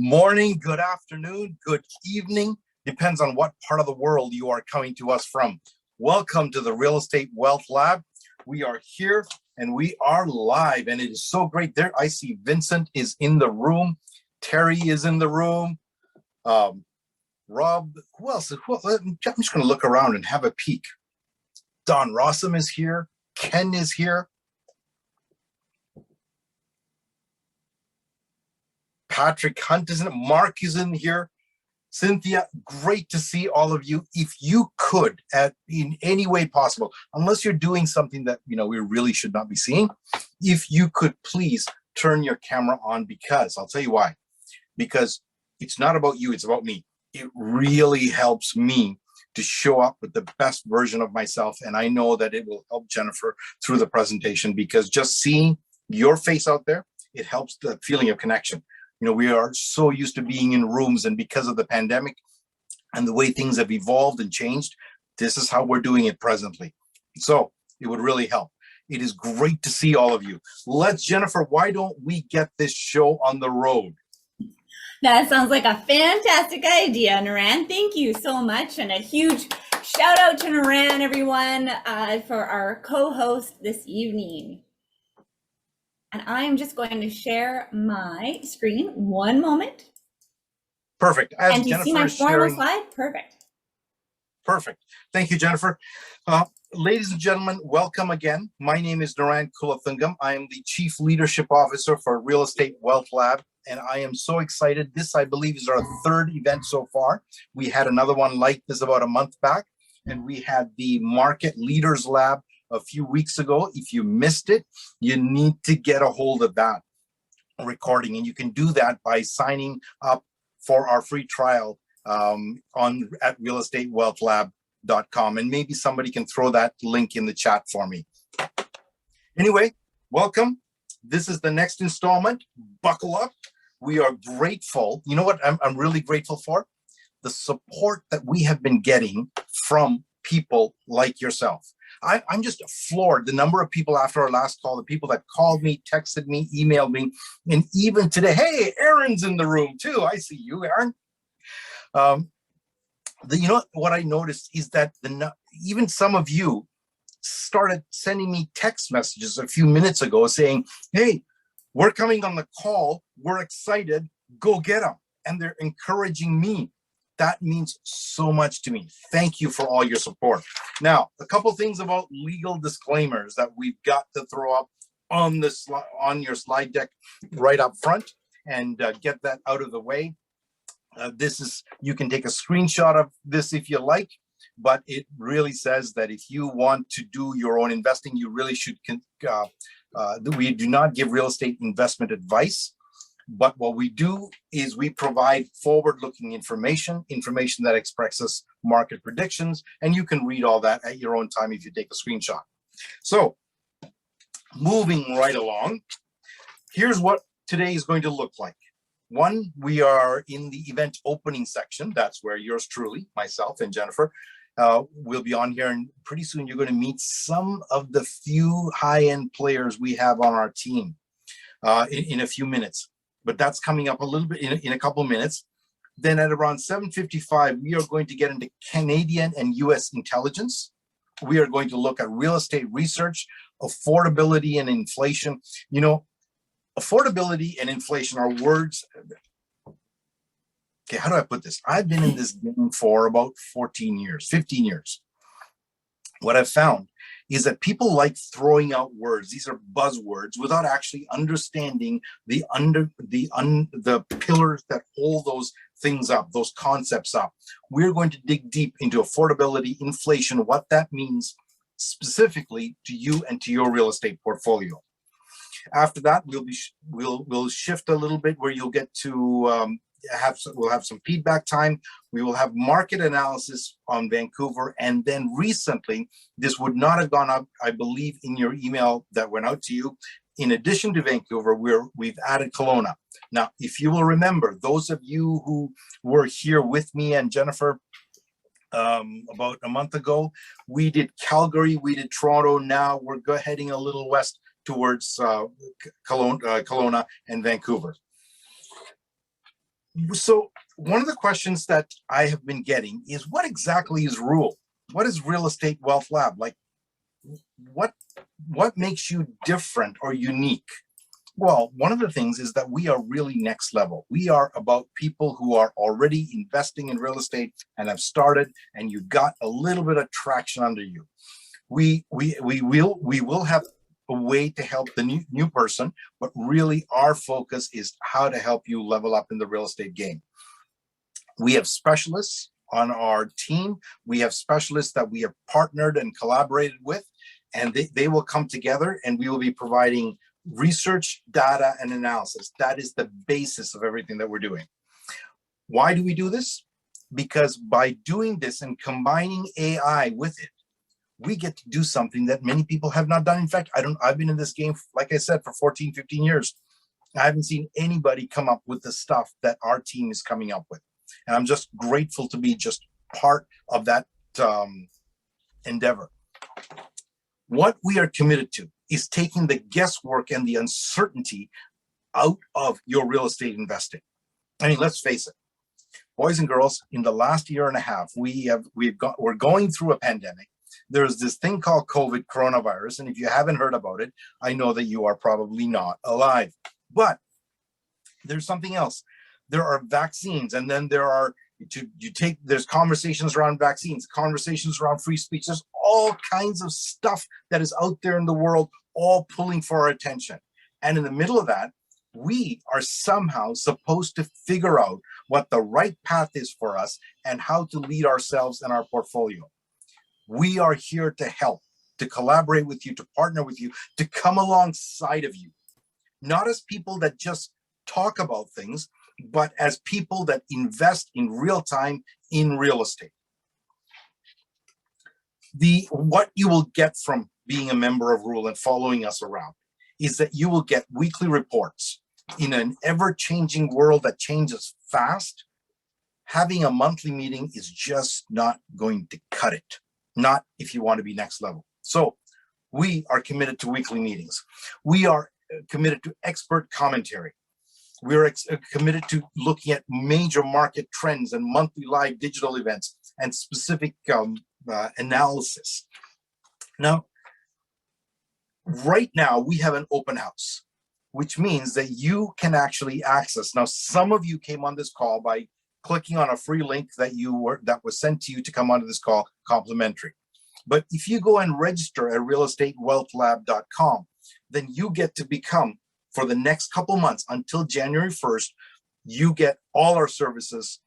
morning, good afternoon, good evening. Depends on what part of the world you are coming to us from. Welcome to the Real Estate Wealth Lab. We are here and we are live, and it is so great. There, I see Vincent is in the room. Terry is in the room. Rob, who else? I'm just going to look around and have a peek. Don Rossum is here. Ken is here. Patrick Hunt is in it. Mark is in here. Cynthia, great to see all of you. If you could, in any way possible, unless you're doing something that we really should not be seeing, if you could please turn your camera on, because I'll tell you why. Because it's not about you, it's about me. It really helps me to show up with the best version of myself, and I know that it will help Jennifer through the presentation, because just seeing your face out there, it helps the feeling of connection. We are so used to being in rooms, and because of the pandemic and the way things have evolved and changed, this is how we're doing it presently. So it would really help. It is great to see all of you. Jennifer, why don't we get this show on the road? That sounds like a fantastic idea, Niran. Thank you so much. And a huge shout out to Niran, everyone, for our co-host this evening. And I'm just going to share my screen. One moment. Perfect. And you see my formal slide? Perfect. Perfect. Thank you, Jennifer. Ladies and gentlemen, welcome again. My name is Niran Kulathungam. I am the Chief Leadership Officer for Real Estate Wealth Lab, and I am so excited. This, I believe, is our third event so far. We had another one like this about a month back, and we had the Market Leaders Lab a few weeks ago. If you missed it, you need to get a hold of that recording, and you can do that by signing up for our free trial at realestatewealthlab.com, and maybe somebody can throw that link in the chat for me. Anyway, welcome. This is the next installment. Buckle up. We are grateful. You know what I'm really grateful for? The support that we have been getting from people like yourself. I'm just floored. The number of people after our last call, the people that called me, texted me, emailed me, and even today, hey, Aaron's in the room too. I see you, Aaron. What I noticed is that even some of you started sending me text messages a few minutes ago saying, hey, we're coming on the call. We're excited. Go get them. And they're encouraging me. That means so much to me. Thank you for all your support. Now, a couple things about legal disclaimers that we've got to throw up on your slide deck right up front, and get that out of the way. You can take a screenshot of this if you like, but it really says that if you want to do your own investing, you really should. We do not give real estate investment advice. But what we do is we provide forward-looking information that expresses market predictions, and you can read all that at your own time if you take a screenshot. So, moving right along, here's what today is going to look like. One, we are in the event opening section. That's where yours truly, myself and Jennifer, will be on here, and pretty soon you're going to meet some of the few high-end players we have on our team in a few minutes. But that's coming up a little bit in a couple of minutes. Then at around 7:55, we are going to get into Canadian and US intelligence. We are going to look at real estate research, affordability, and inflation. Affordability and inflation are words. Okay, how do I put this? I've been in this game for about 15 years. What I've found is that people like throwing out words. These are buzzwords without actually understanding the pillars that hold those things up, those concepts up. We're going to dig deep into affordability, inflation, what that means specifically to you and to your real estate portfolio. After that, we'll shift a little bit where you'll get to we'll have some feedback time. We will have market analysis on Vancouver, and then recently, this would not have gone up, I believe, in your email that went out to you. In addition to Vancouver, we've added Kelowna. Now, if you will remember, those of you who were here with me and Jennifer about a month ago, we did Calgary, we did Toronto. Now we're heading a little west towards Kelowna and Vancouver. So one of the questions that I have been getting is, what exactly is REWL? What is Real Estate Wealth Lab? Like, what makes you different or unique? Well, one of the things is that we are really next level. We are about people who are already investing in real estate and have started, and you got a little bit of traction under you. We will have a way to help the new person, but really our focus is how to help you level up in the real estate game. We have specialists on our team. We have specialists that we have partnered and collaborated with, and they will come together, and we will be providing research, data, and analysis. That is the basis of everything that we're doing. Why do we do this? Because by doing this and combining AI with it, we get to do something that many people have not done. In fact, I've been in this game, like I said, for 14, 15 years. I haven't seen anybody come up with the stuff that our team is coming up with. And I'm just grateful to be just part of that endeavor. What we are committed to is taking the guesswork and the uncertainty out of your real estate investing. I mean, let's face it, boys and girls, in the last year and a half, we're going through a pandemic. There's this thing called COVID, coronavirus, and if you haven't heard about it, I know that you are probably not alive. But there's something else. There are vaccines, and then there's conversations around vaccines, conversations around free speech. There's all kinds of stuff that is out there in the world, all pulling for our attention. And in the middle of that, we are somehow supposed to figure out what the right path is for us and how to lead ourselves and our portfolio. We are here to help, to collaborate with you, to partner with you, to come alongside of you, not as people that just talk about things, but as people that invest in real time in real estate. What you will get from being a member of REWL and following us around is that you will get weekly reports. In an ever-changing world that changes fast, having a monthly meeting is just not going to cut it. Not if you want to be next level. So we are committed to weekly meetings. We are committed to expert commentary. We're committed to looking at major market trends and monthly live digital events and specific analysis. Now, right now, we have an open house, which means that you can actually access. Now, some of you came on this call by clicking on a free link that was sent to you to come onto this call, complimentary. But if you go and register at realestatewealthlab.com, then you get to become, for the next couple months until January 1st, you get all our services.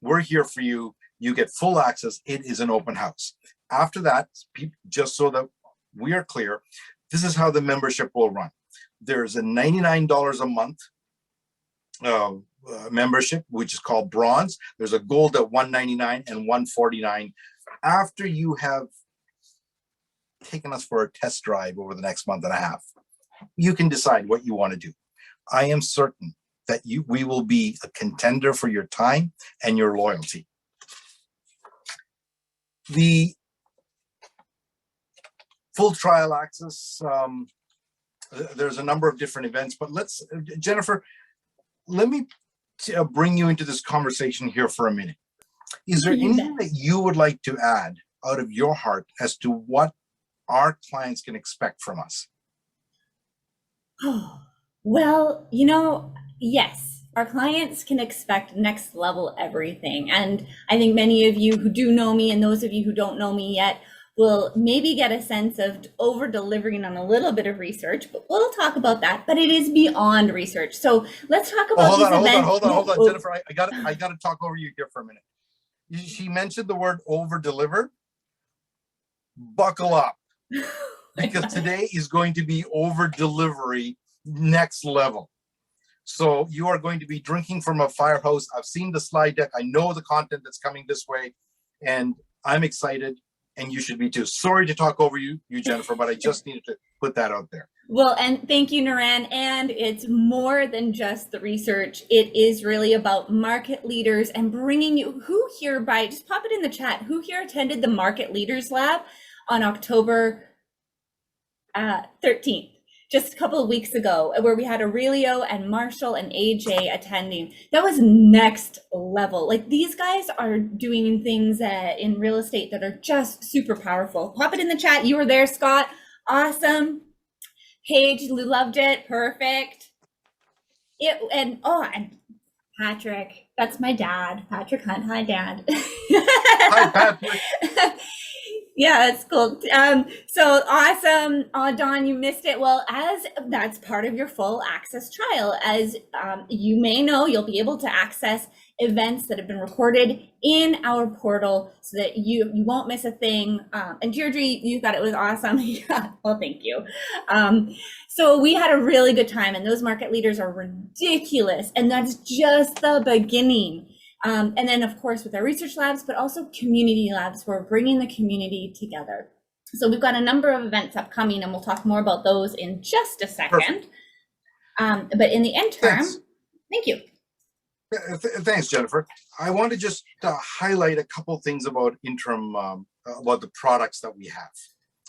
We're here for you. You get full access. It is an open house. After that, just so that we are clear, this is how the membership will run. There's a $99 a month membership, which is called bronze. There's a gold at $199 and $149. After you have taken us for a test drive over the next month and a half, you can decide what you want to do. I am certain that we will be a contender for your time and your loyalty. The full trial access, there's a number of different events, but Jennifer, let me bring you into this conversation here for a minute. Is there anything that you would like to add out of your heart as to what our clients can expect from us? Oh, well, yes, our clients can expect next level everything. And I think many of you who do know me and those of you who don't know me yet will maybe get a sense of over delivering on a little bit of research, but we'll talk about that. But it is beyond research. So let's talk about hold on, Jennifer. I got to talk over you here for a minute. She mentioned the word over deliver. Buckle up, because today is going to be over delivery next level. So you are going to be drinking from a fire hose. I've seen the slide deck. I know the content that's coming this way, and I'm excited, and you should be too. Sorry to talk over you, Jennifer, but I just needed to put that out there. Well, and thank you, Niran. And it's more than just the research. It is really about market leaders and bringing you, who here just pop it in the chat, who here attended the Market Leaders Lab on October 13th? just a couple of weeks ago where we had Aurelio and Marshall and AJ attending. That was next level. Like these guys are doing things in real estate that are just super powerful. Pop it in the chat. You were there, Scott. Awesome. Paige loved it. Perfect. And Patrick, that's my dad. Patrick Hunt. Hi, Dad. Hi, Patrick. Yeah, that's cool. So awesome. Oh, Dawn, you missed it. Well, as that's part of your full access trial, as you may know, you'll be able to access events that have been recorded in our portal so that you won't miss a thing. And Deirdre, you thought it was awesome. Yeah, well, thank you. So we had a really good time, and those market leaders are ridiculous. And that's just the beginning. And then, of course, with our research labs, but also community labs, we're bringing the community together. So we've got a number of events upcoming, and we'll talk more about those in just a second. But in the interim, thank you. Thanks, Jennifer. I want to just highlight a couple things about interim, about the products that we have.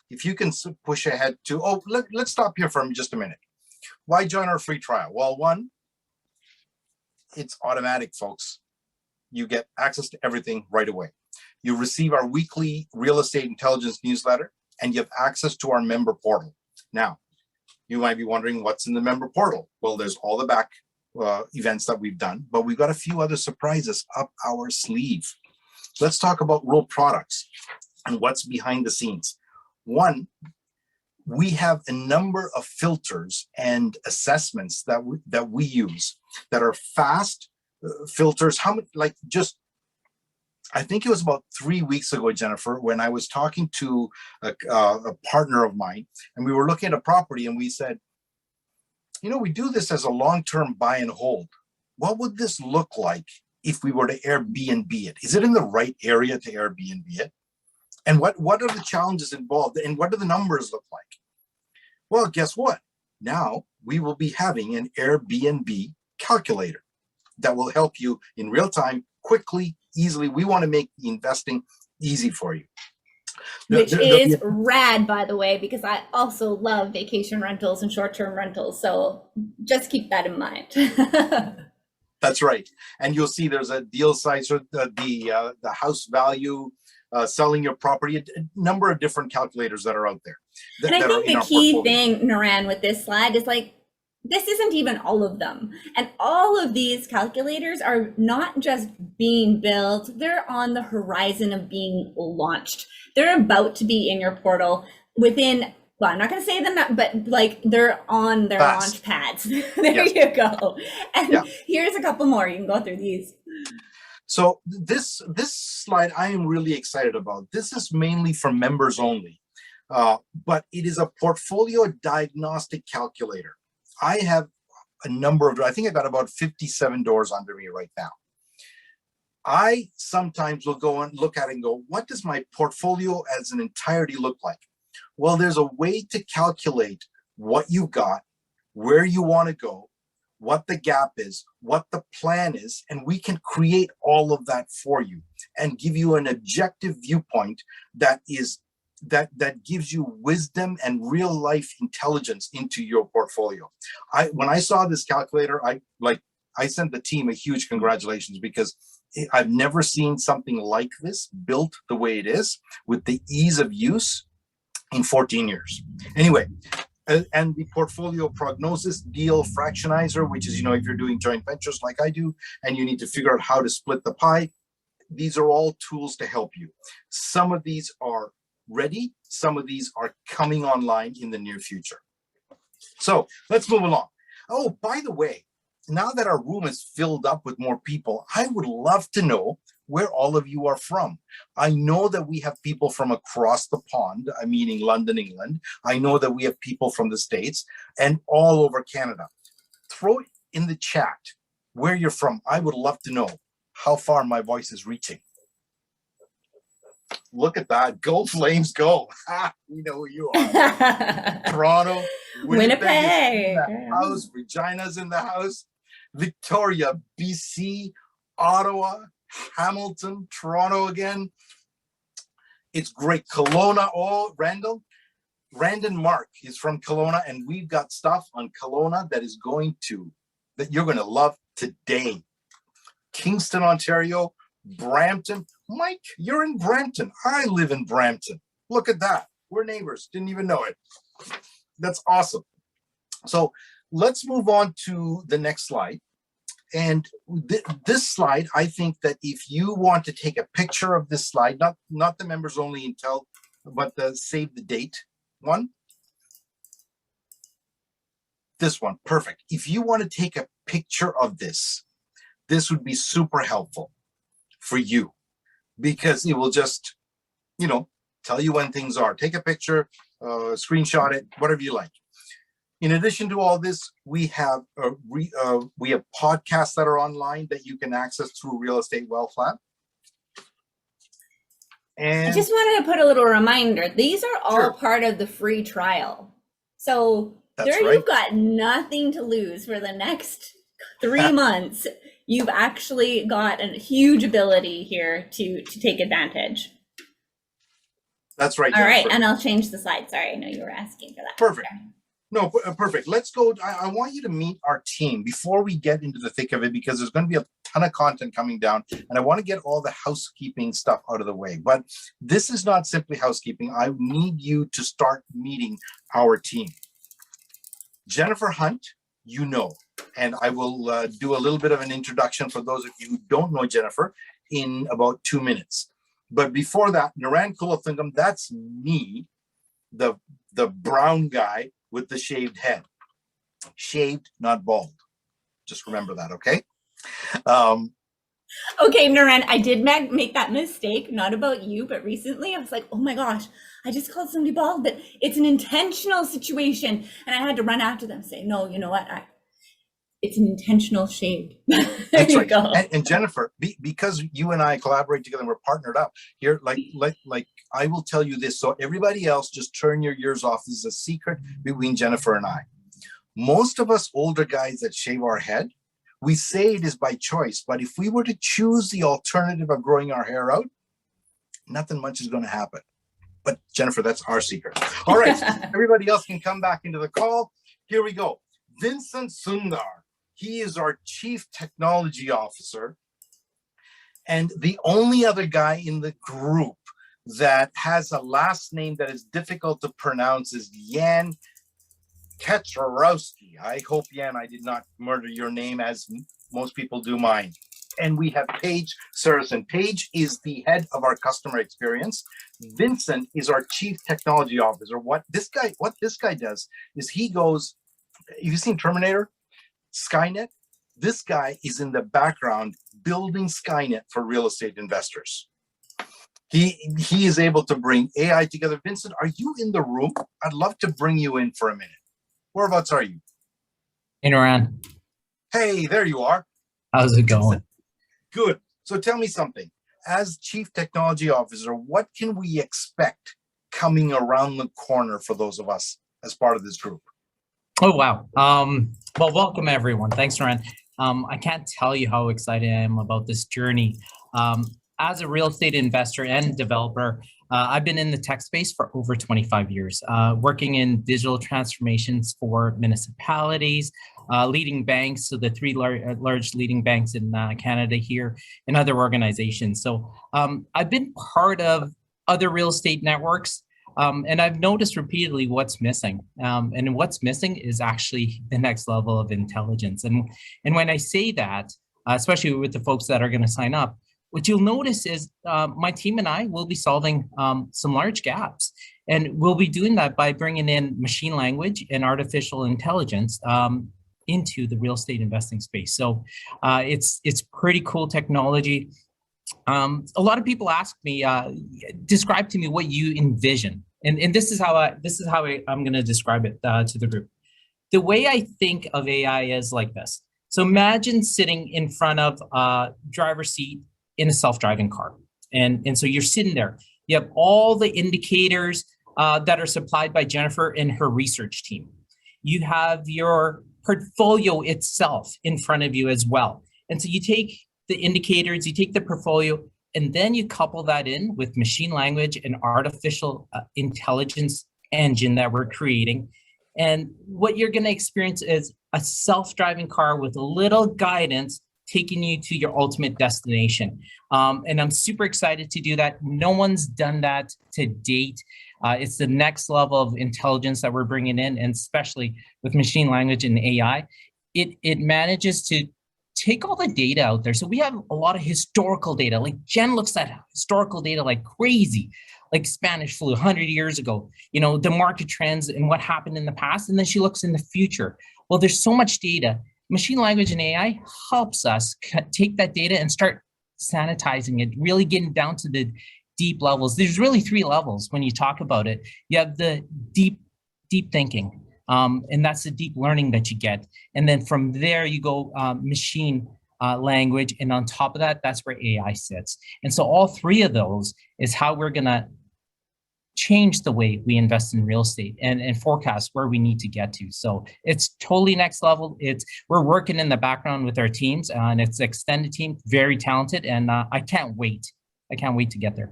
If you can push ahead to, let's stop here for just a minute. Why join our free trial? Well, one, it's automatic, folks. You get access to everything right away. You receive our weekly real estate intelligence newsletter, and you have access to our member portal. Now, you might be wondering what's in the member portal. Well, there's all the back events that we've done, but we've got a few other surprises up our sleeve. Let's talk about REWL products and what's behind the scenes. One, we have a number of filters and assessments that we use that are fast filters. How much, like, just, I think it was about 3 weeks ago, Jennifer, when I was talking to a partner of mine, and we were looking at a property, and we said, you know, we do this as a long-term buy and hold. What would this look like if we were to Airbnb it? Is it in the right area to Airbnb it? And what are the challenges involved, and what do the numbers look like? Well, guess what? Now we will be having an Airbnb calculator that will help you in real time, quickly, easily. We want to make the investing easy for you. Which is rad, by the way, because I also love vacation rentals and short-term rentals. So just keep that in mind. That's right. And you'll see there's a deal size, or the house value, selling your property, a number of different calculators that are out there. And I think the key thing, Niran, with this slide is like, this isn't even all of them. And all of these calculators are not just being built, they're on the horizon of being launched. They're about to be in your portal within, well, I'm not going to say them, but like they're on their launch pads. There you go. And here's a couple more. You can go through these. So this slide I am really excited about. This is mainly for members only, but it is a portfolio diagnostic calculator. I have a number of, I think I got about 57 doors under me right now. I sometimes will go and look at it and go, what does my portfolio as an entirety look like? Well, there's a way to calculate what you got, where you want to go, what the gap is, what the plan is, and we can create all of that for you and give you an objective viewpoint that is that gives you wisdom and real life intelligence into your portfolio. When I saw this calculator, I sent the team a huge congratulations, because I've never seen something like this built the way it is with the ease of use in 14 years. Anyway, and the portfolio prognosis deal fractionizer, which is, you know, if you're doing joint ventures like I do, and you need to figure out how to split the pie, these are all tools to help you. Some of these are ready. Some of these are coming online in the near future. So let's move along. Oh, by the way, now that our room is filled up with more people, I would love to know where all of you are from. I know that we have people from across the pond, meaning London, England. I know that we have people from the States and all over Canada. Throw it in the chat where you're from. I would love to know how far my voice is reaching. Look at that. Go Flames, go. We know who you are. Toronto, Winnipeg. Is in the house. Regina's in the house. Victoria, BC, Ottawa, Hamilton, Toronto again. It's great. Kelowna, oh, Randall, Brandon Mark is from Kelowna, and we've got stuff on Kelowna that you're going to love today. Kingston, Ontario, Brampton. Mike, you're in Brampton. I live in Brampton. Look at that. We're neighbors. Didn't even know it. That's awesome. So let's move on to the next slide. And this slide, I think that if you want to take a picture of this slide, not the members only Intel, but the save the date one. This one, perfect. If you want to take a picture of this would be super helpful for you, because it will just, tell you when things are. Take a picture, screenshot it, whatever you like. In addition to all this, we have podcasts that are online that you can access through Real Estate Wealth Lab. And I just wanted to put a little reminder. These are all Sure. part of the free trial. So That's there right. you've got nothing to lose for the next 3 months. You've actually got a huge ability here to take advantage. That's right. All right, Jennifer. and I'll change the slide. Sorry, I know you were asking for that. Perfect. No, perfect. Let's go. I want you to meet our team before we get into the thick of it, because there's going to be a ton of content coming down, and I want to get all the housekeeping stuff out of the way. But this is not simply housekeeping. I need you to start meeting our team. Jennifer Hunt, and I will do a little bit of an introduction for those of you who don't know Jennifer in about 2 minutes. But before that, Niran Kulathungam, that's me, the brown guy with the shaved head. Shaved, not bald. Just remember that, okay? Okay, Niran, I did make that mistake, not about you, but recently I was like, oh my gosh, I just called somebody bald, but it's an intentional situation. And I had to run after them and say, no, you know what? It's an intentional shade. There That's you right. go. And Jennifer, because you and I collaborate together, we're partnered up here. Like I will tell you this, so everybody else, just turn your ears off. This is a secret between Jennifer and I. Most of us older guys that shave our head, we say it is by choice, but if we were to choose the alternative of growing our hair out, nothing much is going to happen. But Jennifer, that's our secret. All right, everybody else can come back into the call. Here we go. Vincent Sundar. He is our Chief Technology Officer. And the only other guy in the group that has a last name that is difficult to pronounce is Jan Kacharowski. I hope, Jan, I did not murder your name as most people do mine. And we have Paige Saracen. Paige is the head of our customer experience. Vincent is our Chief Technology Officer. What this guy does is he goes, you've seen Terminator? Skynet? This guy is in the background building Skynet for real estate investors. He is able to bring AI together. Vincent, are you in the room? I'd love to bring you in for a minute. Whereabouts are you? Hey, Niran. Hey, there you are. How's it going? Good. So tell me something. As Chief Technology Officer, what can we expect coming around the corner for those of us as part of this group? Oh, wow. Well, welcome, everyone. Thanks, Niran. I can't tell you how excited I am about this journey. As a real estate investor and developer, I've been in the tech space for over 25 years, working in digital transformations for municipalities, leading banks, so the three large leading banks in Canada here, and other organizations. So I've been part of other real estate networks, and I've noticed repeatedly what's missing. And what's missing is actually the next level of intelligence. And when I say that, especially with the folks that are going to sign up, what you'll notice is my team and I will be solving some large gaps. And we'll be doing that by bringing in machine language and artificial intelligence into the real estate investing space. So it's pretty cool technology. A lot of people ask me, describe to me what you envision. And this is how I'm going to describe it to the group. The way I think of AI is like this. So imagine sitting in front of a driver's seat in a self-driving car. And so you're sitting there. You have all the indicators that are supplied by Jennifer and her research team. You have your portfolio itself in front of you as well. And so you take the indicators, you take the portfolio, and then you couple that in with machine language and artificial intelligence engine that we're creating. And what you're going to experience is a self-driving car with a little guidance taking you to your ultimate destination. And I'm super excited to do that. No one's done that to date. It's the next level of intelligence that we're bringing in, and especially with machine language and AI, it manages to take all the data out there. So we have a lot of historical data. Like Jen looks at historical data like crazy, like Spanish flu 100 years ago, the market trends and what happened in the past. And then she looks in the future. Well, there's so much data. Machine language and AI helps us take that data and start sanitizing it, really getting down to the deep levels. There's really 3 levels when you talk about it. You have the deep thinking, and that's the deep learning that you get. And then from there, you go machine language. And on top of that, that's where AI sits. And so all 3 of those is how we're going to change the way we invest in real estate and forecast where we need to get to. So it's totally next level. We're working in the background with our teams, and it's extended team, very talented. And I can't wait. I can't wait to get there.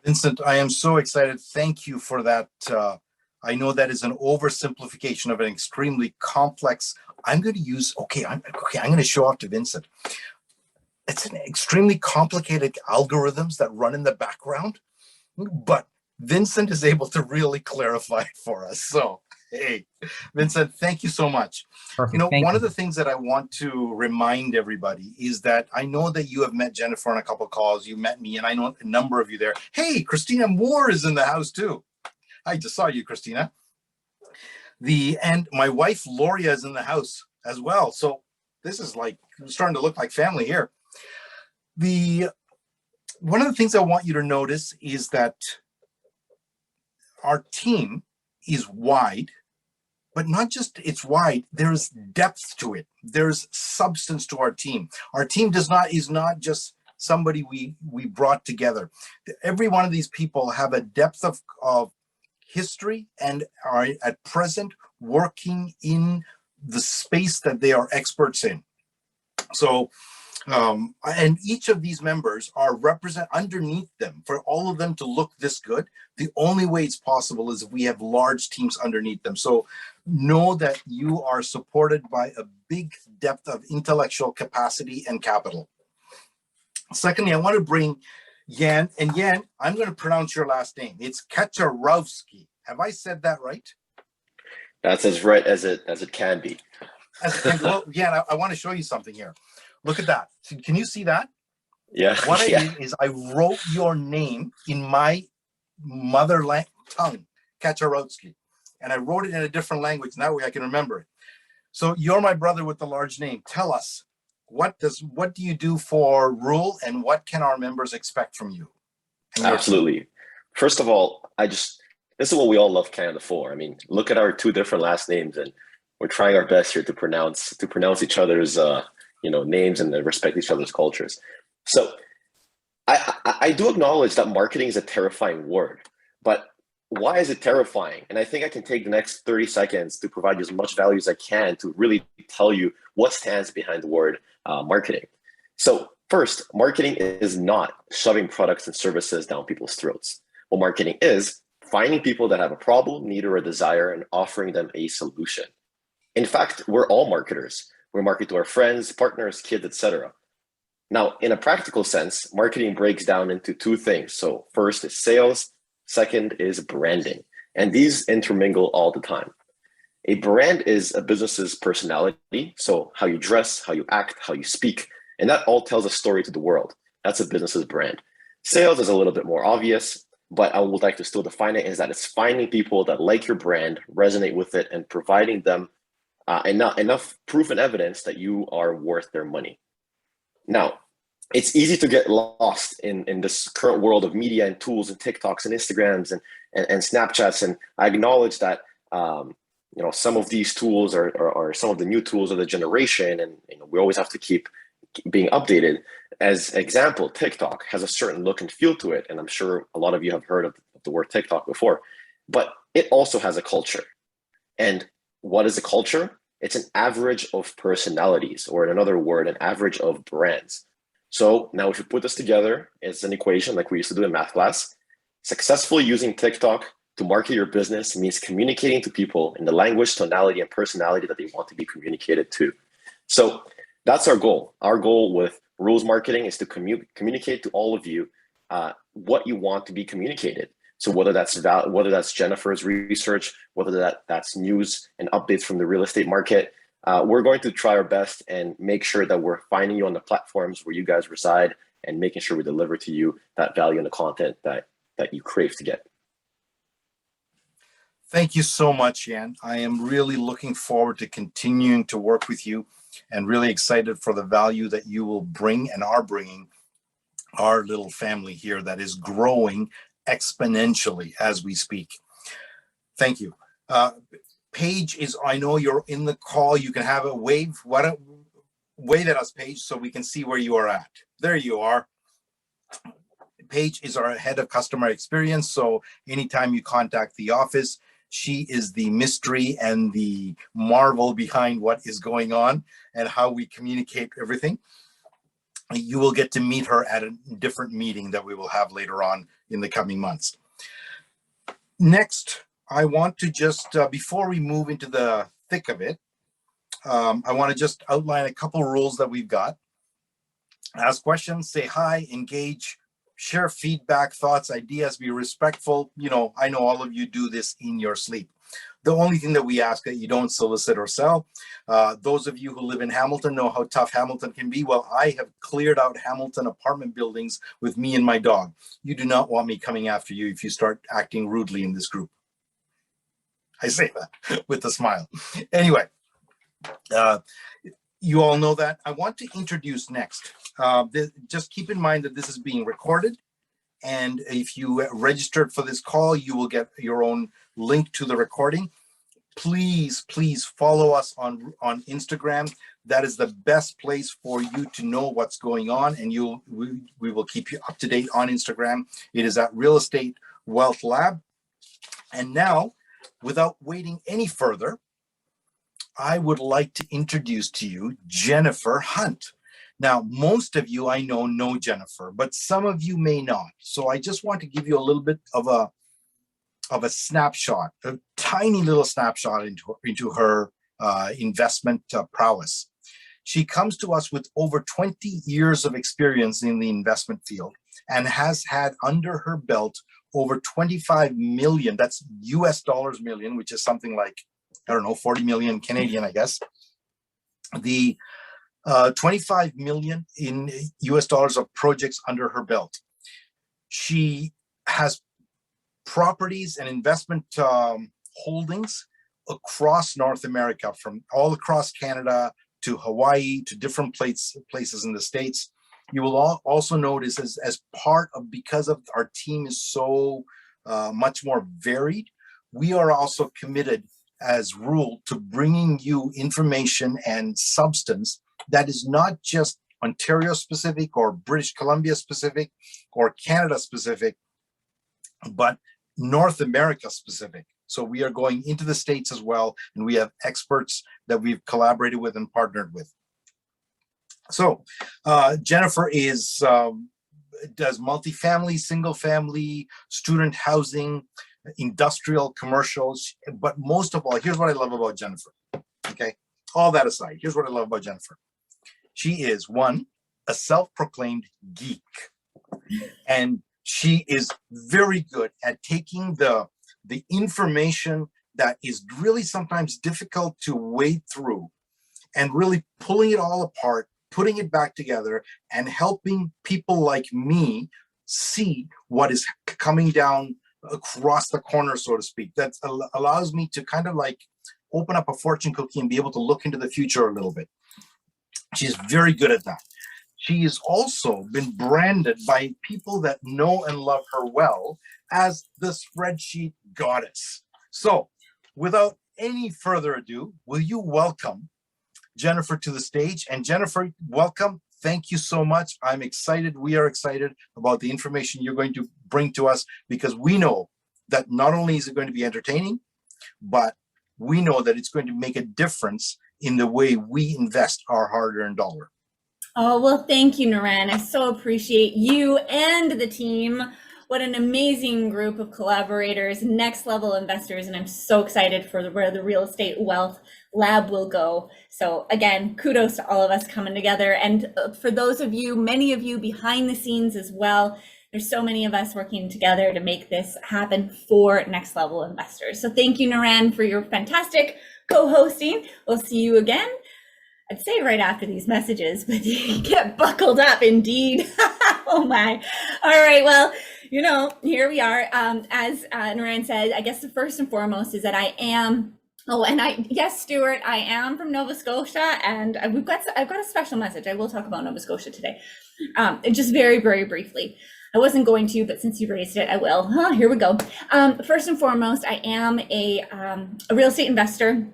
Vincent, I am so excited. Thank you for that. I know that is an oversimplification of an extremely complex. I'm going to show off to Vincent. It's an extremely complicated algorithms that run in the background, but Vincent is able to really clarify it for us. So, hey, Vincent, thank you so much. Perfect. One of the things that I want to remind everybody is that I know that you have met Jennifer on a couple of calls. You met me, and I know a number of you there. Hey, Christina Moore is in the house too. I just saw you, Christina. And my wife, Loria, is in the house as well. So this is like starting to look like family here. One of the things I want you to notice is that our team is wide, but not just it's wide, there's depth to it. There's substance to our team. Our team is not just somebody we brought together. Every one of these people have a depth of history and are at present working in the space that they are experts in. So, and each of these members are represent underneath them. For all of them to look this good, the only way it's possible is if we have large teams underneath them. So know that you are supported by a big depth of intellectual capacity and capital. Secondly, I want to bring Yan, and Yan, I'm going to pronounce your last name. It's Kaczorowski. Have I said that right? That's as right as it can be. Well, Yan, I want to show you something here. Look at that. Can you see that? Yeah. What I did is I wrote your name in my mother tongue, Kaczorowski, and I wrote it in a different language. That way I can remember it. So you're my brother with the large name. Tell us, what do you do for REWL, and what can our members expect from you? Absolutely. First of all, this is what we all love Canada for. I mean, look at our 2 different last names, and we're trying our best here to pronounce each other's names and respect each other's cultures. So I do acknowledge that marketing is a terrifying word, but why is it terrifying? And I think I can take the next 30 seconds to provide you as much value as I can to really tell you what stands behind the word marketing. So first, marketing is not shoving products and services down people's throats. What marketing is finding people that have a problem, need, or a desire and offering them a solution. In fact, we're all marketers. We market to our friends, partners, kids, etc. Now, in a practical sense, marketing breaks down into 2 things. So first is sales, second is branding, and these intermingle all the time. A brand is a business's personality, so how you dress, how you act, how you speak, and that all tells a story to the world. That's a business's brand. Sales is a little bit more obvious, but I would like to still define it as that it's finding people that like your brand, resonate with it, and providing them enough proof and evidence that you are worth their money. Now, it's easy to get lost in this current world of media and tools and TikToks and Instagrams and Snapchats. And I acknowledge that some of these tools are some of the new tools of the generation, and we always have to keep being updated. As example, TikTok has a certain look and feel to it, and I'm sure a lot of you have heard of the word TikTok before, but it also has a culture. And what is a culture? It's an average of personalities, or in another word, an average of brands. So now if you put this together, it's an equation like we used to do in math class. Successfully using TikTok to market your business means communicating to people in the language, tonality, and personality that they want to be communicated to. So that's our goal. Our goal with REWL Marketing is to communicate to all of you what you want to be communicated. So whether that's Jennifer's research, whether that's news and updates from the real estate market, we're going to try our best and make sure that we're finding you on the platforms where you guys reside and making sure we deliver to you that value and the content that you crave to get. Thank you so much, Yan. I am really looking forward to continuing to work with you and really excited for the value that you will bring and are bringing our little family here that is growing exponentially as we speak. Thank you. Paige is, I know you're in the call. You can have a wave. Why don't wave at us, Paige, so we can see where you are at. There you are. Paige is our head of customer experience. So anytime you contact the office, she is the mystery and the marvel behind what is going on and how we communicate everything. You will get to meet her at a different meeting that we will have later on in the coming months. Next, I want to just, before we move into the thick of it, I want to just outline a couple rules that we've got. Ask questions, say hi, engage, share feedback, thoughts, ideas, be respectful. You know, I know all of you do this in your sleep. The only thing that we ask that you don't solicit or sell. Those of you who live in Hamilton know how tough Hamilton can be. Well, I have cleared out Hamilton apartment buildings with me and my dog. You do not want me coming after you if you start acting rudely in this group. I say that with a smile. Anyway, you all know that. I want to introduce next. Just keep in mind that this is being recorded. And if you registered for this call, you will get your own link to the recording. Please, please follow us on Instagram. That is the best place for you to know what's going on. And we will keep you up to date on Instagram. It is at Real Estate Wealth Lab. And now, without waiting any further, I would like to introduce to you Jennifer Hunt. Now, most of you I know Jennifer, but some of you may not. So I just want to give you a little bit of a snapshot, a tiny little snapshot into her investment prowess. She comes to us with over 20 years of experience in the investment field and has had under her belt over 25 million, that's US dollars million, which is something like, I don't know, 40 million Canadian, I guess. The 25 million in US dollars of projects under her belt. She has properties and investment holdings across North America, from all across Canada to Hawaii to different places in the States. You will also notice as part of, because of our team is so much more varied, we are also committed as REWL to bringing you information and substance that is not just Ontario specific or British Columbia specific or Canada specific, but North America specific. So we are going into the States as well, and we have experts that we've collaborated with and partnered with. So Jennifer does multifamily, single family, student housing, industrial, commercials, but most of all, here's what I love about Jennifer. Okay, all that aside, here's what I love about Jennifer. She is, one, a self-proclaimed geek, and she is very good at taking the information that is really sometimes difficult to wade through and really pulling it all apart, putting it back together, and helping people like me see what is coming down across the corner, so to speak. That allows me to kind of like open up a fortune cookie and be able to look into the future a little bit. She's very good at that. She has also been branded by people that know and love her well as the spreadsheet goddess. So without any further ado, will you welcome Jennifer to the stage? And Jennifer, welcome. Thank you so much. I'm excited. We are excited about the information you're going to bring to us, because we know that not only is it going to be entertaining, but we know that it's going to make a difference in the way we invest our hard-earned dollar. Oh, well, thank you, Niran. I so appreciate you and the team what an amazing group of collaborators, next level investors, and I'm so excited for where the Real Estate Wealth Lab will go. So again, kudos to all of us coming together. And for those of you, many of you behind the scenes as well, there's so many of us working together to make this happen for next level investors. So thank you, Niran, for your fantastic co-hosting. We'll see you again. I'd say right after these messages, but you get buckled up indeed. Oh my. All right, well, you know, here we are. As Niran said, I guess the first and foremost is that I am, yes, Stuart, I am from Nova Scotia, and I've got a special message. I will talk about Nova Scotia today. And just very, very briefly. I wasn't going to, but since you raised it, I will. Here we go. First and foremost, I am a real estate investor,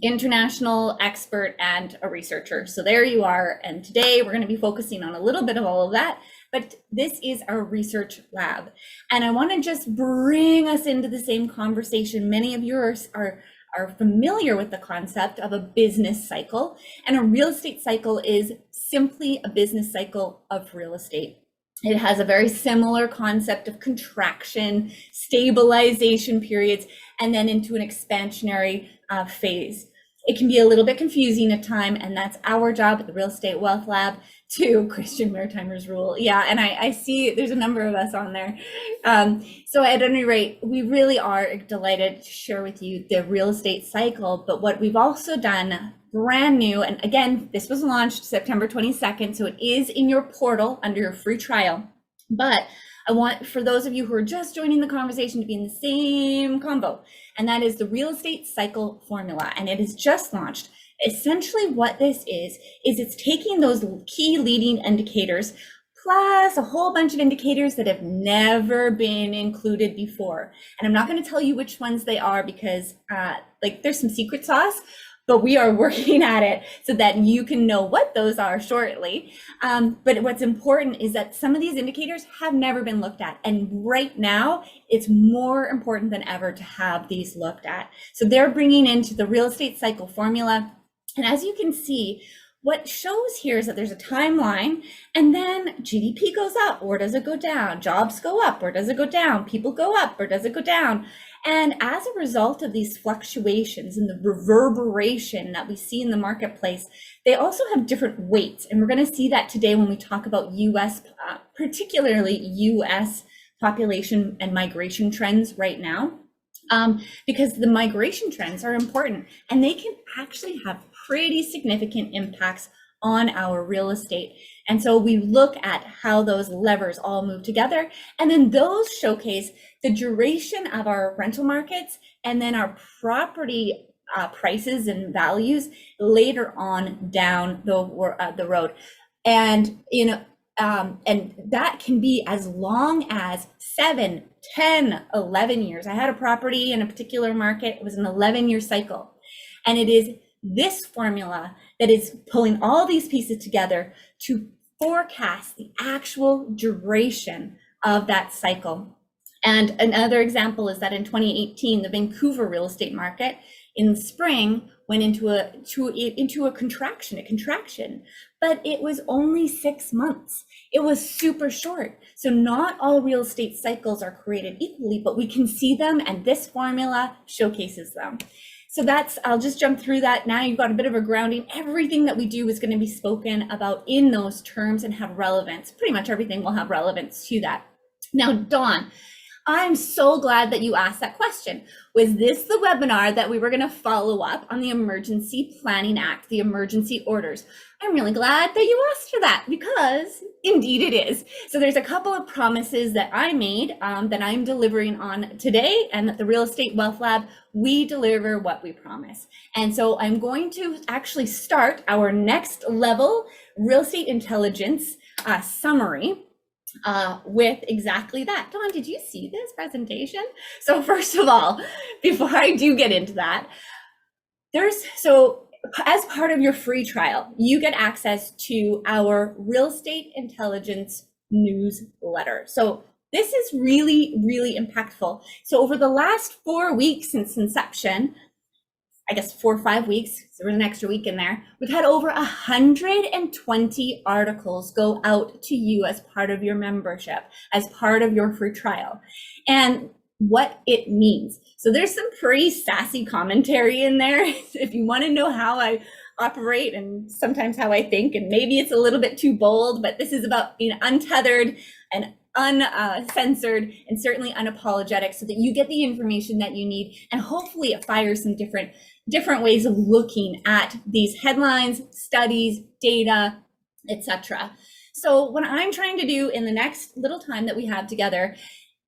international expert, and a researcher. So there you are. And today we're going to be focusing on a little bit of all of that, but this is our research lab. And I want to just bring us into the same conversation. Many of you are familiar with the concept of a business cycle, and a real estate cycle is simply a business cycle of real estate. It has a very similar concept of contraction, stabilization periods, and then into an expansionary phase. It can be a little bit confusing at time, and that's our job at the Real Estate Wealth Lab to Christian Maritimers REWL. Yeah, and I see there's a number of us on there. So at any rate, we really are delighted to share with you the real estate cycle, but what we've also done brand new, and again, this was launched September 22nd, so it is in your portal under your free trial. But I want, for those of you who are just joining the conversation, to be in the same combo, and that is the real estate cycle formula, and it is just launched. Essentially what this is it's taking those key leading indicators plus a whole bunch of indicators that have never been included before. And I'm not going to tell you which ones they are because there's some secret sauce, but we are working at it so that you can know what those are shortly. But what's important is that some of these indicators have never been looked at. And right now, it's more important than ever to have these looked at. So they're bringing into the real estate cycle formula. And as you can see, what shows here is that there's a timeline, and then GDP goes up, or does it go down? Jobs go up, or does it go down? People go up, or does it go down? And as a result of these fluctuations and the reverberation that we see in the marketplace, they also have different weights. And we're going to see that today when we talk about US, particularly US population and migration trends right now, because the migration trends are important and they can actually have pretty significant impacts on our real estate. And so we look at how those levers all move together, and then those showcase the duration of our rental markets and then our property prices and values later on down the road. And and that can be as long as 7, 10, 11 years. I had a property in a particular market. It was an 11-year cycle, and it is this formula that is pulling all these pieces together to forecast the actual duration of that cycle. And another example is that in 2018, the Vancouver real estate market in the spring went into a contraction, but it was only 6 months. It was super short. So not all real estate cycles are created equally, but we can see them, and this formula showcases them. So I'll just jump through that. Now you've got a bit of a grounding. Everything that we do is going to be spoken about in those terms and have relevance. Pretty much everything will have relevance to that. Now, Dawn, I'm so glad that you asked that question. Was this the webinar that we were going to follow up on the Emergency Planning Act, the emergency orders? I'm really glad that you asked for that, because indeed it is. So there's a couple of promises that I made that I'm delivering on today, and at the Real Estate Wealth Lab, we deliver what we promise. And so I'm going to actually start our next level real estate intelligence summary with exactly that. Dawn, did you see this presentation? So first of all, before I do get into that, as part of your free trial, you get access to our real estate intelligence newsletter. So this is really, really impactful. So over the last 4 weeks since inception, I guess 4 or 5 weeks, so there's an extra week in there, we've had over 120 articles go out to you as part of your membership, as part of your free trial, and what it means. So there's some pretty sassy commentary in there. If you want to know how I operate and sometimes how I think, and maybe it's a little bit too bold, but this is about being untethered and uncensored and certainly unapologetic, so that you get the information that you need, and hopefully it fires some different ways of looking at these headlines, studies, data, etc. So what I'm trying to do in the next little time that we have together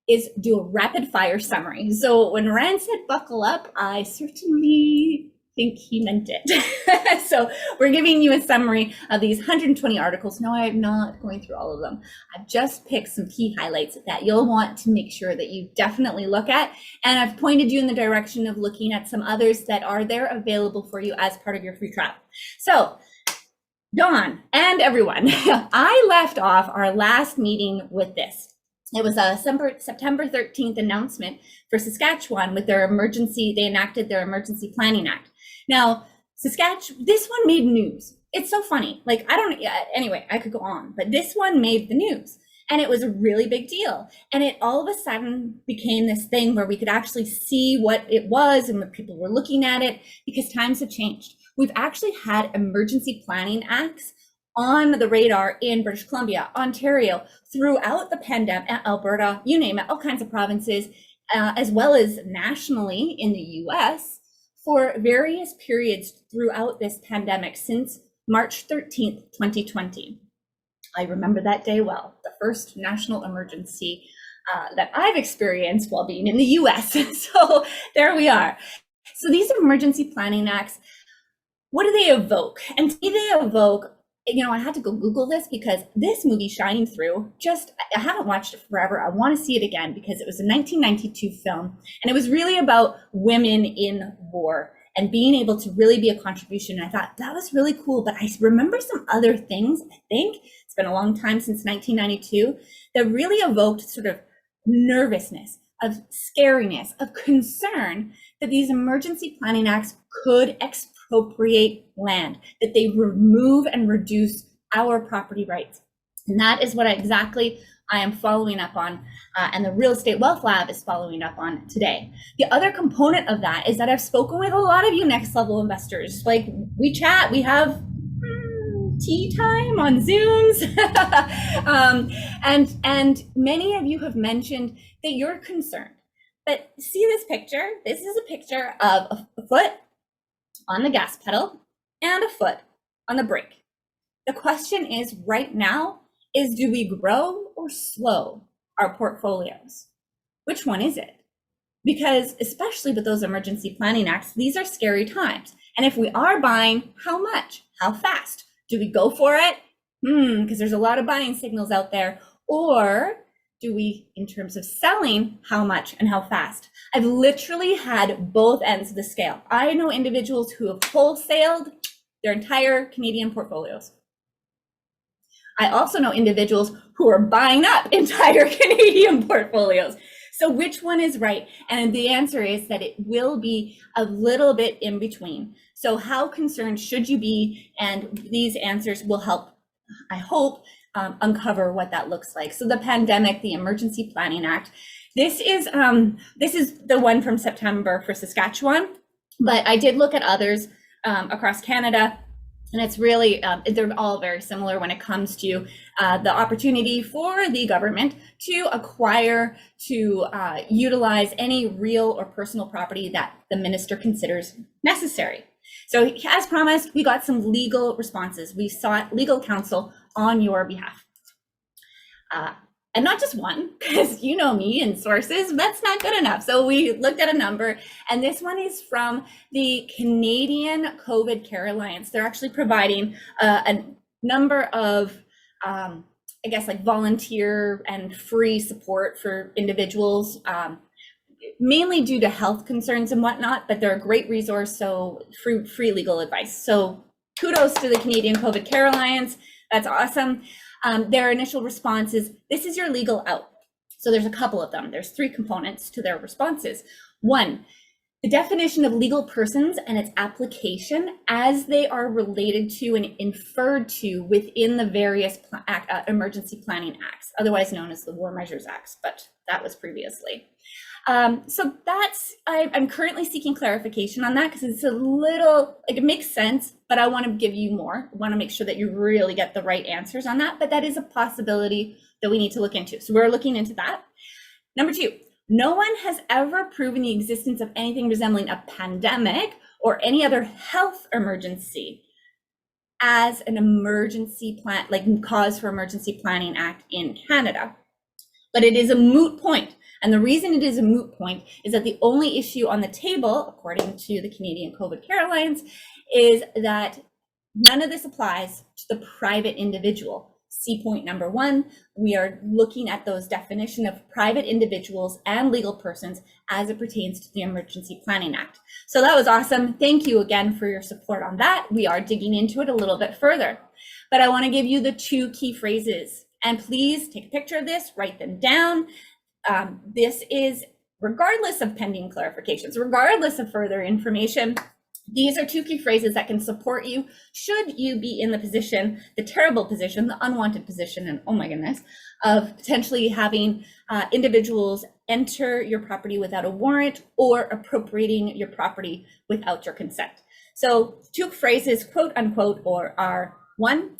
is do a rapid fire summary. So when Rand said buckle up, I certainly think he meant it. So we're giving you a summary of these 120 articles. No, I'm not going through all of them. I've just picked some key highlights that you'll want to make sure that you definitely look at. And I've pointed you in the direction of looking at some others that are there available for you as part of your free trial. So Dawn and everyone, I left off our last meeting with this. It was a September 13th announcement for Saskatchewan with their emergency, they enacted their Emergency Planning Act. Now, Saskatchewan, this one made news. It's so funny. Like, anyway, I could go on, but this one made the news, and it was a really big deal. And it all of a sudden became this thing where we could actually see what it was and what people were looking at it, because times have changed. We've actually had emergency planning acts on the radar in British Columbia, Ontario, throughout the pandemic, Alberta, you name it, all kinds of provinces, as well as nationally in the US, for various periods throughout this pandemic since March 13th, 2020. I remember that day well, the first national emergency that I've experienced while being in the US. So there we are. So these emergency planning acts, what do they evoke? And to me, they evoke, you know, I had to go Google this because this movie, Shining Through, I haven't watched it forever. I want to see it again because it was a 1992 film, and it was really about women in war and being able to really be a contribution. And I thought that was really cool, but I remember some other things, I think, it's been a long time since 1992, that really evoked sort of nervousness, of scariness, of concern that these emergency planning acts could expropriate land, that they remove and reduce our property rights. And that is what exactly I am following up on, and the Real Estate Wealth Lab is following up on today. The other component of that is that I've spoken with a lot of you next level investors. Like, we chat, we have tea time on Zooms, and many of you have mentioned that you're concerned. But see this picture? This is a picture of a foot on the gas pedal and a foot on the brake. The question is right now is, do we grow or slow our portfolios? Which one is it? Because especially with those emergency planning acts, these are scary times. And if we are buying, how much? How fast? Do we go for it? Because there's a lot of buying signals out there. Or do we, in terms of selling, how much and how fast? I've literally had both ends of the scale. I know individuals who have wholesaled their entire Canadian portfolios. I also know individuals who are buying up entire Canadian portfolios. So which one is right? And the answer is that it will be a little bit in between. So how concerned should you be? And these answers will help, I hope, uncover what that looks like. So the pandemic, the Emergency Planning Act, this is the one from September for Saskatchewan, but I did look at others across Canada, and it's really, they're all very similar when it comes to the opportunity for the government to acquire, to utilize any real or personal property that the minister considers necessary. So as promised, we got some legal responses. We sought legal counsel on your behalf. And not just one, because you know me and sources, that's not good enough. So we looked at a number, and this one is from the Canadian COVID Care Alliance. They're actually providing a number of, I guess, like volunteer and free support for individuals, mainly due to health concerns and whatnot, but they're a great resource, so free legal advice. So kudos to the Canadian COVID Care Alliance. That's awesome. Their initial response is, this is your legal out. So there's a couple of them. There's 3 components to their responses. 1, The definition of legal persons and its application as they are related to and inferred to within the various emergency planning acts, otherwise known as the War Measures Acts, but that was previously. So that's, I'm currently seeking clarification on that because it's a little, like, it makes sense, but I want to give you more. I want to make sure that you really get the right answers on that, but that is a possibility that we need to look into. So we're looking into that. Number 2, no one has ever proven the existence of anything resembling a pandemic or any other health emergency as an emergency plan, like cause for emergency planning act in Canada. But it is a moot point. And the reason it is a moot point is that the only issue on the table, according to the Canadian COVID Care Alliance, is that none of this applies to the private individual. See point number 1, we are looking at those definition of private individuals and legal persons as it pertains to the Emergency Planning Act. So that was awesome. Thank you again for your support on that. We are digging into it a little bit further, but I want to give you the 2 key phrases, and please take a picture of this, write them down. This is regardless of pending clarifications, regardless of further information. These are 2 key phrases that can support you should you be in the position, the terrible position, the unwanted position, and oh my goodness, of potentially having individuals enter your property without a warrant or appropriating your property without your consent. So 2 phrases, quote unquote, are 1,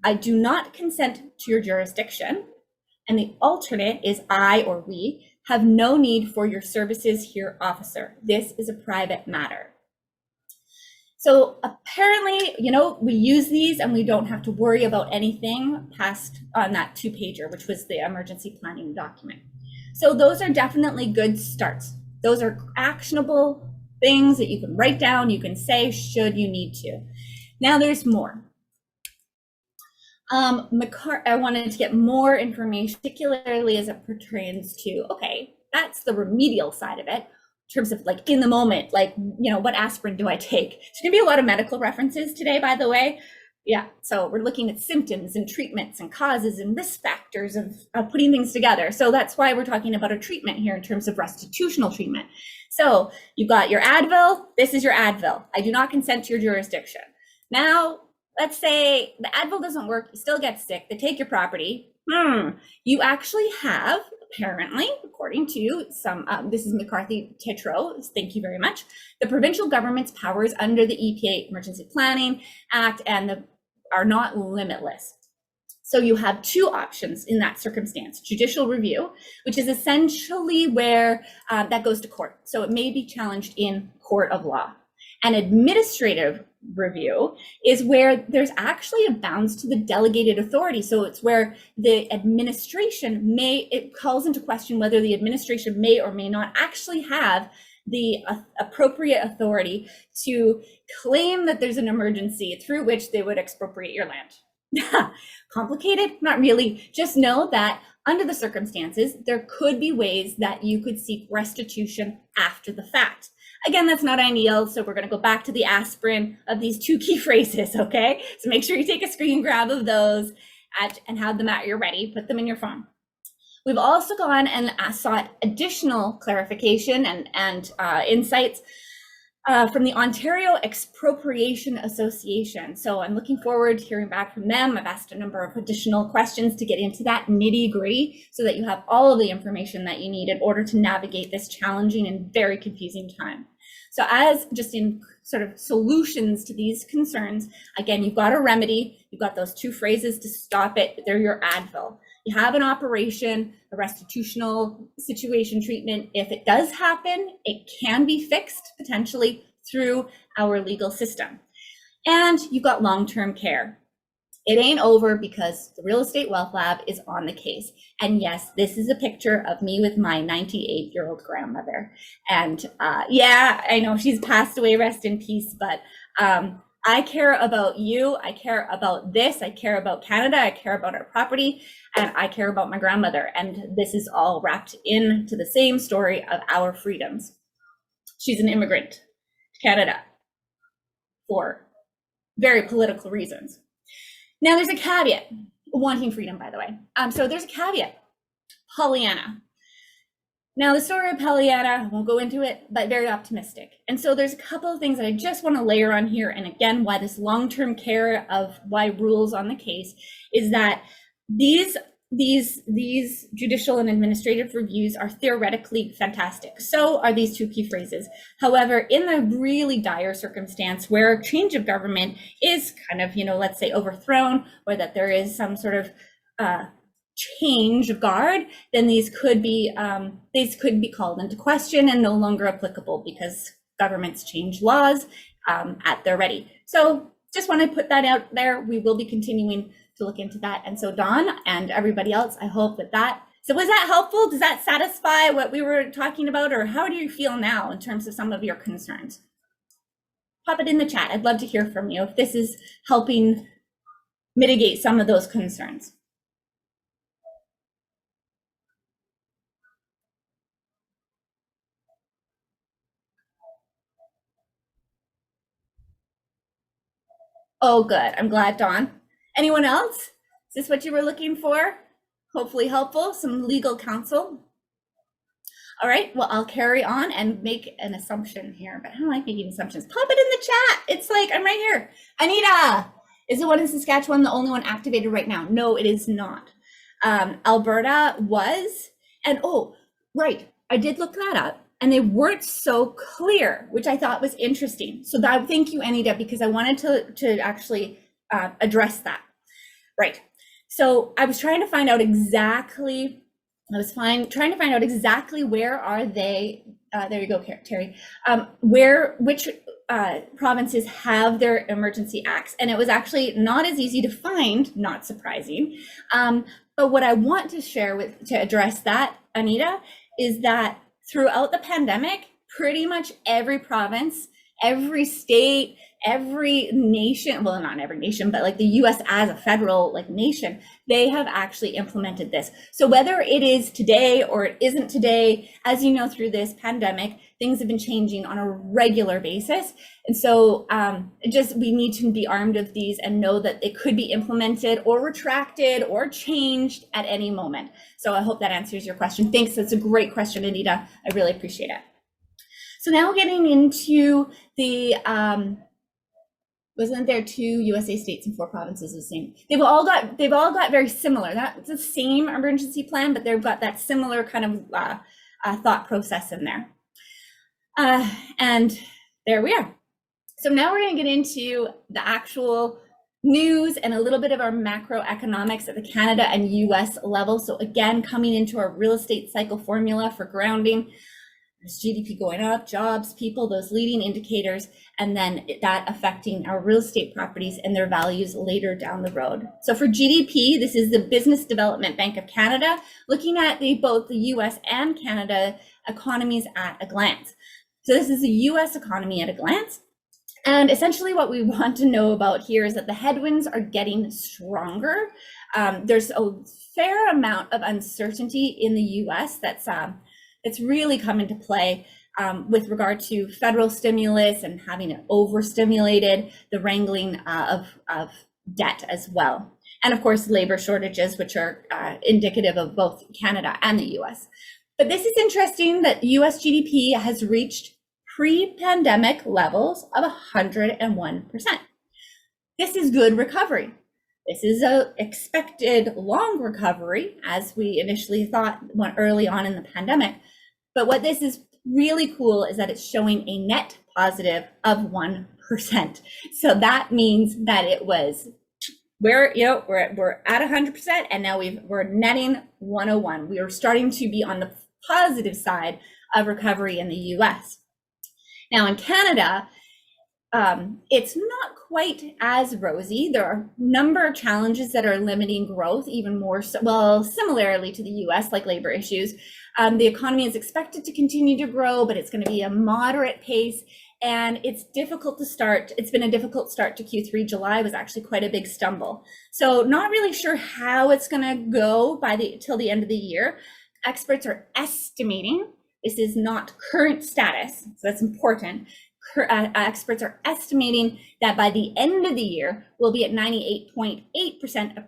I do not consent to your jurisdiction. And the alternate is I or we have no need for your services here, officer. This is a private matter. So apparently, we use these and we don't have to worry about anything past on that 2-pager, which was the emergency planning document. So those are definitely good starts. Those are actionable things that you can write down, you can say should you need to. Now there's more. I wanted to get more information, particularly as it pertains to, okay, that's the remedial side of it. In terms of like in the moment, like, what aspirin do I take? There's gonna be a lot of medical references today, by the way. Yeah, so we're looking at symptoms and treatments and causes and risk factors of putting things together. So that's why we're talking about a treatment here in terms of restitutional treatment. So you've got your Advil, this is your Advil. I do not consent to your jurisdiction. Now, let's say the Advil doesn't work, you still get sick, they take your property. You actually have, apparently, according to some, this is McCarthy Tetro, thank you very much, the provincial government's powers under the EPA Emergency Planning Act are not limitless. So you have 2 options in that circumstance: judicial review, which is essentially where that goes to court. So it may be challenged in court of law. And administrative review is where there's actually a bounds to the delegated authority. So it's where the administration it calls into question whether the administration may or may not actually have the appropriate authority to claim that there's an emergency through which they would expropriate your land. Complicated? Not really. Just know that under the circumstances, there could be ways that you could seek restitution after the fact. Again, that's not ideal, so we're going to go back to the aspirin of these 2 key phrases, okay? So make sure you take a screen grab of those and have them at your ready. Put them in your phone. We've also gone and sought additional clarification and insights from the Ontario Expropriation Association. So I'm looking forward to hearing back from them. I've asked a number of additional questions to get into that nitty-gritty so that you have all of the information that you need in order to navigate this challenging and very confusing time. So as just in sort of solutions to these concerns, again, you've got a remedy, you've got those 2 phrases to stop it. They're your Advil. You have an operation, a restitutional situation treatment. If it does happen, it can be fixed potentially through our legal system. And you've got long-term care. It ain't over because the Real Estate Wealth Lab is on the case. And yes, this is a picture of me with my 98-year-old grandmother. And yeah, I know she's passed away, rest in peace, but I care about you, I care about this, I care about Canada, I care about our property, and I care about my grandmother. And this is all wrapped into the same story of our freedoms. She's an immigrant to Canada for very political reasons. Now there's a caveat, wanting freedom, by the way. So there's a caveat, Pollyanna. Now, the story of Pollyanna, I won't go into it, but very optimistic. And so there's a couple of things that I just want to layer on here. And again, why this long-term care of why rules on the case is that these judicial and administrative reviews are theoretically fantastic. So are these two key phrases. However, in a really dire circumstance where change of government is kind of, let's say overthrown, or that there is some sort of change of guard, then these could be called into question and no longer applicable because governments change laws at their ready. So just want to put that out there. We will be continuing to look into that. And so Dawn and everybody else, I hope so was that helpful? Does that satisfy what we were talking about, or how do you feel now in terms of some of your concerns? Pop it in the chat. I'd love to hear from you if this is helping mitigate some of those concerns. Oh, good. I'm glad, Dawn. Anyone else? Is this what you were looking for? Hopefully helpful, some legal counsel. All right, well, I'll carry on and make an assumption here, but I don't like making assumptions. Pop it in the chat. It's like, I'm right here. Anita, is the one in Saskatchewan the only one activated right now? No, it is not. Alberta was, and oh, right, I did look that up. And they weren't so clear, which I thought was interesting. So thank you, Anita, because I wanted to actually address that. Right. So I was trying to find out exactly, trying to find out exactly where are they, there you go, Terry, which provinces have their emergency acts. And it was actually not as easy to find, not surprising. But what I want to share to address that, Anita, is that throughout the pandemic, pretty much every province, every state, every nation, well, not every nation, but like the US as a federal nation, they have actually implemented this. So whether it is today or it isn't today, as you know, through this pandemic, things have been changing on a regular basis. And so we need to be armed with these and know that it could be implemented or retracted or changed at any moment. So I hope that answers your question. Thanks, that's a great question, Anita. I really appreciate it. So now getting into the, wasn't there 2 USA states and 4 provinces the same? They've all got very similar. That's the same emergency plan, but they've got that similar kind of thought process in there. And there we are. So now we're going to get into the actual news and a little bit of our macroeconomics at the Canada and US level. So again, coming into our real estate cycle formula for grounding. There's GDP going up, jobs, people, those leading indicators, and then that affecting our real estate properties and their values later down the road. So for GDP, this is the Business Development Bank of Canada, looking at both the US and Canada economies at a glance. So this is the US economy at a glance. And essentially what we want to know about here is that the headwinds are getting stronger. There's a fair amount of uncertainty in the US it's really come into play with regard to federal stimulus and having it overstimulated, the wrangling of debt as well. And of course, labor shortages, which are indicative of both Canada and the US. But this is interesting that US GDP has reached pre-pandemic levels of 101%. This is good recovery. This is an expected long recovery, as we initially thought early on in the pandemic. But what this is really cool is that it's showing a net positive of 1%. So that means that it was we're at 100%, and now we're netting 101. We are starting to be on the positive side of recovery in the US. Now in Canada, it's not quite as rosy. There are a number of challenges that are limiting growth even more so, well, similarly to the US, like labor issues. The economy is expected to continue to grow, but it's going to be a moderate pace, and it's difficult to start. It's been a difficult start to Q3. July was actually quite a big stumble. So not really sure how it's going to go till the end of the year. Experts are estimating, this is not current status, so that's important. Experts are estimating that by the end of the year, we'll be at 98.8% of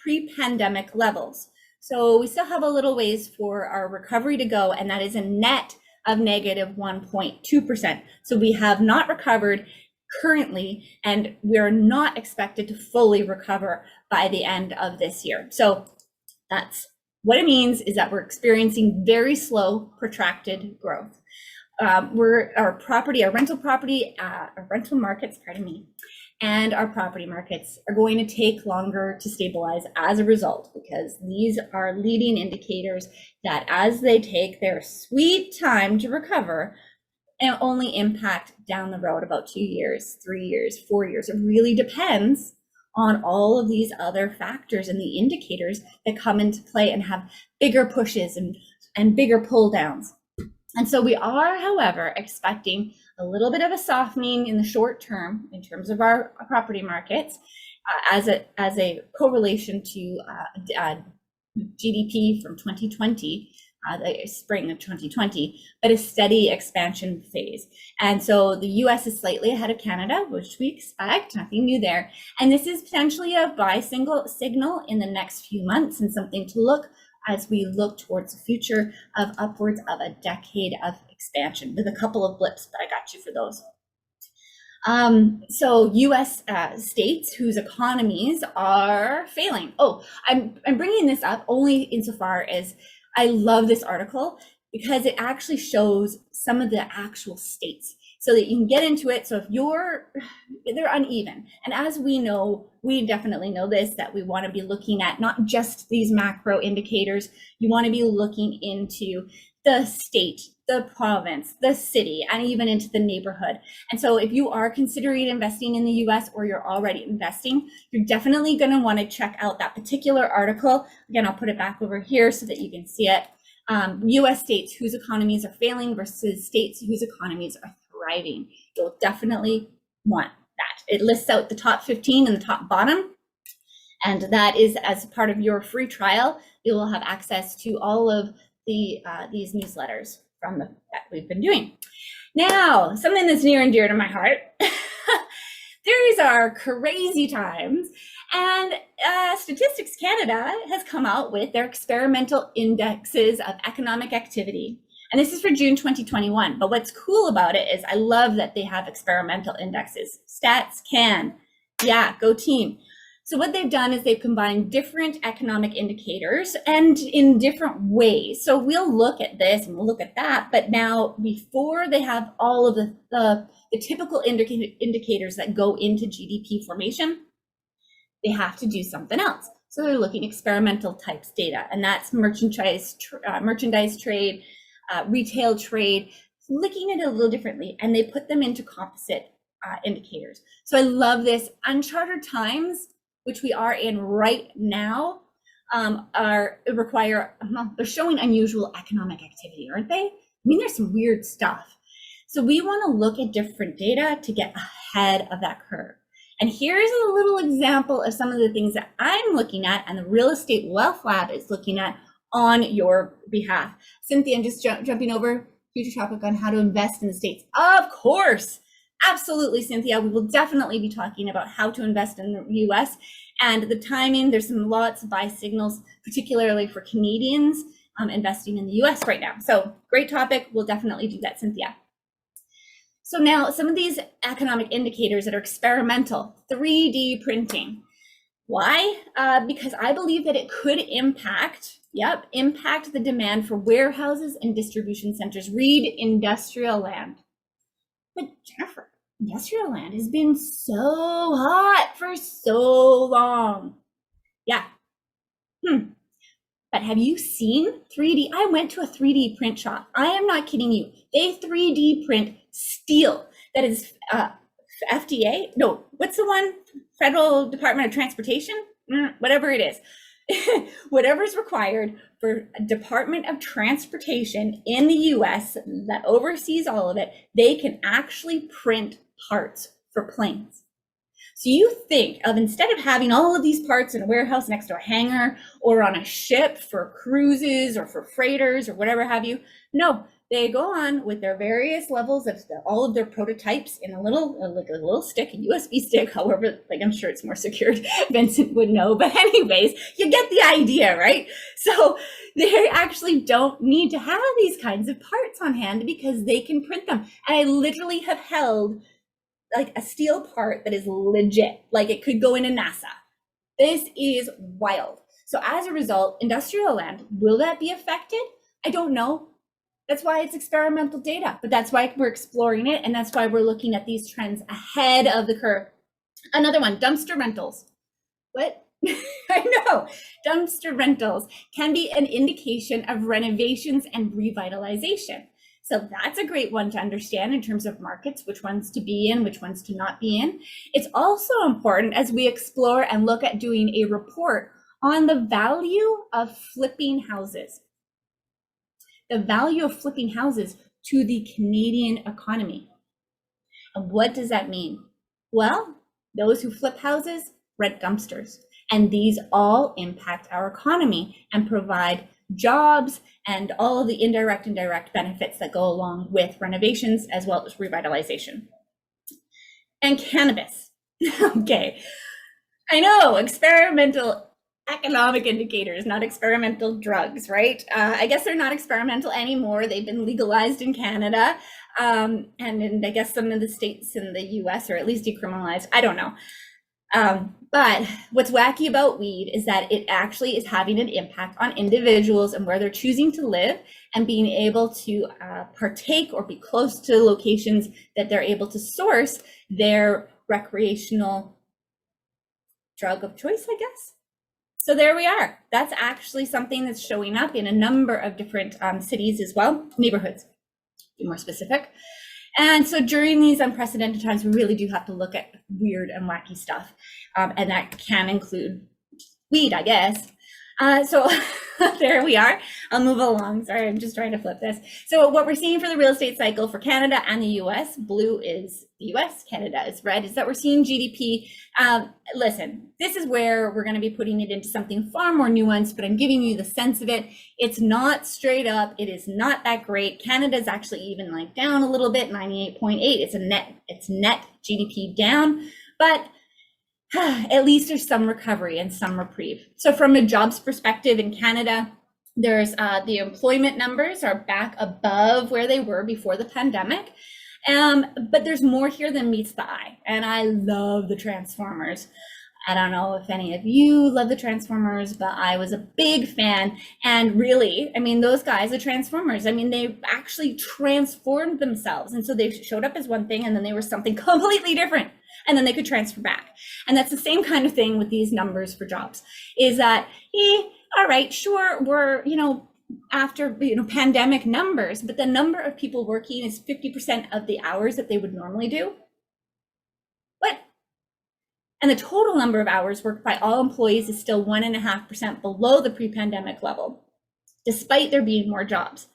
pre-pandemic levels. So we still have a little ways for our recovery to go, and that is a net of negative 1.2%. So we have not recovered currently, and we're not expected to fully recover by the end of this year. So that's what it means, is that we're experiencing very slow, protracted growth. Our rental markets, and our property markets are going to take longer to stabilize as a result, because these are leading indicators that as they take their sweet time to recover, and only impact down the road about 2 years, 3 years, 4 years. It really depends on all of these other factors and the indicators that come into play and have bigger pushes and bigger pull downs. And so we are, however, expecting a little bit of a softening in the short term in terms of our property markets as a correlation to GDP from 2020, the spring of 2020, but a steady expansion phase. And so the US is slightly ahead of Canada, which we expect, nothing new there. And this is potentially a buy signal in the next few months, and something to look as we look towards the future of upwards of a decade of expansion, with a couple of blips, but I got you for those. So US states whose economies are failing. Oh, I'm bringing this up only insofar as I love this article, because it actually shows some of the actual states so that you can get into it. So if they're uneven. And as we know, we definitely know this, that we want to be looking at not just these macro indicators, you want to be looking into the state, the province, the city, and even into the neighborhood. And so if you are considering investing in the US, or you're already investing, you're definitely going to want to check out that particular article. Again, I'll put it back over here so that you can see it. US states whose economies are failing versus states whose economies are thriving. You'll definitely want that. It lists out the top 15 and the top bottom. And that is, as part of your free trial, you will have access to all of these newsletters that we've been doing. Now, something that's near and dear to my heart. These are crazy times, and Statistics Canada has come out with their experimental indexes of economic activity. And this is for June 2021. But what's cool about it is I love that they have experimental indexes. Stats Can, yeah, go team. So what they've done is they've combined different economic indicators, and in different ways. So we'll look at this and we'll look at that, but now before they have all of the typical indicators that go into GDP formation, they have to do something else. So they're looking experimental types data, and that's merchandise trade, retail trade, looking at it a little differently, and they put them into composite indicators. So I love this. Uncharted times, which we are in right now, they're showing unusual economic activity, aren't they? I mean, there's some weird stuff. So we want to look at different data to get ahead of that curve. And here's a little example of some of the things that I'm looking at and the Real Estate Wealth Lab is looking at on your behalf. Cynthia, I'm just jumping over future topic on how to invest in the States. Of course. Absolutely, Cynthia. We will definitely be talking about how to invest in the US and the timing. There's lots of buy signals, particularly for Canadians investing in the US right now. So great topic. We'll definitely do that, Cynthia. So now some of these economic indicators that are experimental, 3D printing. Why? Because I believe that it could impact the demand for warehouses and distribution centers. Read industrial land. But Jennifer, industrial land has been so hot for so long. Yeah. But have you seen 3D? I went to a 3D print shop. I am not kidding you. They 3D print steel that is FDA. No, what's the one? Federal Department of Transportation? Whatever it is. Whatever's required for a Department of Transportation in the US that oversees all of it, they can actually print parts for planes. So you think of, instead of having all of these parts in a warehouse next to a hangar or on a ship for cruises or for freighters or whatever have you, no, they go on with their various levels of all of their prototypes in a little stick, a USB stick, however, like I'm sure it's more secured, Vincent would know, but anyways, you get the idea, right? So they actually don't need to have these kinds of parts on hand because they can print them. And I literally have held like a steel part that is legit, like it could go into NASA. This is wild. So as a result, industrial land, will that be affected? I don't know. That's why it's experimental data, but that's why we're exploring it. And that's why we're looking at these trends ahead of the curve. Another one, dumpster rentals. What? I know, dumpster rentals can be an indication of renovations and revitalization. So that's a great one to understand in terms of markets, which ones to be in, which ones to not be in. It's also important as we explore and look at doing a report on the value of flipping houses. The value of flipping houses to the Canadian economy. And what does that mean? Well, those who flip houses rent dumpsters, and these all impact our economy and provide jobs and all of the indirect and direct benefits that go along with renovations as well as revitalization. And cannabis. Okay, I know, experimental economic indicators, not experimental drugs, right? I guess they're not experimental anymore. They've been legalized in Canada, and in, I guess, some of the states in the US, or at least decriminalized. I don't know. But what's wacky about weed is that it actually is having an impact on individuals and where they're choosing to live and being able to partake or be close to locations that they're able to source their recreational drug of choice, I guess. So there we are. That's actually something that's showing up in a number of different cities as well, neighborhoods, to be more specific. And so during these unprecedented times, we really do have to look at weird and wacky stuff. And that can include weed, I guess. So there we are. I'll move along. Sorry, I'm just trying to flip this. So what we're seeing for the real estate cycle for Canada and the US, blue is the US, Canada is red, is that we're seeing GDP. Listen, this is where we're going to be putting it into something far more nuanced, but I'm giving you the sense of it. It's not straight up. It is not that great. Canada's actually even like down a little bit, 98.8. It's net GDP down, but at least there's some recovery and some reprieve. So from a jobs perspective in Canada, there's the employment numbers are back above where they were before the pandemic. But there's more here than meets the eye. And I love the Transformers. I don't know if any of you love the Transformers, but I was a big fan. And really, I mean, those guys, the Transformers, I mean, they actually transformed themselves. And so they showed up as one thing and then they were something completely different. And then they could transfer back. And that's the same kind of thing with these numbers for jobs, is that, all right, sure, we're, after, pandemic numbers, but the number of people working is 50% of the hours that they would normally do. What? And the total number of hours worked by all employees is still 1.5% below the pre-pandemic level, despite there being more jobs.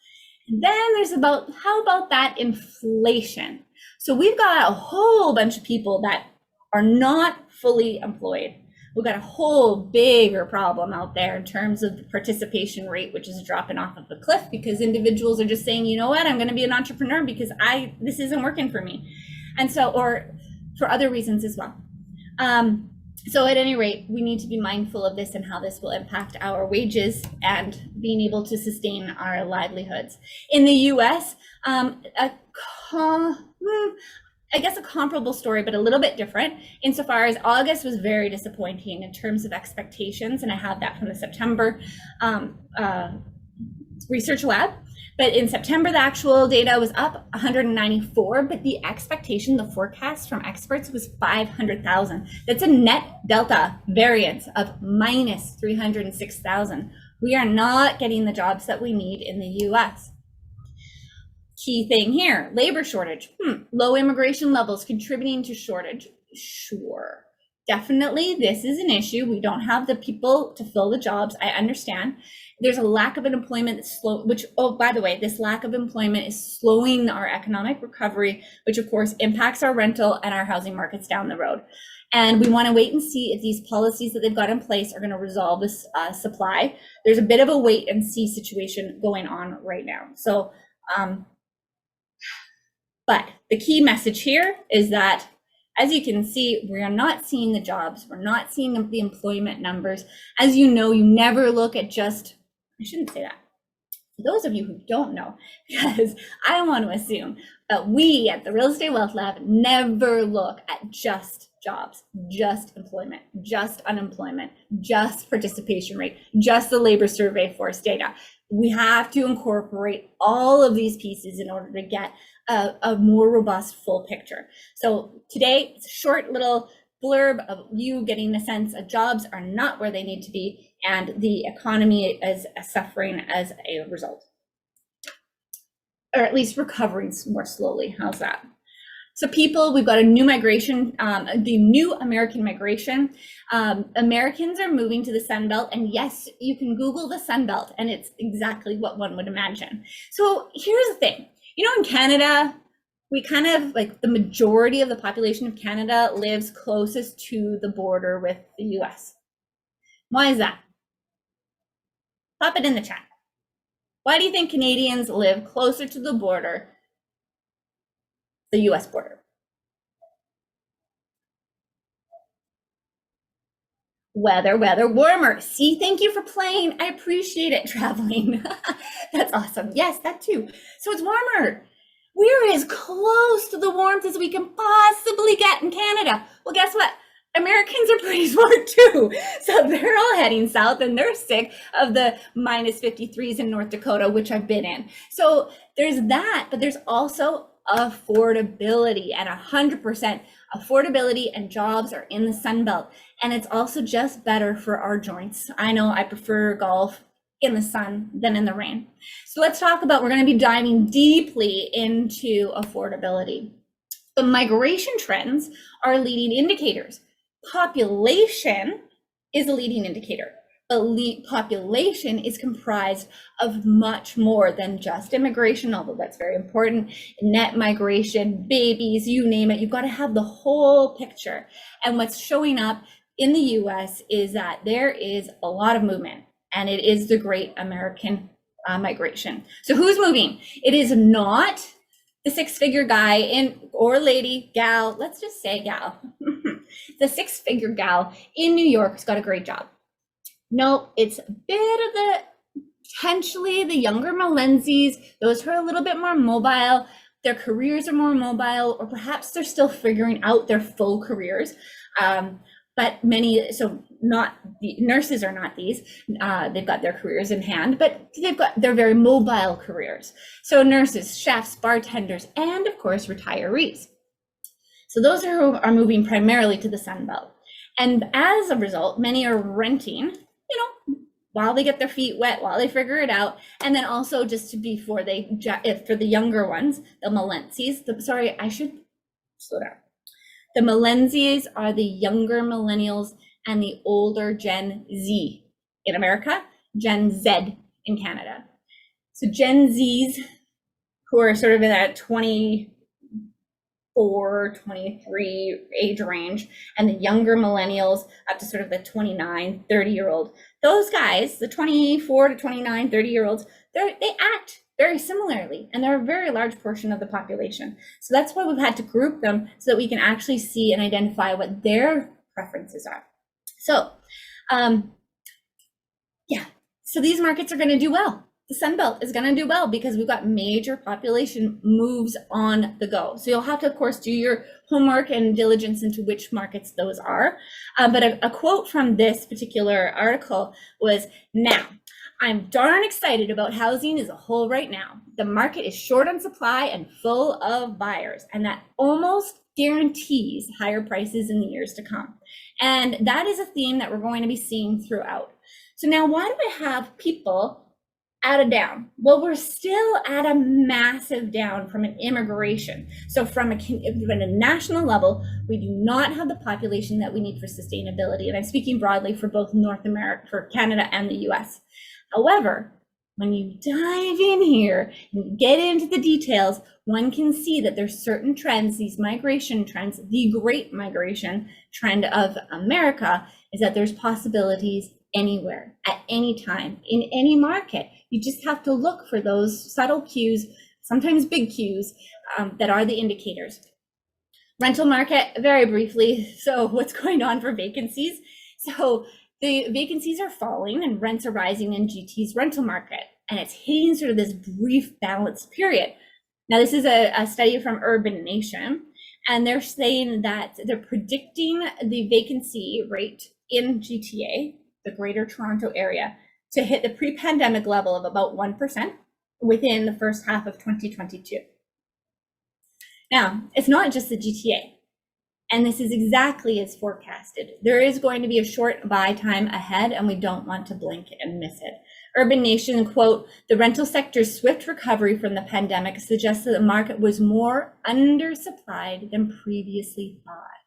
And then there's how about that inflation? So we've got a whole bunch of people that are not fully employed. We've got a whole bigger problem out there in terms of the participation rate, which is dropping off of the cliff because individuals are just saying, you know what, I'm going to be an entrepreneur because this isn't working for me. And so, or for other reasons as well. So at any rate, we need to be mindful of this and how this will impact our wages and being able to sustain our livelihoods. In the US, I guess a comparable story, but a little bit different insofar as August was very disappointing in terms of expectations. And I have that from the September research lab. But in September, the actual data was up 194, but the expectation, the forecast from experts was 500,000. That's a net delta variance of minus 306,000. We are not getting the jobs that we need in the US. Key thing here, labor shortage. Low immigration levels contributing to shortage. Sure, definitely this is an issue. We don't have the people to fill the jobs. I understand. There's a lack of employment that's slow, which, oh, by the way, this lack of employment is slowing our economic recovery, which of course impacts our rental and our housing markets down the road. And we want to wait and see if these policies that they've got in place are going to resolve this supply. There's a bit of a wait and see situation going on right now. So But the key message here is that, as you can see, we are not seeing the jobs. We're not seeing the employment numbers. As you know, you never look at just, I shouldn't say that. For those of you who don't know, because I want to assume that we at the Real Estate Wealth Lab never look at just jobs, just employment, just unemployment, just participation rate, just the labor survey force data. We have to incorporate all of these pieces in order to get a more robust full picture. So today, it's a short little blurb of you getting a sense of jobs are not where they need to be, and the economy is suffering as a result, or at least recovering more slowly. How's that? So people, we've got a new migration, the new American migration. Americans are moving to the Sun Belt, and yes, you can Google the Sun Belt, and it's exactly what one would imagine. So here's the thing, you know, in Canada, we kind of, like, the majority of the population of Canada lives closest to the border with the US. Why is that? Pop it in the chat. Why do you think Canadians live closer to the border, the US border? Weather, warmer. See, thank you for playing. I appreciate it, traveling. That's awesome. Yes, that too. So it's warmer. We're as close to the warmth as we can possibly get in Canada. Well, guess what? Americans are pretty smart too. So they're all heading south, and they're sick of the minus 53s in North Dakota, which I've been in. So there's that, but there's also affordability, and 100% affordability and jobs are in the Sun Belt. And it's also just better for our joints. I know I prefer golf in the sun than in the rain. So let's talk about, we're going to be diving deeply into affordability. The migration trends are leading indicators. Population is a leading indicator, but population is comprised of much more than just immigration, although that's very important. Net migration, babies, you name it, you've got to have the whole picture. And what's showing up in the US is that there is a lot of movement, and it is the great American migration. So who's moving? It is not the six-figure guy or lady, gal, let's just say gal. The six-figure gal in New York who's got a great job. No, it's a bit of the, potentially the younger millennials, those who are a little bit more mobile, their careers are more mobile, or perhaps they're still figuring out their full careers. But many, so not the nurses are not these, they've got their careers in hand, but they're very mobile careers. So nurses, chefs, bartenders, and of course, retirees. So those are who are moving primarily to the Sun Belt. And as a result, many are renting, you know, while they get their feet wet, while they figure it out. And then also just before they, for the younger ones, the millennials, sorry, I should slow down. The millennials are the younger millennials and the older Gen Z in America, Gen Z in Canada. So Gen Zs, who are sort of in that 24, 23 age range, and the younger millennials up to sort of the 29, 30-year-old. Those guys, the 24 to 29, 30-year-olds, they act very similarly, and they're a very large portion of the population. So that's why we've had to group them so that we can actually see and identify what their preferences are. So, yeah, so these markets are going to do well. The Sun Belt is going to do well because we've got major population moves on the go. So you'll have to, of course, do your homework and diligence into which markets those are. But a quote from this particular article was, "Now, I'm darn excited about housing as a whole right now. The market is short on supply and full of buyers, and that almost guarantees higher prices in the years to come." And that is a theme that we're going to be seeing throughout. So now, why do I have people at a down? Well, we're still at a massive down from an immigration. So from a national level, we do not have the population that we need for sustainability. And I'm speaking broadly for both North America, for Canada and the US. However, when you dive in here and get into the details, one can see that there's certain trends, these migration trends, the great migration trend of America is that there's possibilities anywhere, at any time, in any market. You just have to look for those subtle cues, sometimes big Qs, that are the indicators. Rental market, very briefly. So what's going on for vacancies? So the vacancies are falling and rents are rising in GT's rental market, and it's hitting sort of this brief balance period. Now, this is a study from Urban Nation, and they're saying that they're predicting the vacancy rate in GTA, the Greater Toronto Area, to hit the pre-pandemic level of about 1% within the first half of 2022. Now, it's not just the GTA, and this is exactly as forecasted. There is going to be a short buy time ahead, and we don't want to blink and miss it. Urban Nation, quote, "The rental sector's swift recovery from the pandemic suggests that the market was more undersupplied than previously thought."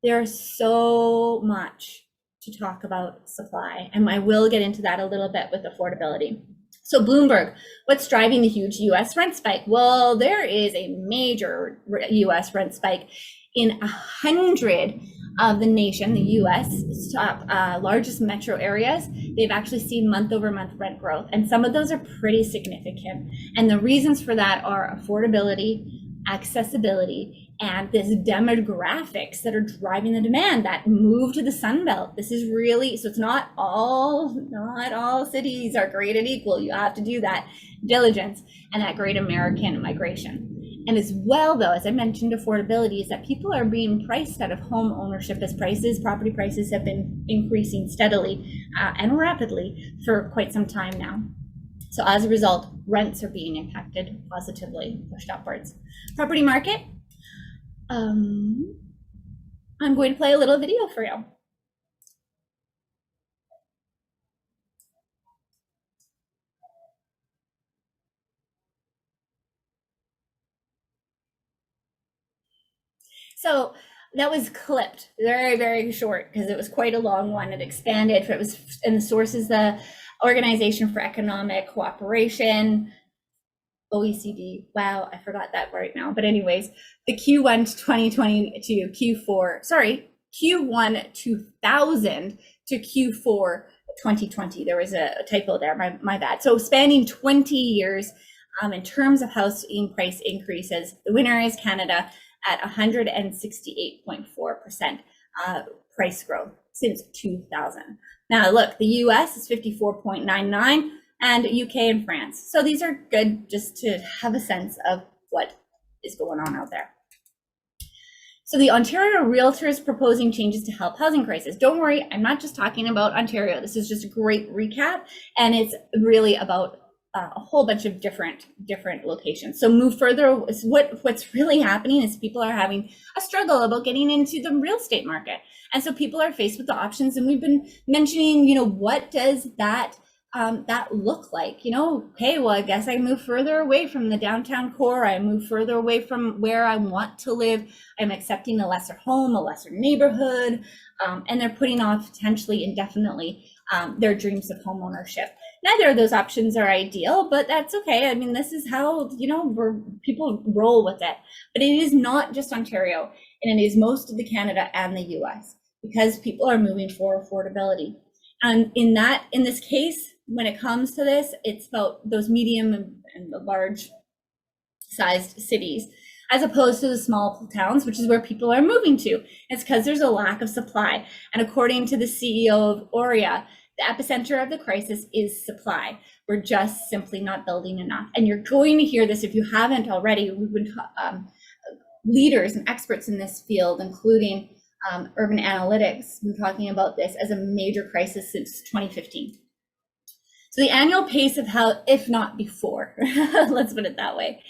There's so much to talk about supply, and I will get into that a little bit with affordability. So Bloomberg, what's driving the huge US rent spike? Well, there is a major US rent spike in 100 of the nation, the US top largest metro areas. They've actually seen month over month rent growth, and some of those are pretty significant. And the reasons for that are affordability, accessibility, and this demographics that are driving the demand, that move to the Sun Belt. This is really, so it's not all cities are created equal. You have to do that diligence and that great American migration. And as well, though, as I mentioned, affordability is that people are being priced out of home ownership as property prices have been increasing steadily and rapidly for quite some time now. So as a result, rents are being impacted positively, pushed upwards. Property market. I'm going to play a little video for you. So that was clipped very, very short because it was quite a long one. It expanded. It was, and the source is the Organization for Economic Cooperation, OECD. Wow, I forgot that right now. But anyways, the Q1 2022, Q1 2000 to Q4 2020. There was a typo there, my bad. So spanning 20 years in terms of housing price increases, the winner is Canada at 168.4% price growth since 2000. Now look, the US is 54.99 and UK and France. So these are good just to have a sense of what is going on out there. So the Ontario Realtors proposing changes to help housing crisis. Don't worry, I'm not just talking about Ontario. This is just a great recap, and it's really about a whole bunch of different locations. So move further. What's really happening is people are having a struggle about getting into the real estate market, and so people are faced with the options. And we've been mentioning, what does that look like? Okay, well, I guess I move further away from the downtown core. I move further away from where I want to live. I'm accepting a lesser home, a lesser neighborhood, and they're putting off potentially indefinitely their dreams of home ownership. Neither of those options are ideal, but that's okay. I mean, this is how, people roll with it. But it is not just Ontario, and it is most of the Canada and the US, because people are moving for affordability. And in this case, when it comes to this, it's about those medium and large sized cities, as opposed to the small towns, which is where people are moving to. It's because there's a lack of supply. And according to the CEO of Oria, the epicenter of the crisis is supply. We're just simply not building enough. And you're going to hear this if you haven't already. We've been leaders and experts in this field, including Urban Analytics, been talking about this as a major crisis since 2015. So the annual pace of how, if not before, let's put it that way.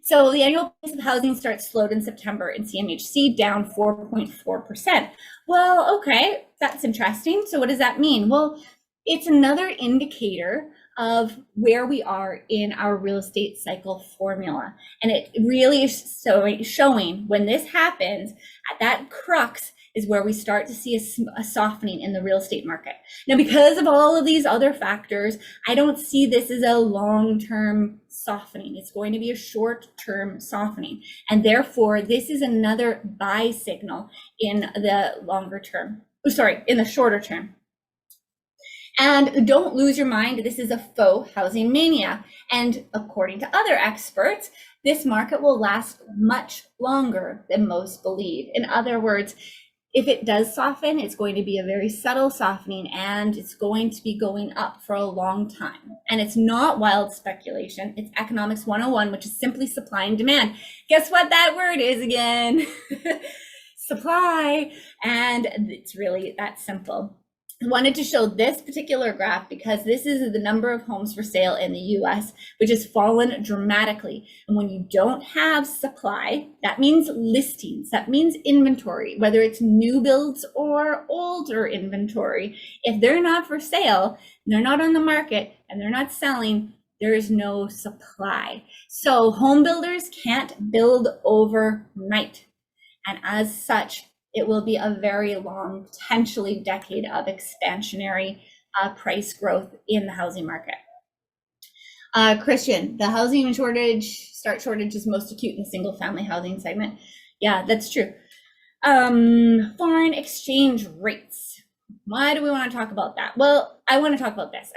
So the annual pace of housing starts slowed in September in CMHC, down 4.4%. Well, okay, that's interesting. So what does that mean? Well, it's another indicator of where we are in our real estate cycle formula. And it really is showing when this happens, at that crux is where we start to see a softening in the real estate market. Now, because of all of these other factors, I don't see this as a long-term softening. It's going to be a short-term softening. And therefore, this is another buy signal in the in the shorter term. And don't lose your mind, this is a faux housing mania. And according to other experts, this market will last much longer than most believe. In other words, if it does soften, it's going to be a very subtle softening, and it's going to be going up for a long time. And it's not wild speculation, it's economics 101, which is simply supply and demand. Guess what that word is again? Supply. And it's really that simple. I wanted to show this particular graph because this is the number of homes for sale in the US, which has fallen dramatically. And when you don't have supply, that means listings, that means inventory, whether it's new builds or older inventory. If they're not for sale, they're not on the market, and they're not selling, there is no supply. So home builders can't build overnight. And as such, it will be a very long, potentially decade of expansionary price growth in the housing market. Christian, the housing start shortage is most acute in the single family housing segment. Yeah, that's true. Foreign exchange rates. Why do we want to talk about that? Well, I want to talk about this.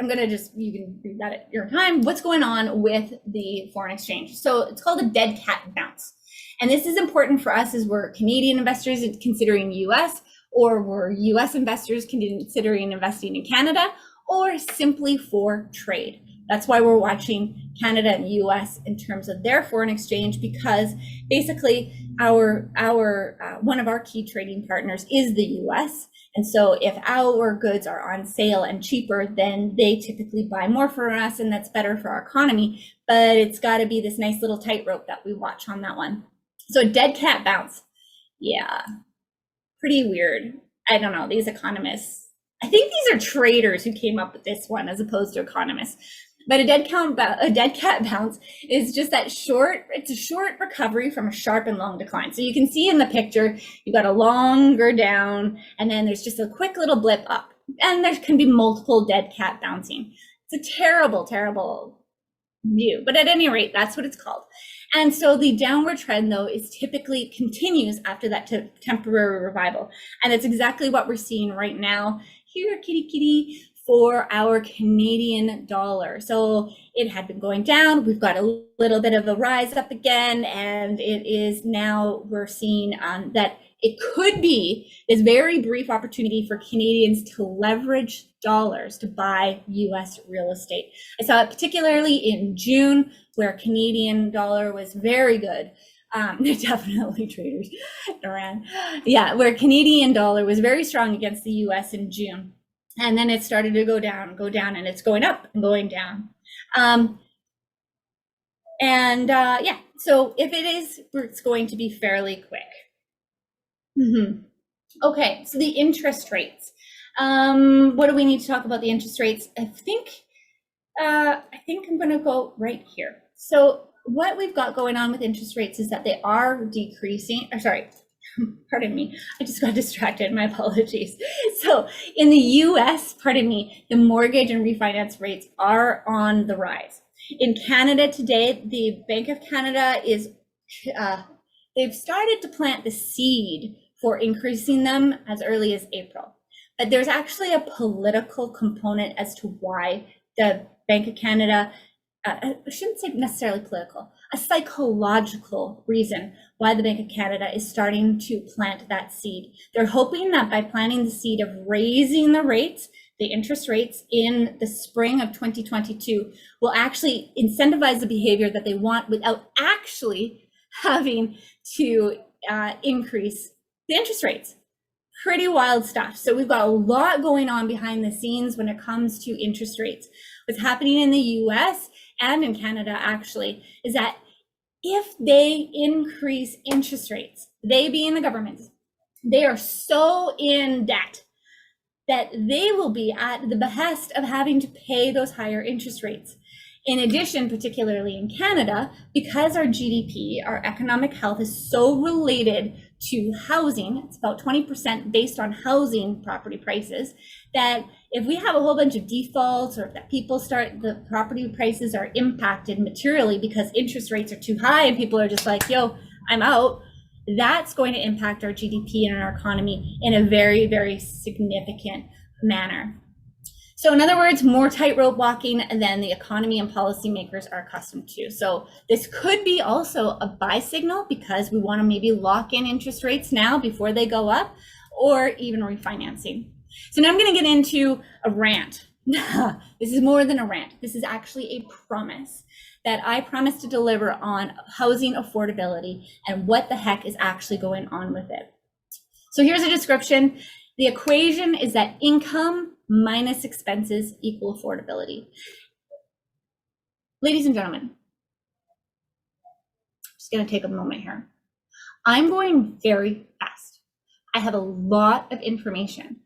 You can read that at your time. What's going on with the foreign exchange? So it's called a dead cat bounce. And this is important for us as we're Canadian investors considering US, or we're US investors considering investing in Canada, or simply for trade. That's why we're watching Canada and US in terms of their foreign exchange, because basically one of our key trading partners is the US. And so if our goods are on sale and cheaper, then they typically buy more for us, and that's better for our economy. But it's got to be this nice little tightrope that we watch on that one. So dead cat bounce. Yeah, pretty weird. I don't know, these economists, I think these are traders who came up with this one as opposed to economists. But a dead cat bounce is just that it's a short recovery from a sharp and long decline. So you can see in the picture, you've got a longer down, and then there's just a quick little blip up. And there can be multiple dead cat bouncing. It's a terrible, terrible view. But at any rate, that's what it's called. And so the downward trend, though, is typically continues after that temporary revival. And that's exactly what we're seeing right now here, kitty kitty, for our Canadian dollar. So it had been going down. We've got a little bit of a rise up again. And it is now, we're seeing that it could be this very brief opportunity for Canadians to leverage dollars to buy US real estate. I saw it particularly in June, where Canadian dollar was very good. Definitely traders, Niran. Yeah, where Canadian dollar was very strong against the US in June. And then it started to go down, and it's going up and going down. Yeah, so if it is, it's going to be fairly quick. Okay, so the interest rates. What do we need to talk about the interest rates? I think I'm going to go right here. So what we've got going on with interest rates is that they are decreasing. Or sorry, pardon me, I just got distracted. My apologies. So in the US, the mortgage and refinance rates are on the rise. In Canada today, the Bank of Canada they've started to plant the seed for increasing them as early as April. But there's actually a political component as to why the Bank of Canada, I shouldn't say necessarily political, a psychological reason why the Bank of Canada is starting to plant that seed. They're hoping that by planting the seed of raising the rates, the interest rates in the spring of 2022 will actually incentivize the behavior that they want without actually having to increase the interest rates. Pretty wild stuff. So we've got a lot going on behind the scenes when it comes to interest rates. What's happening in the US and in Canada actually is that if they increase interest rates, they being the government, they are so in debt that they will be at the behest of having to pay those higher interest rates. In addition, particularly in Canada, because our GDP, our economic health is so related to housing, it's about 20% based on housing property prices, that if we have a whole bunch of defaults or that the property prices are impacted materially because interest rates are too high and people are just like, yo, I'm out, that's going to impact our GDP and our economy in a very, very significant manner. So in other words, more tightrope walking than the economy and policymakers are accustomed to. So this could be also a buy signal because we want to maybe lock in interest rates now before they go up, or even refinancing. So now I'm going to get into a rant. This is more than a rant. This is actually a promise that I promise to deliver on housing affordability and what the heck is actually going on with it. So here's a description. The equation is that income minus expenses equal affordability. Ladies and gentlemen, I'm just going to take a moment here. I'm going very fast. I have a lot of information,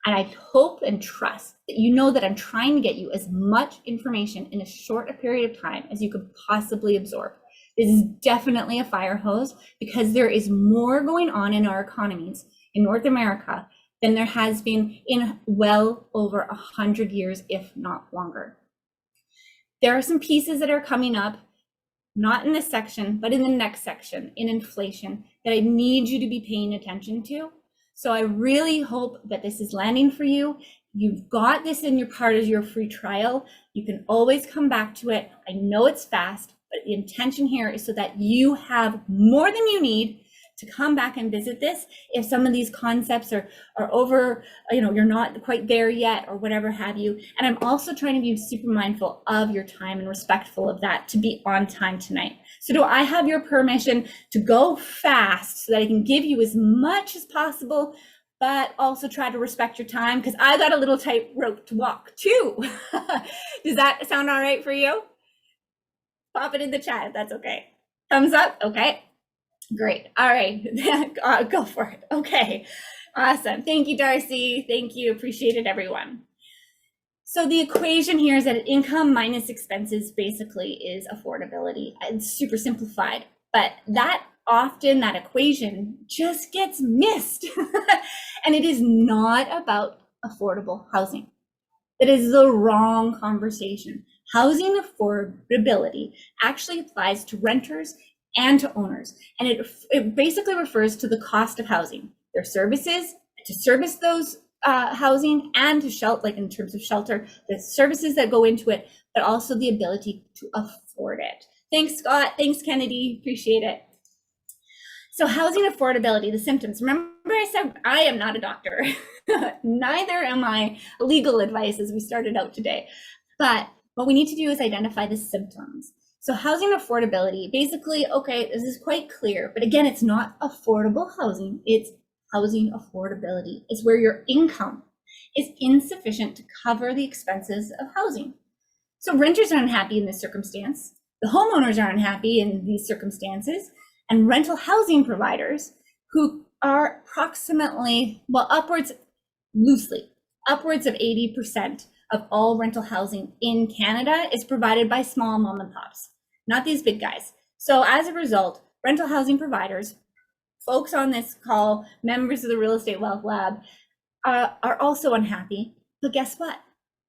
and I hope and trust that you know that I'm trying to get you as much information in as short a period of time as you could possibly absorb. This is definitely a fire hose because there is more going on in our economies in North America than there has been in well over 100 years, if not longer. There are some pieces that are coming up, not in this section, but in the next section, in inflation, that I need you to be paying attention to. So I really hope that this is landing for you. You've got this in your part as your free trial. You can always come back to it. I know it's fast, but the intention here is so that you have more than you need to come back and visit this if some of these concepts are over, you're not quite there yet or whatever have you. And I'm also trying to be super mindful of your time and respectful of that to be on time tonight. So do I have your permission to go fast so that I can give you as much as possible, but also try to respect your time? Because I got a little tight rope to walk too. Does that sound all right for you? Pop it in the chat if that's okay. Thumbs up, okay. Great. All right. Go for it. Okay. Awesome. Thank you, Darcy. Thank you. Appreciate it, everyone. So the equation here is that income minus expenses basically is affordability. It's super simplified, but that equation just gets missed. And it is not about affordable housing. It is the wrong conversation. Housing affordability actually applies to renters and to owners. And it basically refers to the cost of housing, their services, to service those housing, and to shelter, like in terms of shelter, the services that go into it, but also the ability to afford it. Thanks, Scott. Thanks, Kennedy. Appreciate it. So housing affordability, the symptoms. Remember I said I am not a doctor. Neither am I legal advice as we started out today. But what we need to do is identify the symptoms. So housing affordability, basically, okay, this is quite clear, but again, it's not affordable housing, it's housing affordability. It's where your income is insufficient to cover the expenses of housing. So renters are unhappy in this circumstance, the homeowners are unhappy in these circumstances, and rental housing providers, who are approximately, upwards of 80% of all rental housing in Canada is provided by small mom and pops, not these big guys. So as a result, rental housing providers, folks on this call, members of the Real Estate Wealth Lab, are also unhappy. But guess what?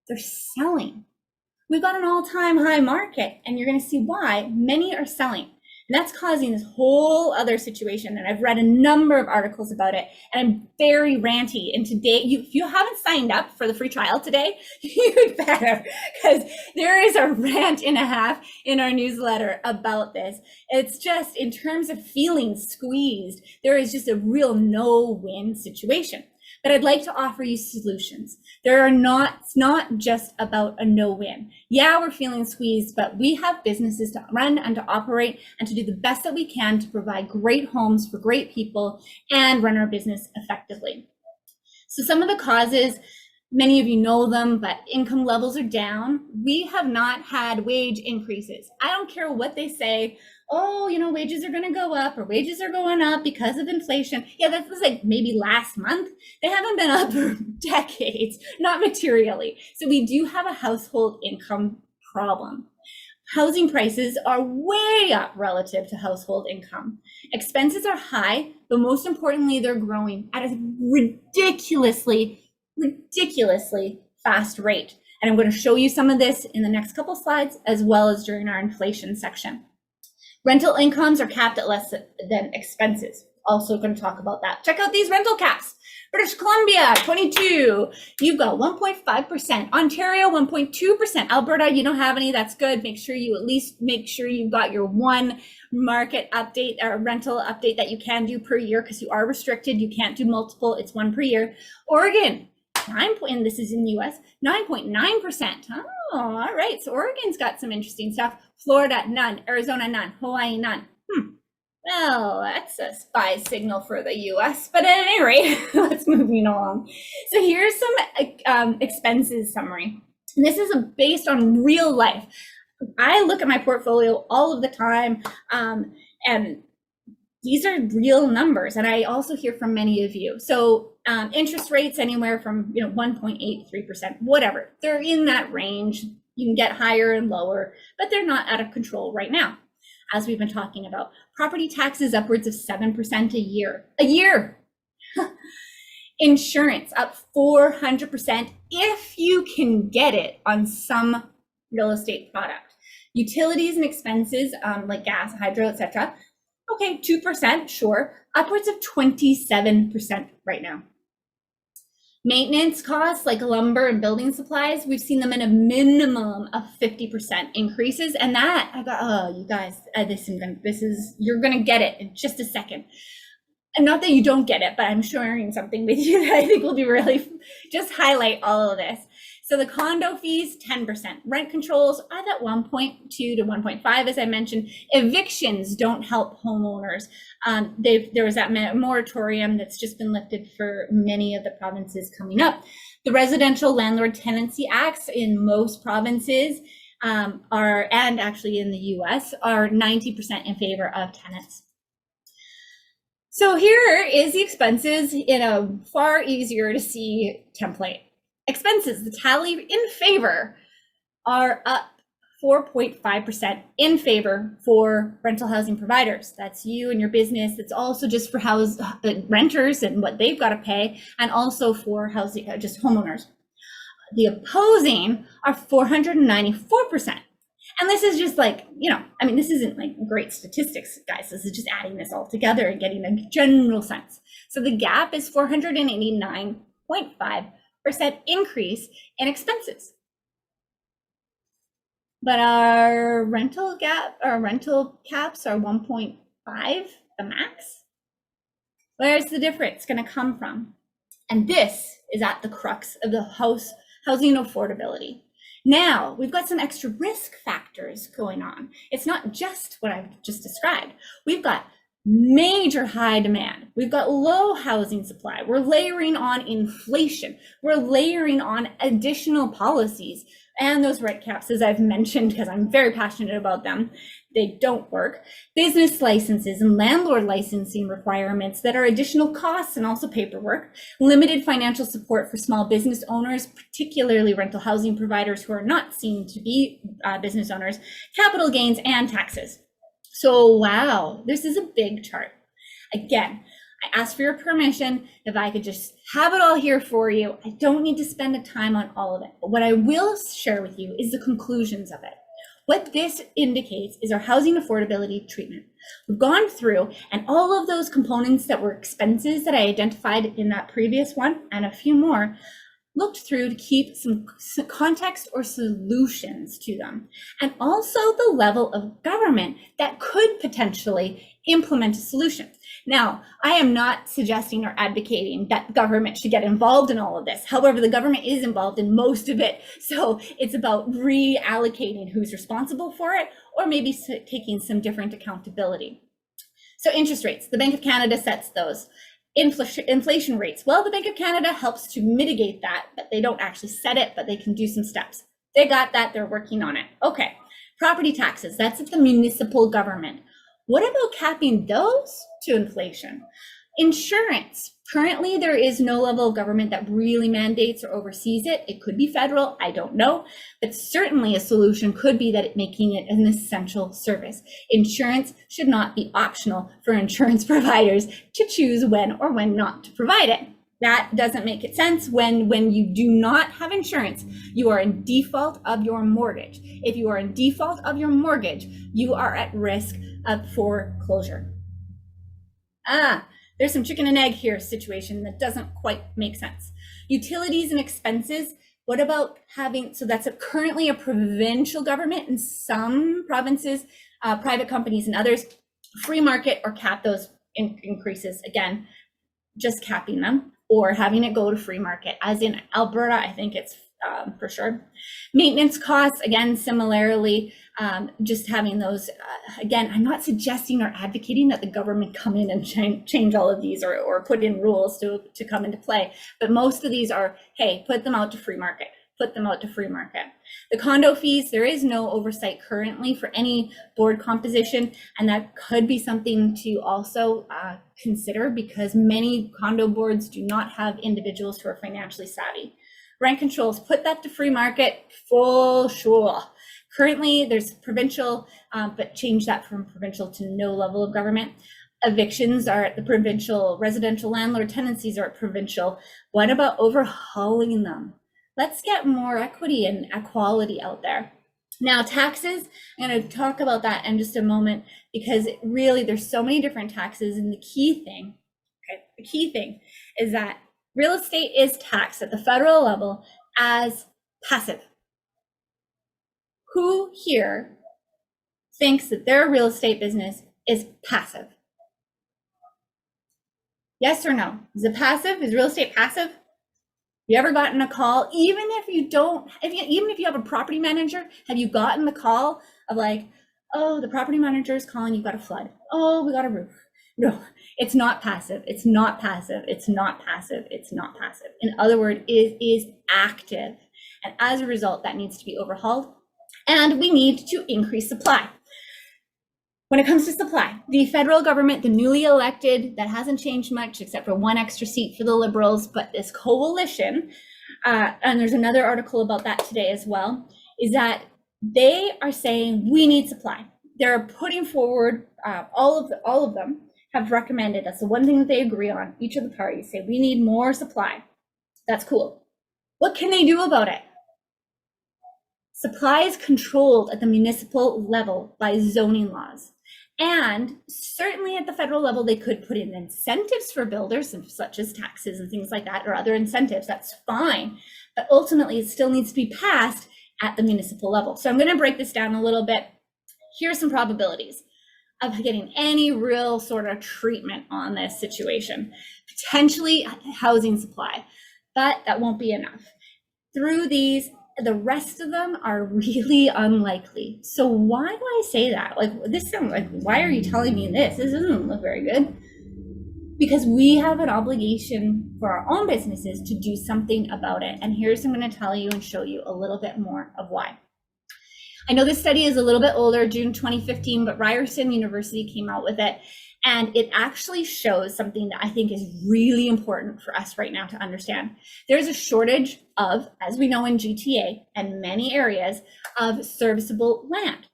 They're selling. We've got an all-time high market, and you're going to see why. Many are selling. And that's causing this whole other situation. And I've read a number of articles about it, and I'm very ranty. And today, if you haven't signed up for the free trial today, you'd better, because there is a rant and a half in our newsletter about this. It's just, in terms of feeling squeezed, there is just a real no-win situation. But I'd like to offer you solutions. It's not just about a no-win. Yeah, we're feeling squeezed, but we have businesses to run and to operate and to do the best that we can to provide great homes for great people and run our business effectively. So some of the causes, many of you know them, but income levels are down. We have not had wage increases. I don't care what they say. Oh, wages are going to go up, or wages are going up because of inflation. Yeah, that was like maybe last month. They haven't been up for decades, not materially. So we do have a household income problem. Housing prices are way up relative to household income. Expenses are high, but most importantly, they're growing at a ridiculously fast rate. And I'm going to show you some of this in the next couple slides, as well as during our inflation section. Rental incomes are capped at less than expenses. also going to talk about that. Check out these rental caps. British Columbia, 22. You've got 1.5%. Ontario, 1.2%. Alberta, you don't have any. That's good. Make sure you at least make sure you've got your one market update or rental update that you can do per year, because you are restricted. You can't do multiple. It's one per year. Oregon, and this is in the US, 9.9%. Oh, all right. So Oregon's got some interesting stuff. Florida, none. Arizona, none. Hawaii, none. Well, that's a spy signal for the US, but at any rate, let's moving along. So here's some expenses summary. And this is based on real life. I look at my portfolio all of the time, and these are real numbers. And I also hear from many of you. So interest rates anywhere from 1.83%, whatever. They're in that range. You can get higher and lower, but they're not out of control right now. As we've been talking about, property taxes upwards of 7% a year. Insurance up 400% if you can get it on some real estate product. Utilities and expenses like gas, hydro, etc. Okay, 2%, sure. Upwards of 27% right now. Maintenance costs like lumber and building supplies, we've seen them in a minimum of 50% increases. And that, I got, oh, you guys, this is, you're going to get it in just a second. And not that you don't get it, but I'm sharing something with you that I think will be really, just highlight all of this. So the condo fees, 10%. Rent controls are at 1.2 to 1.5, as I mentioned. Evictions don't help homeowners. There was that moratorium that's just been lifted for many of the provinces coming up. The Residential Landlord Tenancy Acts in most provinces are, and actually in the US, are 90% in favor of tenants. So here is the expenses in a far easier to see template. Expenses, the tally in favor are up 4.5% in favor for rental housing providers. That's you and your business. It's also just for renters and what they've got to pay, and also for housing, just homeowners. The opposing are 494%. And this is just like, this isn't like great statistics, guys. This is just adding this all together and getting a general sense. So the gap is 489.5% increase in expenses. But our rental caps are 1.5, the max. Where's the difference going to come from? And this is at the crux of the housing affordability. Now, we've got some extra risk factors going on. It's not just what I've just described. We've got major high demand. We've got low housing supply. We're layering on inflation. We're layering on additional policies. And those rent caps, as I've mentioned, because I'm very passionate about them, they don't work. Business licenses and landlord licensing requirements that are additional costs and also paperwork. Limited financial support for small business owners, particularly rental housing providers who are not seen to be business owners. Capital gains and taxes. So, wow, this is a big chart. Again, I asked for your permission if I could just have it all here for you. I don't need to spend the time on all of it. But what I will share with you is the conclusions of it. What this indicates is our housing affordability treatment. We've gone through, and all of those components that were expenses that I identified in that previous one and a few more, looked through to keep some context or solutions to them, and also the level of government that could potentially implement a solution. Now, I am not suggesting or advocating that government should get involved in all of this. However, the government is involved in most of it. So it's about reallocating who's responsible for it, or maybe taking some different accountability. So interest rates, the Bank of Canada sets those. Inflation rates, well, the Bank of Canada helps to mitigate that, but they don't actually set it, but they can do some steps. They got that, they're working on it. Okay, property taxes, that's at the municipal government. What about capping those to inflation? Insurance, currently there is no level of government that really mandates or oversees it. It could be federal, I don't know, but certainly a solution could be that making it an essential service. Insurance should not be optional for insurance providers to choose when or when not to provide it. That doesn't make it sense. When you do not have insurance, you are in default of your mortgage. If you are in default of your mortgage, you are at risk of foreclosure. there's some chicken and egg here situation that doesn't quite make sense. Utilities and expenses, what about having, so that's currently a provincial government in some provinces, private companies and others, free market or cap those increases. Again, just capping them or having it go to free market. As in Alberta, I think it's for sure. Maintenance costs, again, similarly, just having those, again, I'm not suggesting or advocating that the government come in and change all of these or put in rules to come into play. But most of these are, hey, put them out to free market. Put them out to free market. The condo fees, there is no oversight currently for any board composition, and that could be something to also consider because many condo boards do not have individuals who are financially savvy. Rent controls, put that to free market for sure. Currently, there's provincial, but change that from provincial to no level of government. Evictions are at the provincial, residential landlord tenancies are at provincial. What about overhauling them? Let's get more equity and equality out there. Now, taxes, I'm going to talk about that in just a moment because really there's so many different taxes, and the key thing is that real estate is taxed at the federal level as passive. Who here thinks that their real estate business is passive? Yes or no? Is it passive? Is real estate passive? You ever gotten a call, even if you have a property manager, have you gotten the call of like, oh, the property manager is calling, you got a flood. Oh, we got a roof. No, it's not passive. It's not passive. It's not passive. It's not passive. In other words, it is active. And as a result, that needs to be overhauled. And we need to increase supply. When it comes to supply, the federal government, the newly elected, that hasn't changed much except for one extra seat for the Liberals, but this coalition, and there's another article about that today as well, is that they are saying we need supply. They're putting forward, all of them have recommended, that's the one thing that they agree on, each of the parties say we need more supply. That's cool. What can they do about it? Supply is controlled at the municipal level by zoning laws. And certainly at the federal level, they could put in incentives for builders, such as taxes and things like that, or other incentives, that's fine. But ultimately, it still needs to be passed at the municipal level. So I'm going to break this down a little bit. Here are some probabilities of getting any real sort of treatment on this situation. Potentially housing supply, but that won't be enough. Through these, the rest of them are really unlikely. So why do I say that? Like, this sounds like, why are you telling me this? This doesn't look very good. Because we have an obligation for our own businesses to do something about it. And here's, I'm going to tell you and show you a little bit more of why. I know this study is a little bit older, June 2015, but Ryerson University came out with it. And it actually shows something that I think is really important for us right now to understand. There's a shortage of, as we know in GTA and many areas, of serviceable land.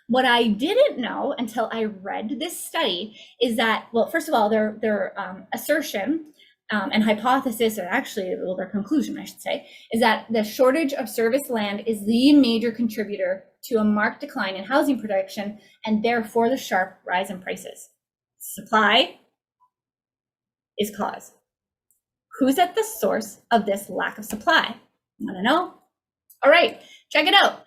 What I didn't know until I read this study is that, well, first of all, their assertion and hypothesis, or actually, well, their conclusion, I should say, is that the shortage of service land is the major contributor to a marked decline in housing production and therefore the sharp rise in prices. Supply is cause. Who's at the source of this lack of supply? Want to know? All right, check it out.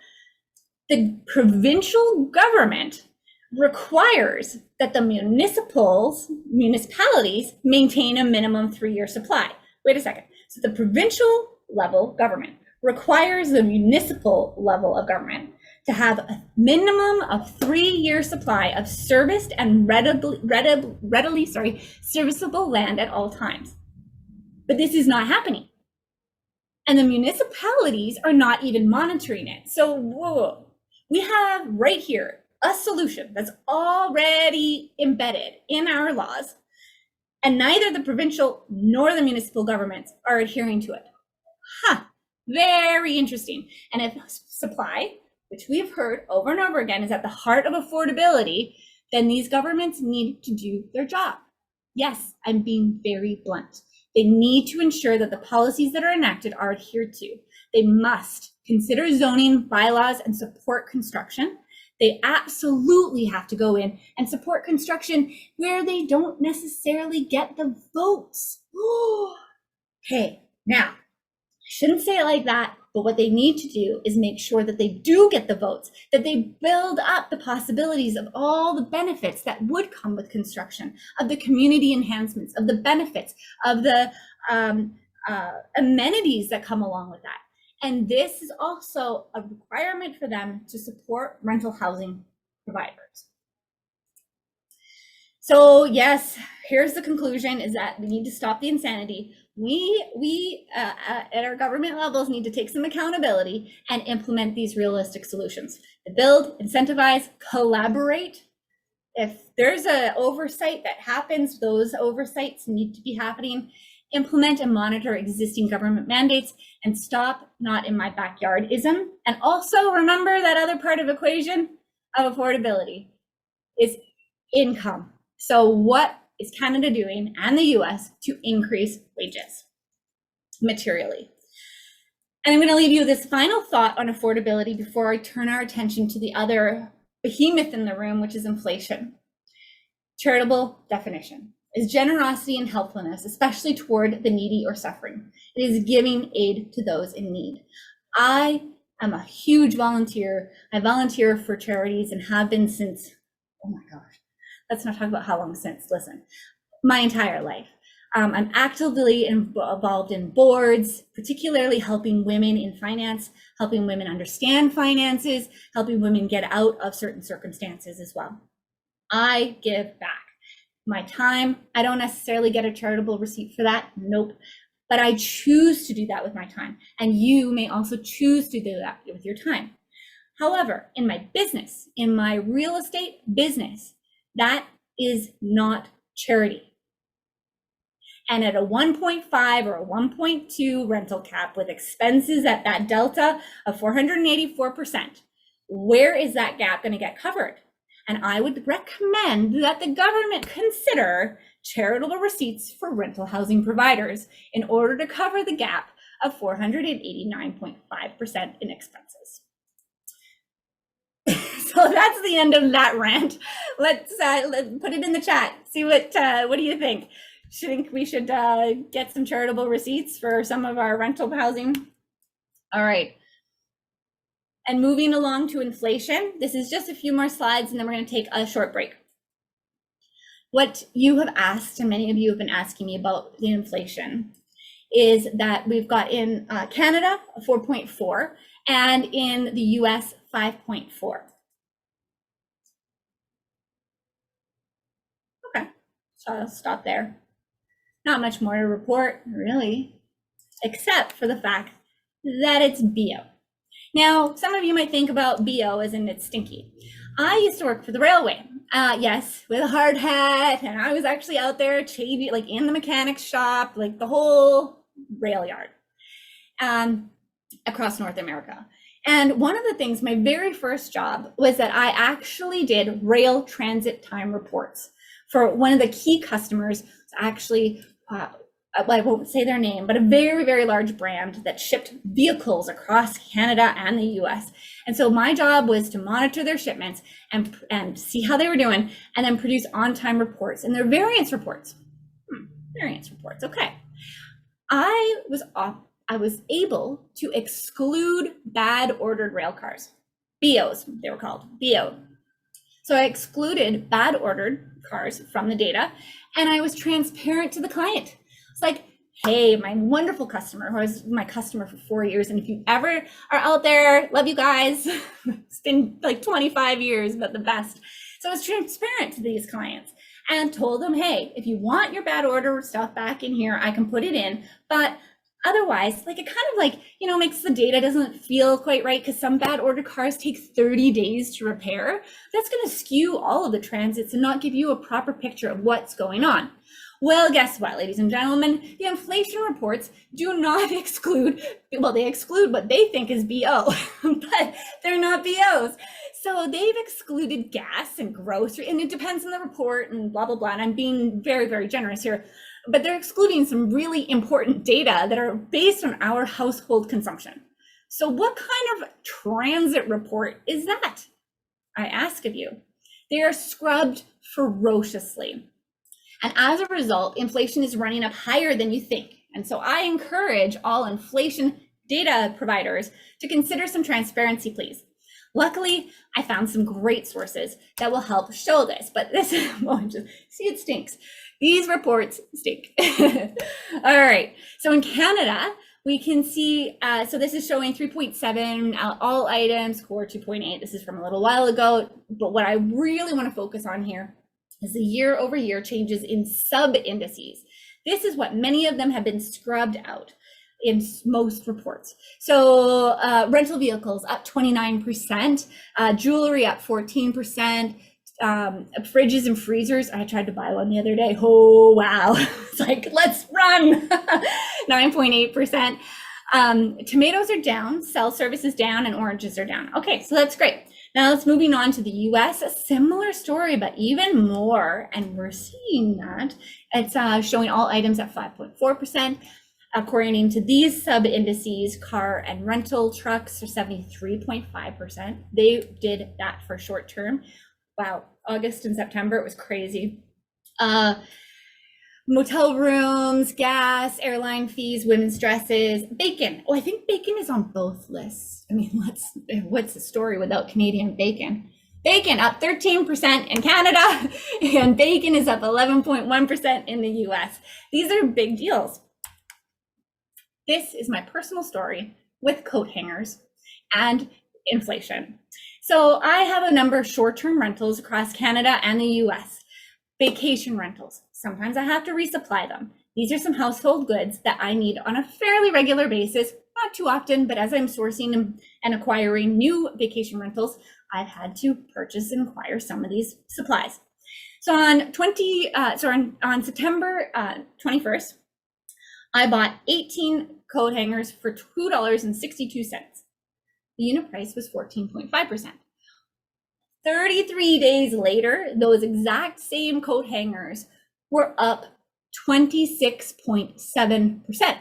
The provincial government requires that the municipalities maintain a minimum 3-year supply. Wait a second. So the provincial level government requires the municipal level of government to have a minimum of 3-year supply of serviced and readily serviceable land at all times. But this is not happening. And the municipalities are not even monitoring it. So whoa, we have right here a solution that's already embedded in our laws, and neither the provincial nor the municipal governments are adhering to it. Very interesting. And if supply, which we've heard over and over again, is at the heart of affordability, then these governments need to do their job. Yes, I'm being very blunt. They need to ensure that the policies that are enacted are adhered to. They must consider zoning bylaws and support construction. They absolutely have to go in and support construction where they don't necessarily get the votes. Okay, now, I shouldn't say it like that, but what they need to do is make sure that they do get the votes, that they build up the possibilities of all the benefits that would come with construction, of the community enhancements, of the benefits, of the amenities that come along with that. And this is also a requirement for them to support rental housing providers. So yes, here's the conclusion, is that we need to stop the insanity. We at our government levels need to take some accountability and implement these realistic solutions. To build, incentivize, collaborate. If there's an oversight that happens, those oversights need to be happening. Implement and monitor existing government mandates, and stop not in my backyardism. And also remember that other part of equation of affordability is income. So what is Canada doing, and the US, to increase wages materially? And I'm going to leave you with this final thought on affordability before I turn our attention to the other behemoth in the room, which is inflation. Charitable definition is generosity and helpfulness, especially toward the needy or suffering. It is giving aid to those in need. I am a huge volunteer. I volunteer for charities and have been since, oh my gosh, let's not talk about how long since, listen, my entire life. I'm actively involved in boards, particularly helping women in finance, helping women understand finances, helping women get out of certain circumstances as well. I give back my time. I don't necessarily get a charitable receipt for that, nope. But I choose to do that with my time. And you may also choose to do that with your time. However, in my business, in my real estate business, that is not charity. And at a 1.5 or a 1.2 rental cap with expenses at that delta of 484%, where is that gap going to get covered? And I would recommend that the government consider charitable receipts for rental housing providers in order to cover the gap of 489.5% in expenses. So that's the end of that rant. Let's put it in the chat. See what do you think? Think we should get some charitable receipts for some of our rental housing? All right. And moving along to inflation, this is just a few more slides and then we're going to take a short break. What you have asked, and many of you have been asking me about the inflation, is that we've got in Canada a 4.4 and in the US 5.4. Okay, so I'll stop there. Not much more to report, really, except for the fact that it's BO. Now, some of you might think about BO as in it's stinky. I used to work for the railway, yes, with a hard hat, and I was actually out there changing, like in the mechanic's shop, like the whole rail yard, across North America. And one of the things, my very first job was that I actually did rail transit time reports for one of the key customers, actually, I won't say their name, but a very, very large brand that shipped vehicles across Canada and the US. And so my job was to monitor their shipments and see how they were doing, and then produce on-time reports and their variance reports. Variance reports, okay. I was able to exclude bad ordered rail cars. BOs, they were called, BO. So I excluded bad ordered cars from the data, and I was transparent to the client. It's like, hey, my wonderful customer, who was my customer for 4 years, and if you ever are out there, love you guys. It's been like 25 years, but the best. So I was transparent to these clients and told them, hey, if you want your bad order stuff back in here, I can put it in, but otherwise, like, it kind of like, you know, makes the data doesn't feel quite right, because some bad order cars take 30 days to repair. That's going to skew all of the transits and not give you a proper picture of what's going on. Well, guess what, ladies and gentlemen, the inflation reports do not exclude, well, they exclude what they think is BO, but they're not BOs. So they've excluded gas and grocery, and it depends on the report and blah, blah, blah. And I'm being very, very generous here, but they're excluding some really important data that are based on our household consumption. So what kind of transit report is that? I ask of you. They are scrubbed ferociously. And as a result, inflation is running up higher than you think. And so I encourage all inflation data providers to consider some transparency, please. Luckily, I found some great sources that will help show this, but this, well, just see, it stinks. These reports stink. All right, so in Canada, we can see, so this is showing 3.7, all items, core 2.8. This is from a little while ago, but what I really want to focus on here is the year-over-year changes in sub-indices. This is what many of them have been scrubbed out in most reports. So rental vehicles up 29%, jewelry up 14%, fridges and freezers. I tried to buy one the other day. Oh, wow. It's like, let's run. 9.8%. Tomatoes are down, cell service is down, and oranges are down. Okay, so that's great. Now let's moving on to the US, a similar story, but even more. And we're seeing that it's showing all items at 5.4%. According to these sub indices, car and rental trucks are 73.5%. They did that for short term. Wow, August and September, it was crazy. Motel rooms, gas, airline fees, women's dresses, bacon. Oh, I think bacon is on both lists. I mean, what's the story without Canadian bacon? Bacon up 13% in Canada, and bacon is up 11.1% in the US. These are big deals. This is my personal story with coat hangers and inflation. So I have a number of short-term rentals across Canada and the US. Vacation rentals. Sometimes I have to resupply them. These are some household goods that I need on a fairly regular basis, not too often, but as I'm sourcing and acquiring new vacation rentals, I've had to purchase and acquire some of these supplies. So on September 21st, I bought 18 coat hangers for $2.62. The unit price was 14.5%. 33 days later, those exact same coat hangers were up 26.7%.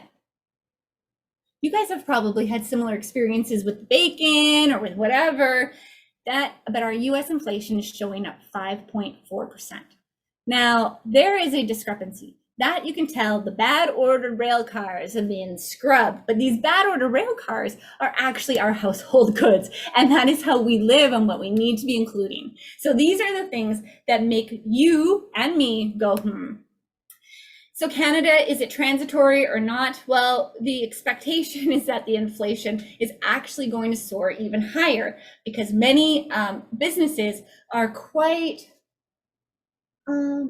You guys have probably had similar experiences with bacon or with whatever, but our US inflation is showing up 5.4%. Now, there is a discrepancy. That you can tell the bad ordered rail cars have been scrubbed, but these bad ordered rail cars are actually our household goods, and that is how we live and what we need to be including. So these are the things that make you and me go, So Canada, is it transitory or not? Well, the expectation is that the inflation is actually going to soar even higher because many businesses are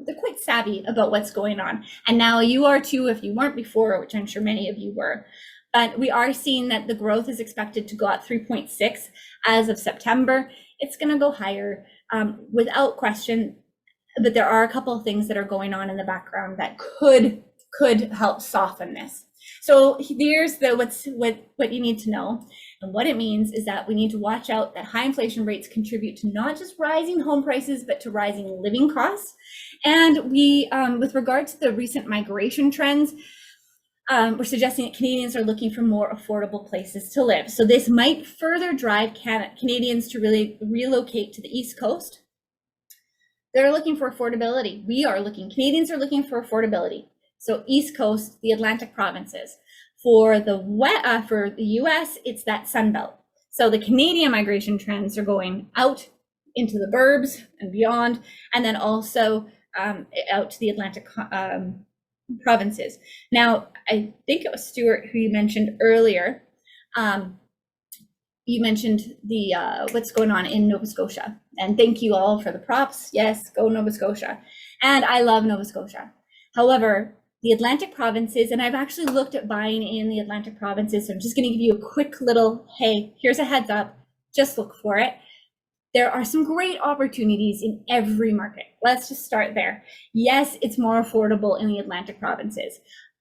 they're quite savvy about what's going on. And now you are too, if you weren't before, which I'm sure many of you were. But we are seeing that the growth is expected to go up 3.6 as of September. It's going to go higher without question. But there are a couple of things that are going on in the background that could help soften this. So here's what you need to know. And what it means is that we need to watch out that high inflation rates contribute to not just rising home prices, but to rising living costs. And we, with regard to the recent migration trends, we're suggesting that Canadians are looking for more affordable places to live. So this might further drive Canadians to really relocate to the East Coast. They're looking for affordability. Canadians are looking for affordability. So East Coast, the Atlantic provinces. For the US, it's that Sun Belt. So the Canadian migration trends are going out into the burbs and beyond, and then also out to the Atlantic provinces. Now, I think it was Stuart who you mentioned earlier. You mentioned the what's going on in Nova Scotia, and thank you all for the props. Yes, go Nova Scotia. And I love Nova Scotia. However, the Atlantic provinces, and I've actually looked at buying in the Atlantic provinces, so I'm just going to give you a quick little, hey, here's a heads up, just look for it. There are some great opportunities in every market. Let's just start there. Yes, it's more affordable in the Atlantic provinces.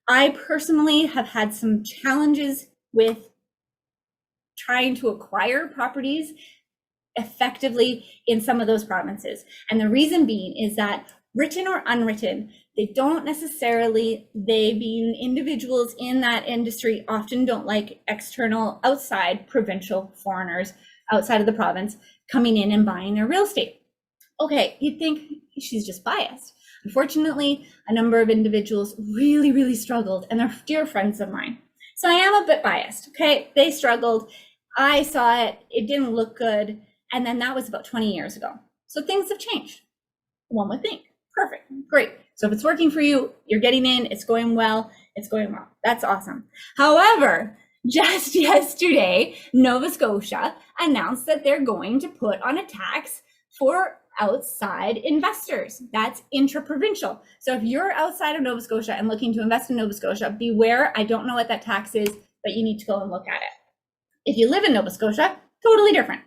I personally have had some challenges with trying to acquire properties effectively in some of those provinces. And the reason being is that written or unwritten, they being individuals in that industry often don't like external, outside provincial foreigners outside of the province coming in and buying their real estate. Okay, you'd think she's just biased. Unfortunately, a number of individuals really, really struggled, and they're dear friends of mine. So I am a bit biased, okay? They struggled. I saw it. It didn't look good. And then that was about 20 years ago. So things have changed. One would think. Perfect. Great. So if it's working for you, you're getting in, it's going well, it's going well. That's awesome. However, just yesterday, Nova Scotia announced that they're going to put on a tax for outside investors. That's intra-provincial. So if you're outside of Nova Scotia and looking to invest in Nova Scotia, beware. I don't know what that tax is, but you need to go and look at it. If you live in Nova Scotia, totally different.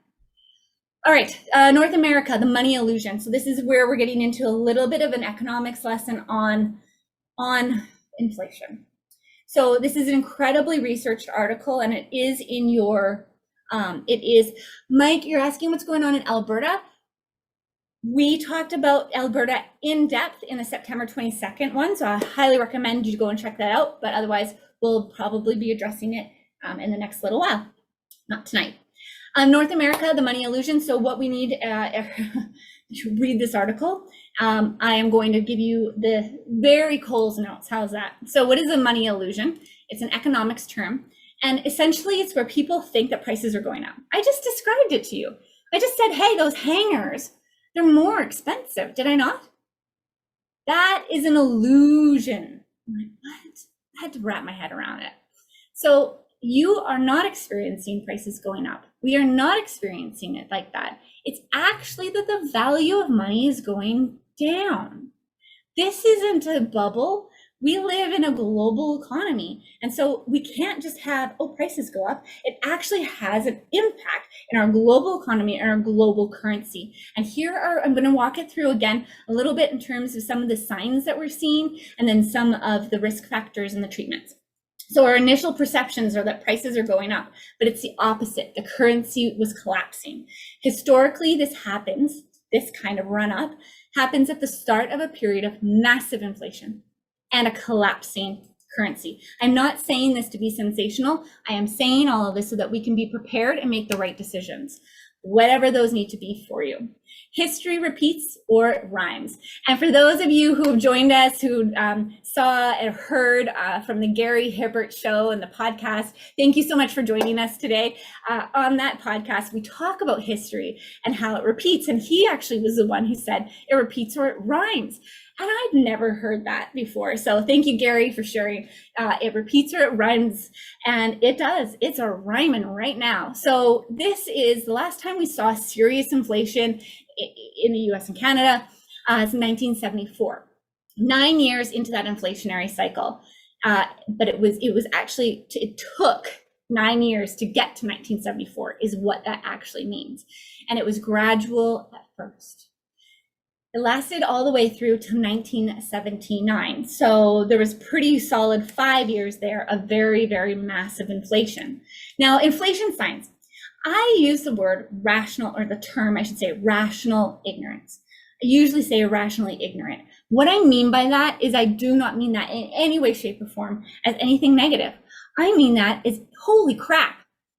All right, North America, the money illusion. So this is where we're getting into a little bit of an economics lesson on inflation. So this is an incredibly researched article, and it is in your, Mike, you're asking what's going on in Alberta. We talked about Alberta in depth in the September 22nd one, so I highly recommend you go and check that out, but otherwise we'll probably be addressing it in the next little while, not tonight. North America, the money illusion. So what we need to read this article. I am going to give you the very Coles notes. How's that? So what is a money illusion? It's an economics term. And essentially it's where people think that prices are going up. I just described it to you. I just said, hey, those hangers, they're more expensive. Did I not? That is an illusion. I'm like, what? I had to wrap my head around it. So you are not experiencing prices going up. We are not experiencing it like that. It's actually that the value of money is going down. This isn't a bubble. We live in a global economy. And so we can't just have, oh, prices go up. It actually has an impact in our global economy and our global currency. And I'm going to walk it through again a little bit in terms of some of the signs that we're seeing, and then some of the risk factors and the treatments. So our initial perceptions are that prices are going up, but it's the opposite. The currency was collapsing. Historically, this kind of run up happens at the start of a period of massive inflation and a collapsing currency. I'm not saying this to be sensational. I am saying all of this so that we can be prepared and make the right decisions, whatever those need to be for you. History repeats or it rhymes. And for those of you who have joined us, who saw and heard from the Gary Hibbert show and the podcast, thank you so much for joining us today. On that podcast, we talk about history and how it repeats. And he actually was the one who said it repeats or it rhymes. And I'd never heard that before. So thank you, Gary, for sharing. It repeats or it rhymes, and it does. It's a rhyming right now. So this is the last time we saw serious inflation in the US and Canada. It's 1974, 9 years into that inflationary cycle. But it took 9 years to get to 1974 is what that actually means. And it was gradual at first. It lasted all the way through to 1979. So there was pretty solid 5 years there of very, very massive inflation. Now, inflation science, I use the word rational, or the term, I should say, rational ignorance. I usually say irrationally ignorant. What I mean by that is I do not mean that in any way, shape, or form as anything negative. I mean that as, holy crap,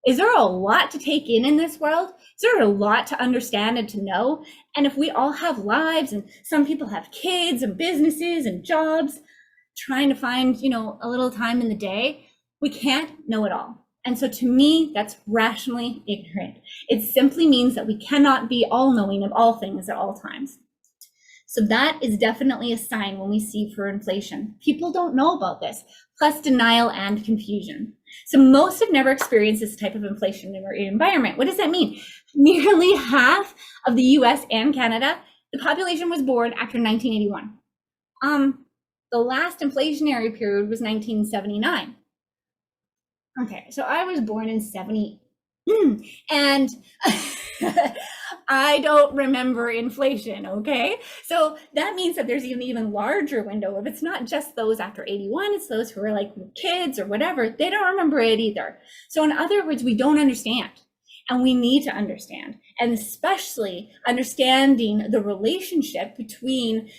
is there a lot to take in this world? Is there a lot to understand and to know? And if we all have lives, and some people have kids and businesses and jobs, trying to find, a little time in the day, we can't know it all. And so to me, that's rationally ignorant. It simply means that we cannot be all knowing of all things at all times. So that is definitely a sign when we see for inflation. People don't know about this, plus denial and confusion. So most have never experienced this type of inflationary environment. What does that mean? Nearly half of the US and Canada, the population was born after 1981. The last inflationary period was 1979. Okay, so I was born in 70, and I don't remember inflation, okay? So that means that there's an even larger window. If it's not just those after 81, it's those who are like kids or whatever, they don't remember it either. So in other words, we don't understand, and we need to understand, and especially understanding the relationship between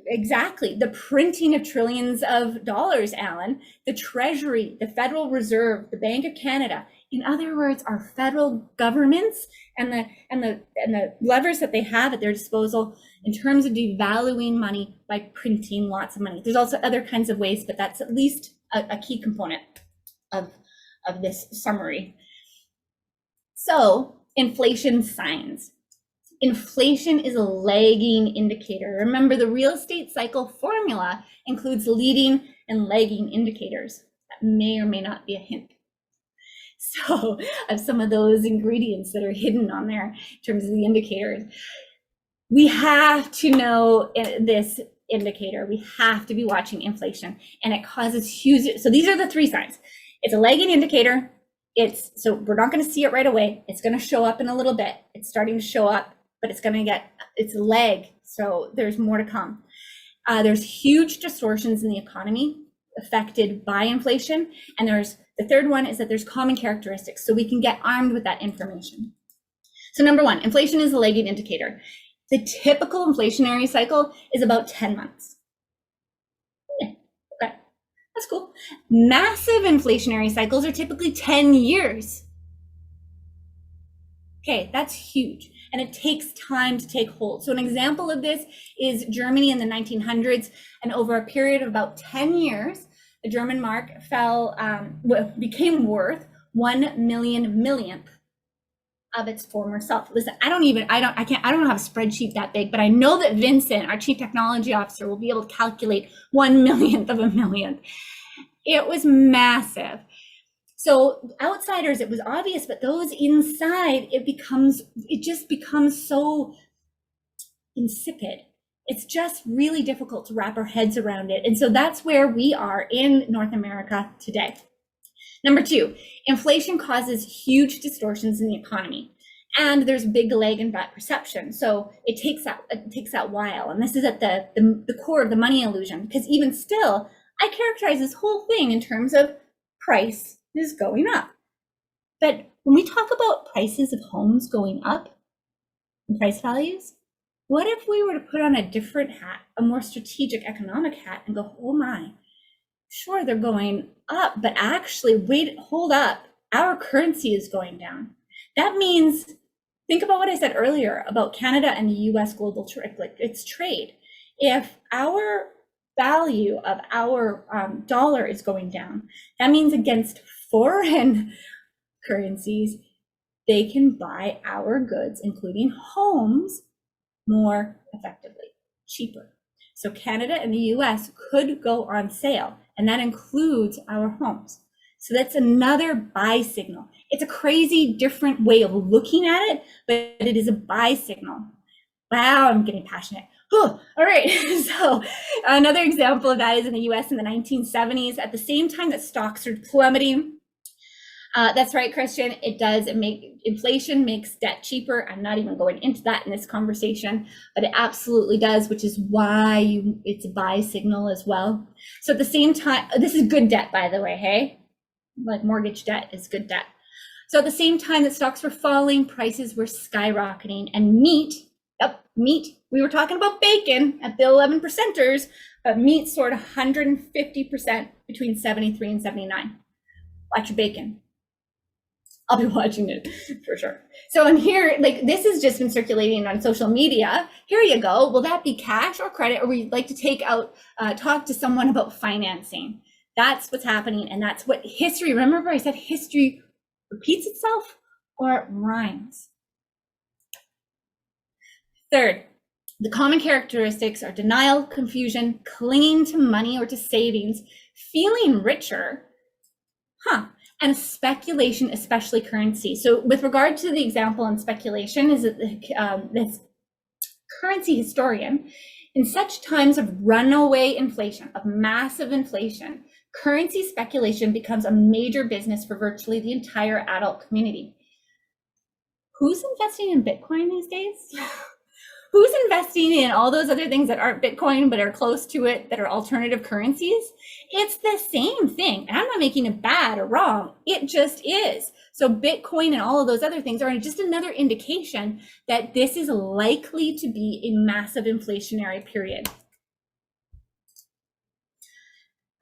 exactly the printing of trillions of dollars, Alan, the Treasury, the Federal Reserve, the Bank of Canada, In other words, our federal governments and the levers that they have at their disposal in terms of devaluing money by printing lots of money. There's also other kinds of ways, but that's at least a key component of this summary. So, inflation signs. Inflation is a lagging indicator. Remember, the real estate cycle formula includes leading and lagging indicators. That may or may not be a hint. So, of some of those ingredients that are hidden on there in terms of the indicators. We have to know this indicator. We have to be watching inflation, and it causes huge. So these are the three signs. It's a lagging indicator. So we're not going to see it right away. It's going to show up in a little bit. It's starting to show up, but it's a lag. So there's more to come. There's huge distortions in the economy affected by inflation. And the third one is that there's common characteristics. So we can get armed with that information. So number one, inflation is a lagging indicator. The typical inflationary cycle is about 10 months. Okay, that's cool. Massive inflationary cycles are typically 10 years. Okay, that's huge. And it takes time to take hold. So an example of this is Germany in the 1900s. And over a period of about 10 years, the German mark became worth 1 millionth of its former self. Listen, I don't have a spreadsheet that big, but I know that Vincent, our chief technology officer, will be able to calculate 1 millionth of a millionth. It was massive. So outsiders, it was obvious, but those inside, it just becomes so insipid. It's just really difficult to wrap our heads around it. And so that's where we are in North America today. Number two, inflation causes huge distortions in the economy, and there's big lag in that perception. So it takes that while, and this is at the core of the money illusion, because even still, I characterize this whole thing in terms of price is going up. But when we talk about prices of homes going up and price values, what if we were to put on a different hat, a more strategic economic hat, and go, oh my, sure, they're going up, but actually, hold up, our currency is going down. That means, think about what I said earlier about Canada and the US global trade, like it's trade. If our value of our dollar is going down, that means against foreign currencies, they can buy our goods, including homes, more effectively, cheaper. So Canada and the US could go on sale, and that includes our homes. So that's another buy signal. It's a crazy different way of looking at it, but it is a buy signal. Wow, I'm getting passionate. All right, so another example of that is in the US in the 1970s, at the same time that stocks are plummeting. That's right, Christian, inflation makes debt cheaper. I'm not even going into that in this conversation, but it absolutely does, which is why it's a buy signal as well. So at the same time, this is good debt, by the way, hey? Like mortgage debt is good debt. So at the same time that stocks were falling, prices were skyrocketing, and meat, we were talking about bacon at the 11 percenters, but meat soared 150% between 73 and 79. Watch your bacon. I'll be watching it for sure. So in here, like this has just been circulating on social media. Here you go. Will that be cash or credit? Or we'd like to talk to someone about financing. That's what's happening. And that's what history, remember I said history repeats itself or it rhymes. Third, the common characteristics are denial, confusion, clinging to money or to savings, feeling richer, and speculation, especially currency. So with regard to the example on speculation, is that this currency historian, in such times of runaway inflation, of massive inflation, currency speculation becomes a major business for virtually the entire adult community. Who's investing in Bitcoin these days? Who's investing in all those other things that aren't Bitcoin but are close to it, that are alternative currencies? It's the same thing. And I'm not making it bad or wrong. It just is. So Bitcoin and all of those other things are just another indication that this is likely to be a massive inflationary period.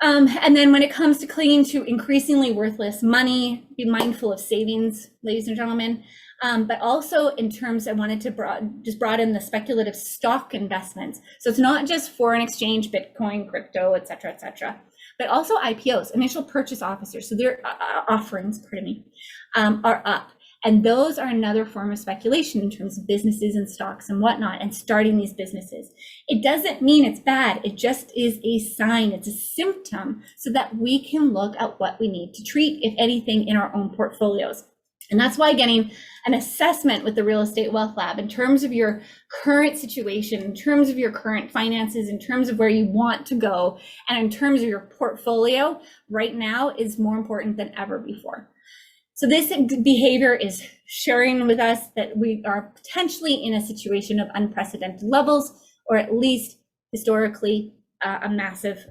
And then when it comes to clinging to increasingly worthless money, be mindful of savings, ladies and gentlemen. But also in terms, I wanted to broaden the speculative stock investments. So it's not just foreign exchange, Bitcoin, crypto, et cetera, but also IPOs, initial purchase officers. So their offerings, pardon me, are up. And those are another form of speculation in terms of businesses and stocks and whatnot, and starting these businesses. It doesn't mean it's bad. It just is a sign. It's a symptom so that we can look at what we need to treat, if anything, in our own portfolios. And that's why getting an assessment with the Real Estate Wealth Lab in terms of your current situation, in terms of your current finances, in terms of where you want to go, and in terms of your portfolio right now is more important than ever before. So this behavior is sharing with us that we are potentially in a situation of unprecedented levels, or at least historically a massive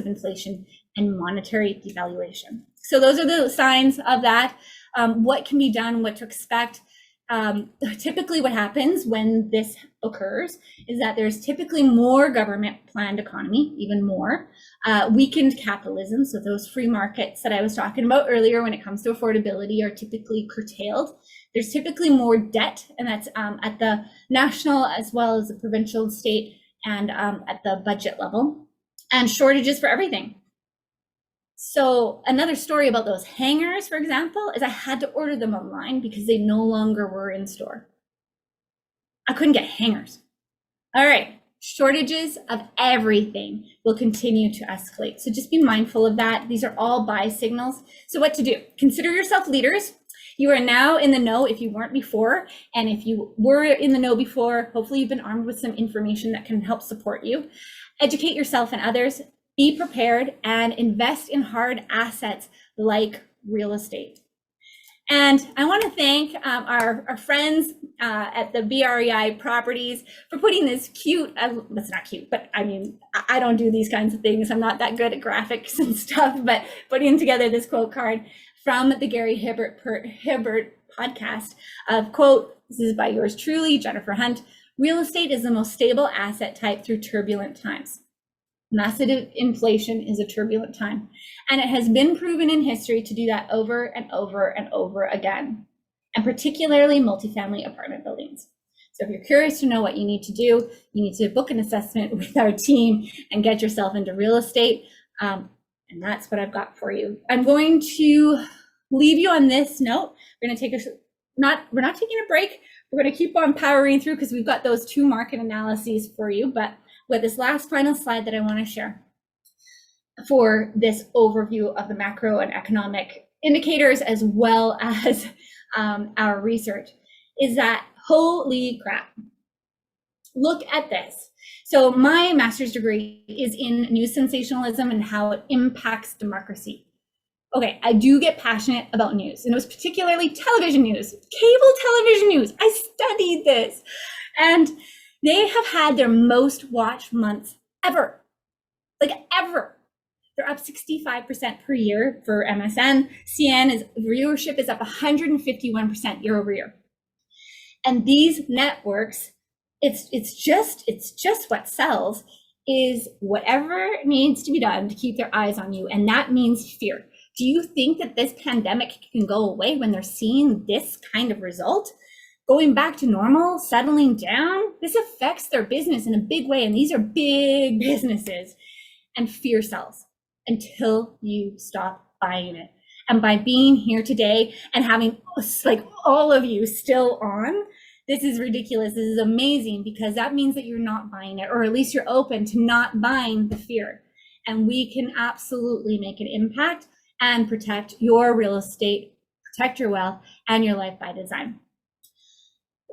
inflation and monetary devaluation. So those are the signs of that. What can be done, what to expect. Typically what happens when this occurs is that there's typically more government planned economy, even more, weakened capitalism. So those free markets that I was talking about earlier when it comes to affordability are typically curtailed. There's typically more debt, and that's at the national as well as the provincial, state, and at the budget level, and shortages for everything. So another story about those hangers, for example, is I had to order them online because they no longer were in store. I couldn't get hangers. All right, shortages of everything will continue to escalate. So just be mindful of that. These are all buy signals. So what to do? Consider yourself leaders. You are now in the know if you weren't before. And if you were in the know before, hopefully you've been armed with some information that can help support you. Educate yourself and others. Be prepared and invest in hard assets like real estate. And I want to thank our friends at the BREI Properties for putting this cute, that's not cute, but I mean, I don't do these kinds of things. I'm not that good at graphics and stuff, but putting together this quote card from the Gary Hibbert podcast of quote, this is by yours truly, Jennifer Hunt, real estate is the most stable asset type through turbulent times. Massive inflation is a turbulent time, and it has been proven in history to do that over and over and over again, and particularly multifamily apartment buildings. So if you're curious to know what you need to do, you need to book an assessment with our team and get yourself into real estate. And that's what I've got for you. I'm going to leave you on this note. We're going to take we're not taking a break. We're going to keep on powering through because we've got those 2 market analyses for you, but with this last final slide that I want to share for this overview of the macro and economic indicators as well as our research is that holy crap, look at this. So my master's degree is in news sensationalism and how it impacts democracy. Okay, I do get passionate about news, and it was particularly television news, cable television news. I studied this, and they have had their most watched months ever, like ever. They're up 65% per year for MSN. CN viewership is up 151% year over year. And these networks, it's just what sells is whatever needs to be done to keep their eyes on you, and that means fear. Do you think that this pandemic can go away when they're seeing this kind of result? Going back to normal, settling down, this affects their business in a big way. And these are big businesses, and fear sells until you stop buying it. And by being here today and having like all of you still on, this is ridiculous. This is amazing because that means that you're not buying it, or at least you're open to not buying the fear. And we can absolutely make an impact and protect your real estate, protect your wealth and your life by design.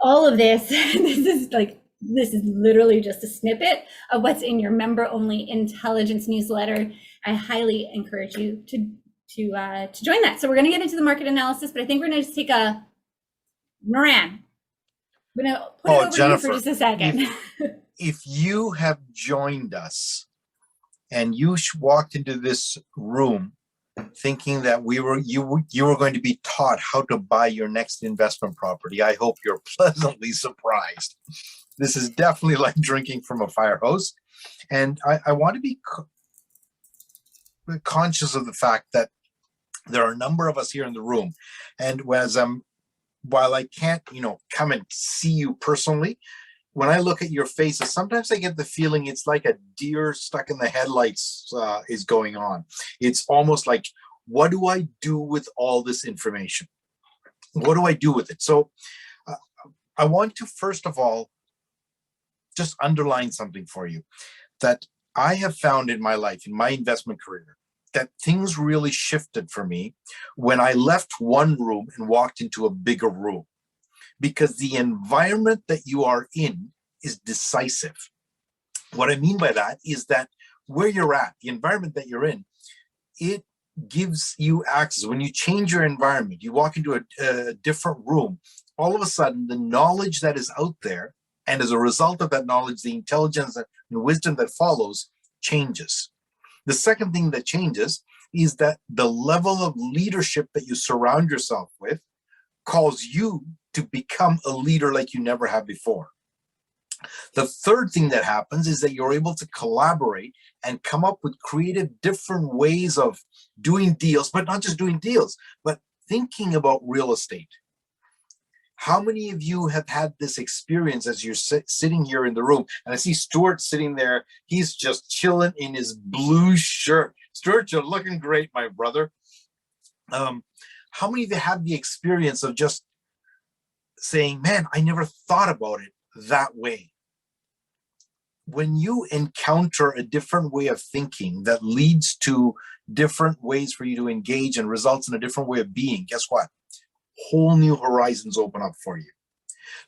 All of this, this is literally just a snippet of what's in your member-only intelligence newsletter. I highly encourage you to join that. So we're going to get into the market analysis, but I think we're going to just take a Niran. I'm going to put it over Jennifer, to you for just a second. If you have joined us and you walked into this room thinking that you were going to be taught how to buy your next investment property, I hope you're pleasantly surprised. This is definitely like drinking from a fire hose. And I want to be conscious of the fact that there are a number of us here in the room, and while I can't, come and see you personally, when I look at your faces, sometimes I get the feeling it's like a deer stuck in the headlights is going on. It's almost like, what do I do with all this information? What do I do with it? So I want to, first of all, just underline something for you that I have found in my life, in my investment career, that things really shifted for me when I left one room and walked into a bigger room, because the environment that you are in is decisive. What I mean by that is that where you're at, the environment that you're in, it gives you access. When you change your environment, you walk into a different room, all of a sudden the knowledge that is out there, and as a result of that knowledge, the intelligence and wisdom that follows changes. The second thing that changes is that the level of leadership that you surround yourself with calls you to become a leader like you never have before. The third thing that happens is that you're able to collaborate and come up with creative, different ways of doing deals, but not just doing deals, but thinking about real estate. How many of you have had this experience as you're sitting here in the room? And I see Stuart sitting there. He's just chilling in his blue shirt. Stuart, you're looking great, my brother. How many of you have the experience of just saying, man, I never thought about it that way? When you encounter a different way of thinking that leads to different ways for you to engage and results in a different way of being, guess what? Whole new horizons open up for you.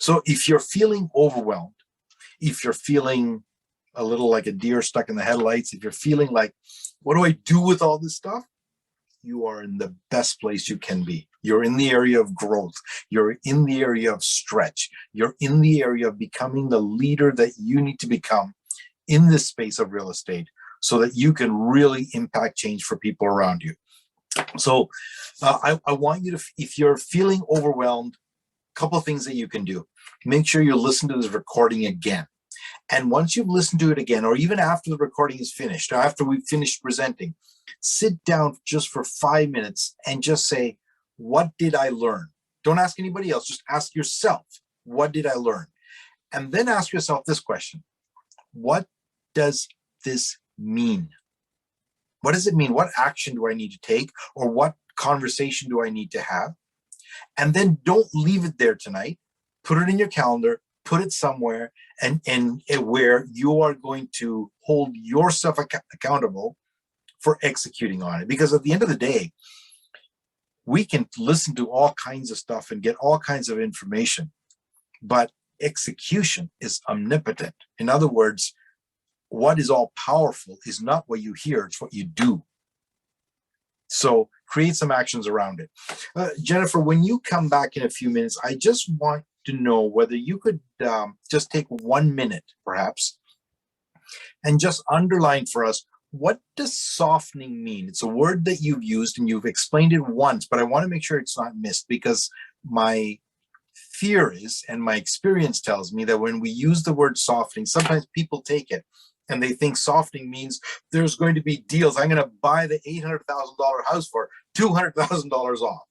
So if you're feeling overwhelmed, if you're feeling a little like a deer stuck in the headlights, if you're feeling like, what do I do with all this stuff? You are in the best place you can be. You're in the area of growth. You're in the area of stretch. You're in the area of becoming the leader that you need to become in this space of real estate so that you can really impact change for people around you. So I want you to, if you're feeling overwhelmed, a couple of things that you can do. Make sure you listen to this recording again. And once you've listened to it again, or even after the recording is finished, or after we've finished presenting, sit down just for 5 minutes and just say, what did I learn? Don't ask anybody else, just ask yourself, what did I learn? And then ask yourself this question: what does this mean? What does it mean? What action do I need to take? Or what conversation do I need to have? And then don't leave it there tonight. Put it in your calendar, put it somewhere, and where you are going to hold yourself accountable for executing on it. Because at the end of the day, we can listen to all kinds of stuff and get all kinds of information, but execution is omnipotent. In other words, what is all powerful is not what you hear, it's what you do. So create some actions around it. Jennifer, when you come back in a few minutes, I just want to know whether you could just take 1 minute, perhaps, and just underline for us, what does softening mean? It's a word that you've used and you've explained it once, but I want to make sure it's not missed, because my fear is, and my experience tells me, that when we use the word softening, sometimes people take it and they think softening means there's going to be deals. I'm going to buy the $800,000 house for $200,000 off.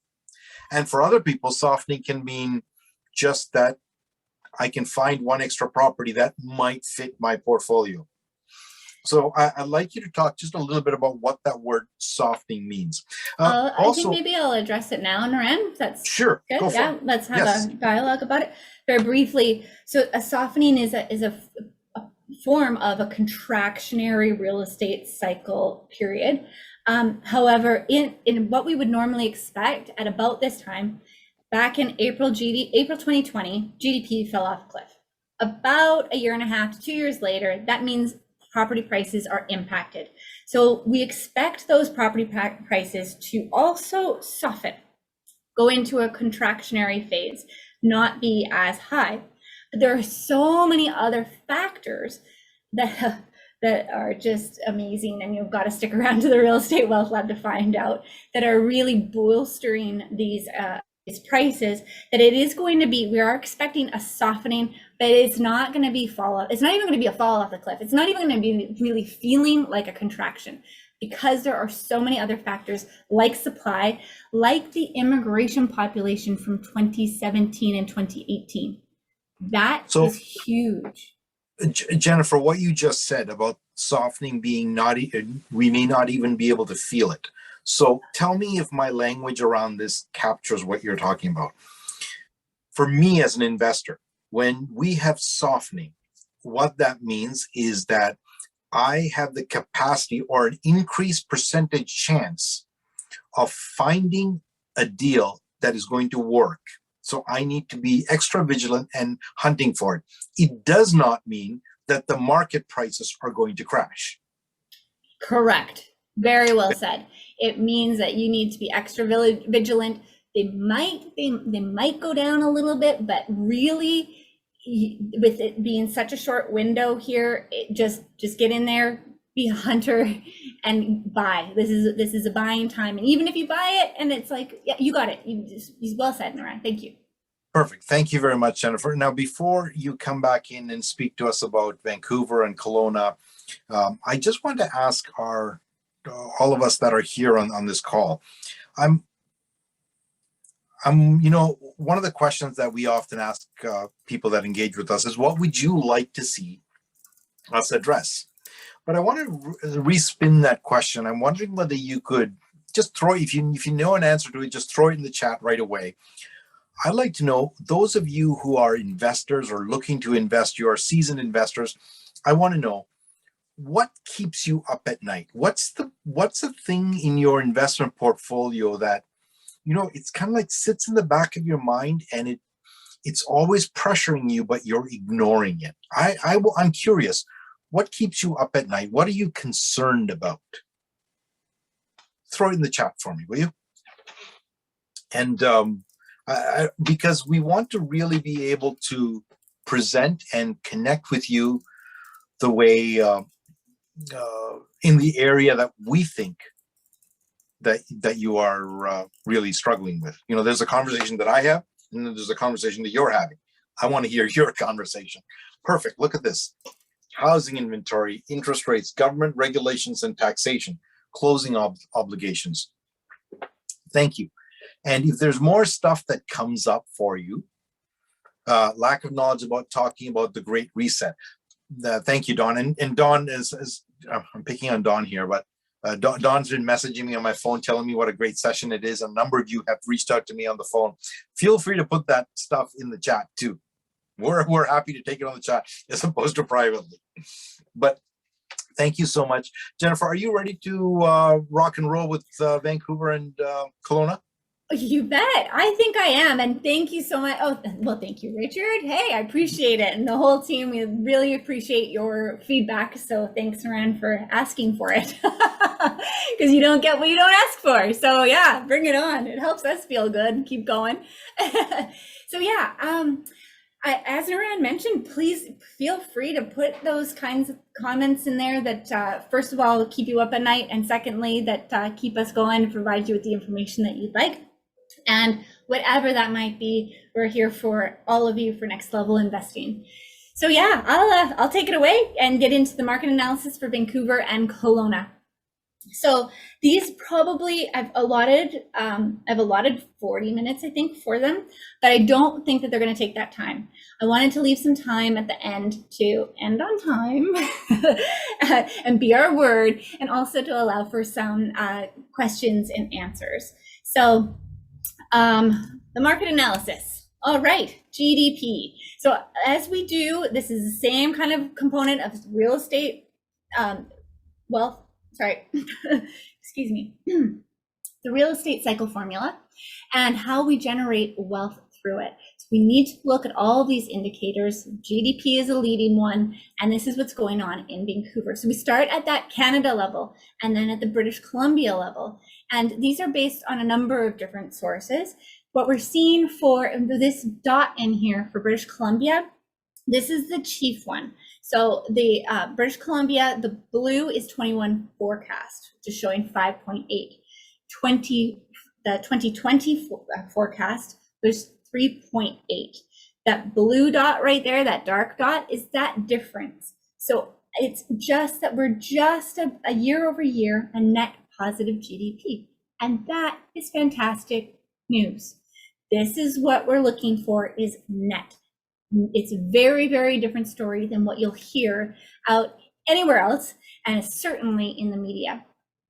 And for other people, softening can mean just that I can find one extra property that might fit my portfolio. So I'd like you to talk just a little bit about what that word softening means. I think maybe I'll address it now, Niran. That's sure. good. Go for Yeah, it. let's have a dialogue about it very briefly. So a softening is a form of a contractionary real estate cycle period. However, in what we would normally expect at about this time, back in April 2020, GDP fell off a cliff. About a year and a half to 2 years later, that means property prices are impacted. So we expect those property prices to also soften, go into a contractionary phase, not be as high. But there are so many other factors that are just amazing, and you've got to stick around to the Real Estate Wealth Lab to find out, that are really bolstering these prices, that it is going to be, we are expecting a softening, but it's not going to be fall off. It's not even going to be a fall off the cliff. It's not even going to be really feeling like a contraction. because there are so many other factors like supply, like the immigration population from 2017 and 2018. That So, is huge. Jennifer, what you just said about softening being not, we may not even be able to feel it. So tell me if my language around this captures what you're talking about. For me as an investor, when we have softening, what that means is that I have the capacity or an increased percentage chance of finding a deal that is going to work. So I need to be extra vigilant and hunting for it. It does not mean that the market prices are going to crash. Correct. Very well said. It means that you need to be extra vigilant. They might go down a little bit, but really, with it being such a short window here, just get in there, be a hunter, and buy. This is a buying time. And even if you buy it and it's like, yeah, you got it. You well said, Niran. Thank you. Perfect. Thank you very much, Jennifer. Now, before you come back in and speak to us about Vancouver and Kelowna, I just want to ask all of us that are here on this call. I'm, one of the questions that we often ask people that engage with us is, what would you like to see us address? But I want to respin that question. I'm wondering whether you could just throw, if you know an answer to it, just throw it in the chat right away. I'd like to know, those of you who are investors or looking to invest, you are seasoned investors, I want to know, what keeps you up at night? What's the thing in your investment portfolio that, it's kind of like sits in the back of your mind and it's always pressuring you, but you're ignoring it? I'm curious, what keeps you up at night? What are you concerned about? Throw it in the chat for me, will you? And because we want to really be able to present and connect with you the way in the area that we think that you are really struggling with. There's a conversation that I have, and then there's a conversation that you're having. I want to hear your conversation. Perfect. Look at this. Housing inventory, interest rates, government regulations and taxation, closing obligations. Thank you. And if there's more stuff that comes up for you, lack of knowledge about talking about the Great Reset. Thank you, Don. And Don is I'm picking on Don here, but Don's been messaging me on my phone, telling me what a great session it is. A number of you have reached out to me on the phone. Feel free to put that stuff in the chat too. We're happy to take it on the chat as opposed to privately. But thank you so much. Jennifer, are you ready to rock and roll with Vancouver and Kelowna? You bet. I think I am. And thank you so much. Oh, well, thank you, Richard. Hey, I appreciate it. And the whole team, we really appreciate your feedback. So thanks, Niran, for asking for it. Because you don't get what you don't ask for. So yeah, bring it on. It helps us feel good and keep going. So yeah, as Niran mentioned, please feel free to put those kinds of comments in there that, first of all, keep you up at night. And secondly, that keep us going and provide you with the information that you'd like. And whatever that might be, we're here for all of you for next level investing. So yeah, I'll take it away and get into the market analysis for Vancouver and Kelowna. So these probably I've allotted 40 minutes, I think, for them, but I don't think that they're going to take that time. I wanted to leave some time at the end to end on time and be our word, and also to allow for some questions and answers. So the market analysis. All right, GDP. So as we do, this is the same kind of component of real estate. Excuse me. The real estate cycle formula and how we generate wealth through it. So we need to look at all of these indicators. GDP is a leading one, and this is what's going on in Vancouver. So we start at that Canada level and then at the British Columbia level. And these are based on a number of different sources. What we're seeing for this dot in here for British Columbia, this is the chief one. So the British Columbia, the blue is 21 forecast, which is showing 5.8. The 2020 forecast was 3.8. That blue dot right there, that dark dot, is that difference. So It's just that we're just a year over year a net positive GDP. And that is fantastic news. This is what we're looking for, is net. It's a very, very different story than what you'll hear out anywhere else, and certainly in the media.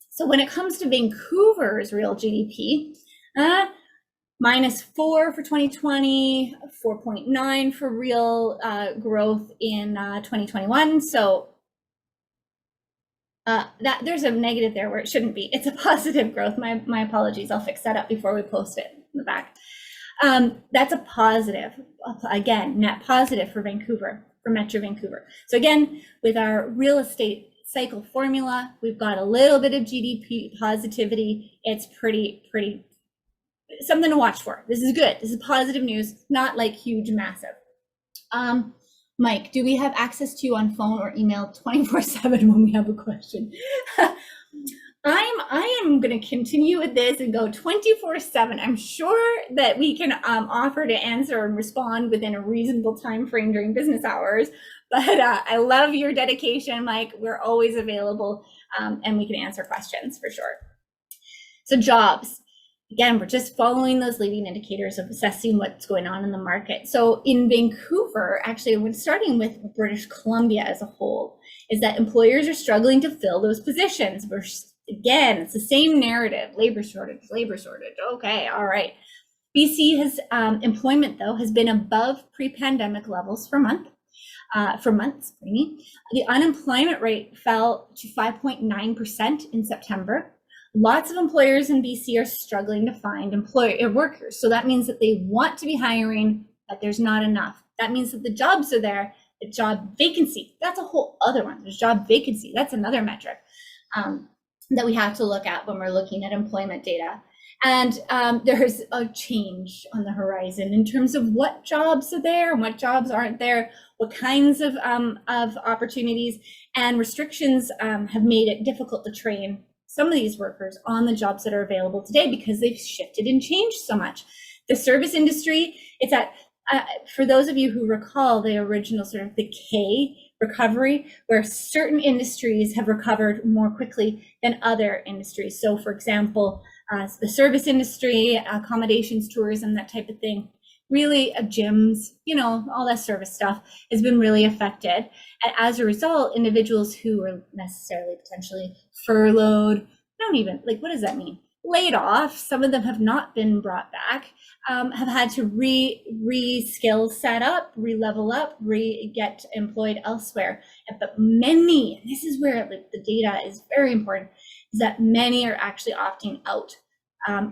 So when it comes to Vancouver's real GDP, -4 for 2020, 4.9 for real growth in 2021. So that there's a negative there where it shouldn't be. It's a positive growth. My apologies. I'll fix that up before we post it in the back. That's a positive. Again, net positive for Vancouver, for Metro Vancouver. So again, with our real estate cycle formula, we've got a little bit of GDP positivity. It's pretty something to watch for. This is good. This is positive news, not like huge, massive. Mike, do we have access to you on phone or email 24/7 when we have a question? I am going to continue with this and go 24/7. I'm sure that we can offer to answer and respond within a reasonable time frame during business hours. But I love your dedication, Mike. We're always available, and we can answer questions for sure. So jobs. Again, we're just following those leading indicators of assessing what's going on in the market. So in Vancouver, actually, we're starting with British Columbia as a whole, is that employers are struggling to fill those positions. Again, it's the same narrative, labor shortage. Okay, all right. BC has employment though has been above pre-pandemic levels for months. The unemployment rate fell to 5.9% in September. Lots of employers in BC are struggling to find workers. So that means that they want to be hiring, but there's not enough. That means that the jobs are there, the job vacancy, that's a whole other one. There's job vacancy, that's another metric that we have to look at when we're looking at employment data. And there's a change on the horizon in terms of what jobs are there and what jobs aren't there, what kinds of opportunities, and restrictions have made it difficult to train some of these workers on the jobs that are available today because they've shifted and changed so much. The service industry, it's at, for those of you who recall the original sort of the K recovery, where certain industries have recovered more quickly than other industries. So for example, the service industry, accommodations, tourism, that type of thing, really gyms, all that service stuff has been really affected. And as a result, individuals who were necessarily potentially furloughed, what does that mean? Laid off, some of them have not been brought back, have had to re-skill set up, re-level up, get employed elsewhere. But many, this is where the data is very important, is that many are actually opting out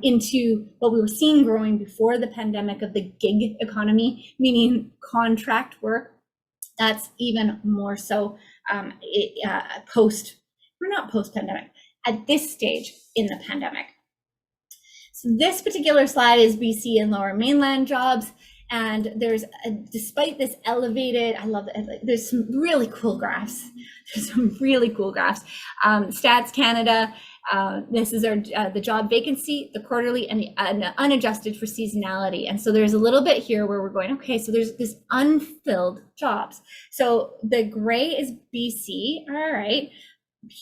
into what we were seeing growing before the pandemic of the gig economy, meaning contract work. That's even more so not post-pandemic, at this stage in the pandemic. So this particular slide is BC and Lower Mainland jobs. And there's, despite this elevated, I love it, there's some really cool graphs. Stats Canada, this is the job vacancy, the quarterly, and the unadjusted for seasonality. And so there's a little bit here where we're going, okay, so there's this unfilled jobs. So the gray is BC, all right.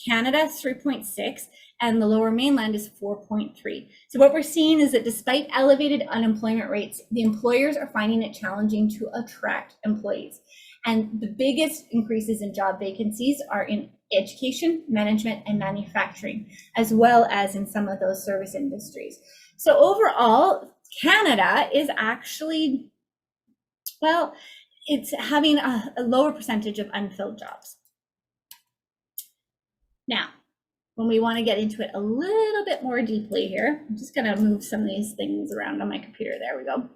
Canada is 3.6, and the Lower Mainland is 4.3. So what we're seeing is that despite elevated unemployment rates, the employers are finding it challenging to attract employees. And the biggest increases in job vacancies are in education, management, and manufacturing, as well as in some of those service industries. So overall, Canada is actually, well, it's having a lower percentage of unfilled jobs. Now, when we want to get into it a little bit more deeply here, I'm just going to move some of these things around on my computer. There we go.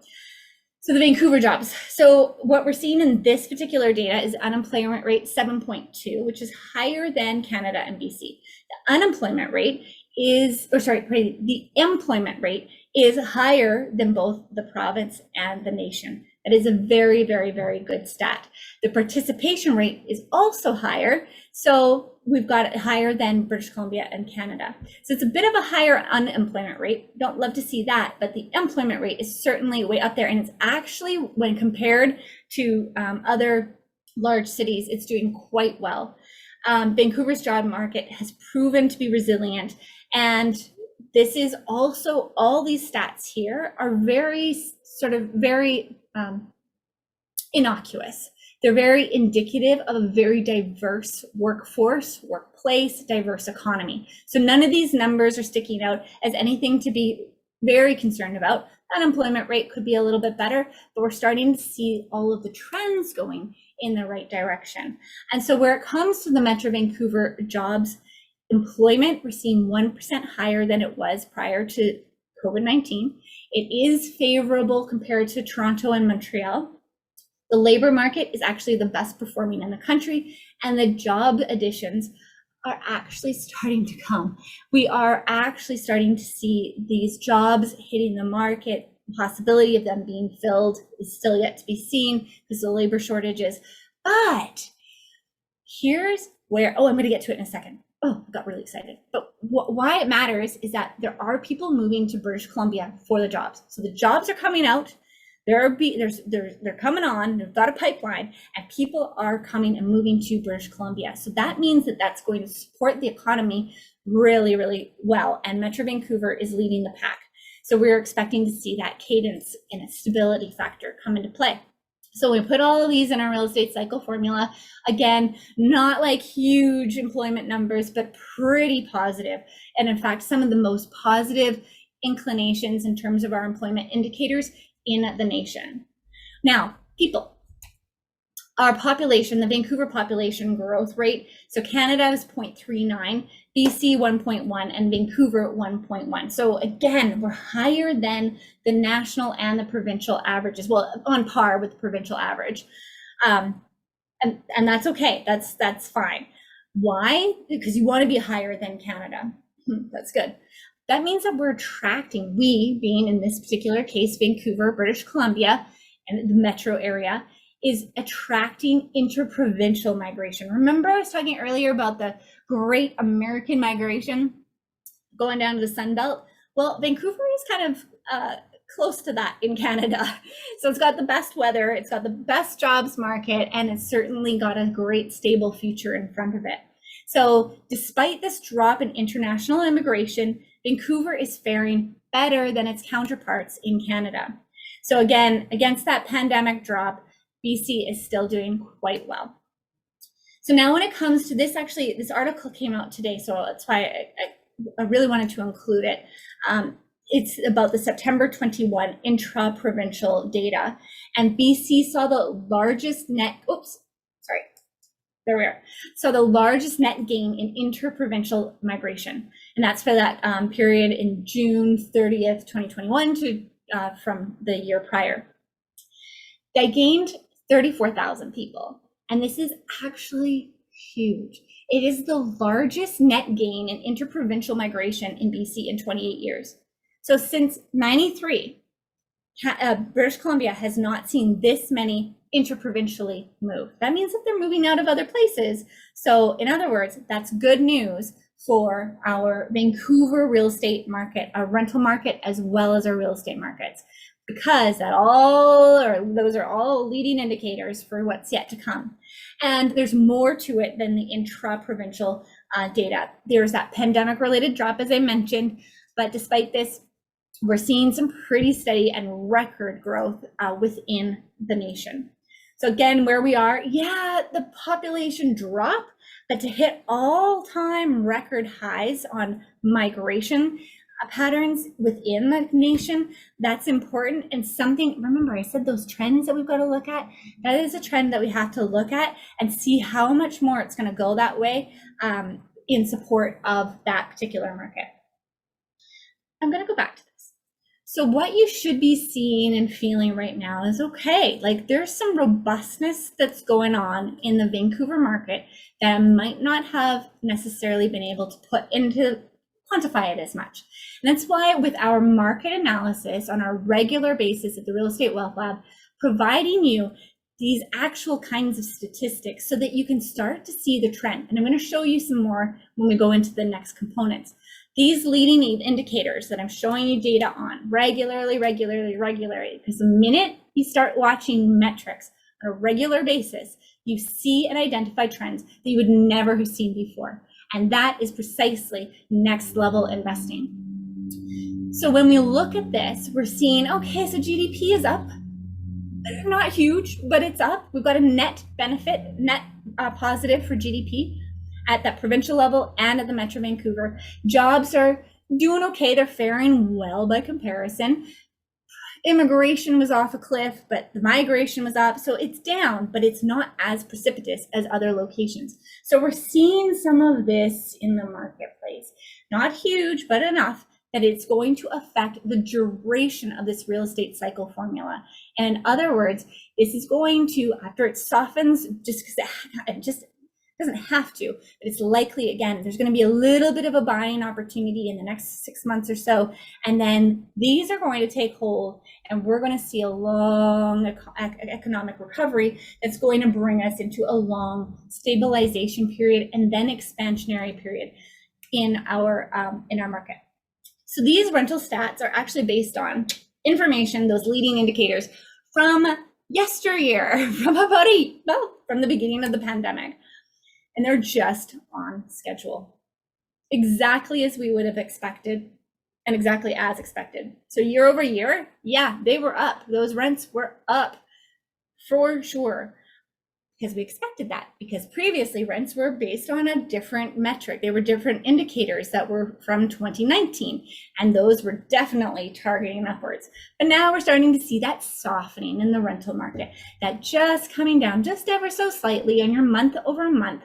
So the Vancouver jobs. So what we're seeing in this particular data is unemployment rate 7.2, which is higher than Canada and BC. The unemployment rate is, the employment rate is higher than both the province and the nation. That is a very, very, very good stat. The participation rate is also higher. So we've got it higher than British Columbia and Canada. So it's a bit of a higher unemployment rate. Don't love to see that, but the employment rate is certainly way up there. And it's actually, when compared to other large cities, it's doing quite well. Vancouver's job market has proven to be resilient. And this is also, all these stats here are very innocuous. They're very indicative of a very diverse workforce, workplace, diverse economy. So none of these numbers are sticking out as anything to be very concerned about. Unemployment rate could be a little bit better, but we're starting to see all of the trends going in the right direction. And so where it comes to the Metro Vancouver jobs, employment, we're seeing 1% higher than it was prior to COVID-19. It is favorable compared to Toronto and Montreal. The labor market is actually the best performing in the country, and the job additions are actually starting to come. We are actually starting to see these jobs hitting the market. The possibility of them being filled is still yet to be seen because of the labor shortages. But here's where, I'm going to get to it in a second. I got really excited. But why it matters is that there are people moving to British Columbia for the jobs. So the jobs are coming out. They're coming on, they've got a pipeline, and people are coming and moving to British Columbia. So that means that that's going to support the economy really, really well. And Metro Vancouver is leading the pack. So we're expecting to see that cadence and a stability factor come into play. So we put all of these in our real estate cycle formula. Again, not like huge employment numbers, but pretty positive. And in fact, some of the most positive inclinations in terms of our employment indicators in the nation. Now, people, our population, the Vancouver population growth rate, so Canada is 0.39, BC 1.1, and Vancouver 1.1. So again, we're higher than the national and the provincial averages, well, on par with the provincial average. And that's okay, that's fine. Why? Because you want to be higher than Canada. That's good. That means that we're attracting, we being in this particular case, Vancouver, British Columbia, and the metro area, is attracting interprovincial migration. Remember I was talking earlier about the great American migration going down to the Sun Belt? Well, Vancouver is kind of close to that in Canada. So it's got the best weather, it's got the best jobs market, and it's certainly got a great stable future in front of it. So despite this drop in international immigration, Vancouver is faring better than its counterparts in Canada. So again, against that pandemic drop, BC is still doing quite well. So now when it comes to this, actually, this article came out today, so that's why I really wanted to include it. It's about the September 21 intra-provincial data, and BC saw the largest net, So the largest net gain in interprovincial migration, and that's for that period in June 30th, 2021 to from the year prior. They gained 34,000 people, and this is actually huge. It is the largest net gain in interprovincial migration in BC in 28 years. So since 93, British Columbia has not seen this many interprovincially move. That means that they're moving out of other places. So in other words, that's good news for our Vancouver real estate market, our rental market, as well as our real estate markets, because those are all leading indicators for what's yet to come. And there's more to it than the intra-provincial data. There's that pandemic related drop, as I mentioned, but despite this, we're seeing some pretty steady and record growth within the nation. So again, where we are, the population drop, but to hit all-time record highs on migration patterns within the nation, that's important. And something, remember I said those trends that we've got to look at, that is a trend that we have to look at and see how much more it's going to go that way in support of that particular market. I'm going to go back to this. So what you should be seeing and feeling right now is okay. Like there's some robustness that's going on in the Vancouver market that I might not have necessarily been able to put into quantify it as much. And that's why with our market analysis on a regular basis at the Real Estate Wealth Lab, providing you these actual kinds of statistics so that you can start to see the trend. And I'm going to show you some more when we go into the next components. These leading indicators that I'm showing you data on regularly, because the minute you start watching metrics on a regular basis, You see and identify trends that you would never have seen before. And that is precisely next level investing. So when we look at this, we're seeing, okay, so GDP is up. Not huge, but it's up. We've got a net benefit, net positive for GDP at that provincial level and at the Metro Vancouver. Jobs are doing okay. They're faring well by comparison. Immigration was off a cliff, but the migration was up. So it's down, but it's not as precipitous as other locations. So we're seeing some of this in the marketplace. Not huge, but enough that it's going to affect the duration of this real estate cycle formula. And in other words, this is going to, after it softens, just because it just doesn't have to, but it's likely, again, there's going to be a little bit of a buying opportunity in the next 6 months or so. And then these are going to take hold, and we're going to see a long economic recovery that's going to bring us into a long stabilization period and then expansionary period in our market. So these rental stats are actually based on information, those leading indicators from yesteryear, from from the beginning of the pandemic. And they're just on schedule, exactly as we would have expected and exactly as expected. So year over year, yeah, they were up. Those rents were up for sure, because we expected that, because previously rents were based on a different metric. They were different indicators that were from 2019, and those were definitely targeting upwards. But now we're starting to see that softening in the rental market, that just coming down just ever so slightly on your month over month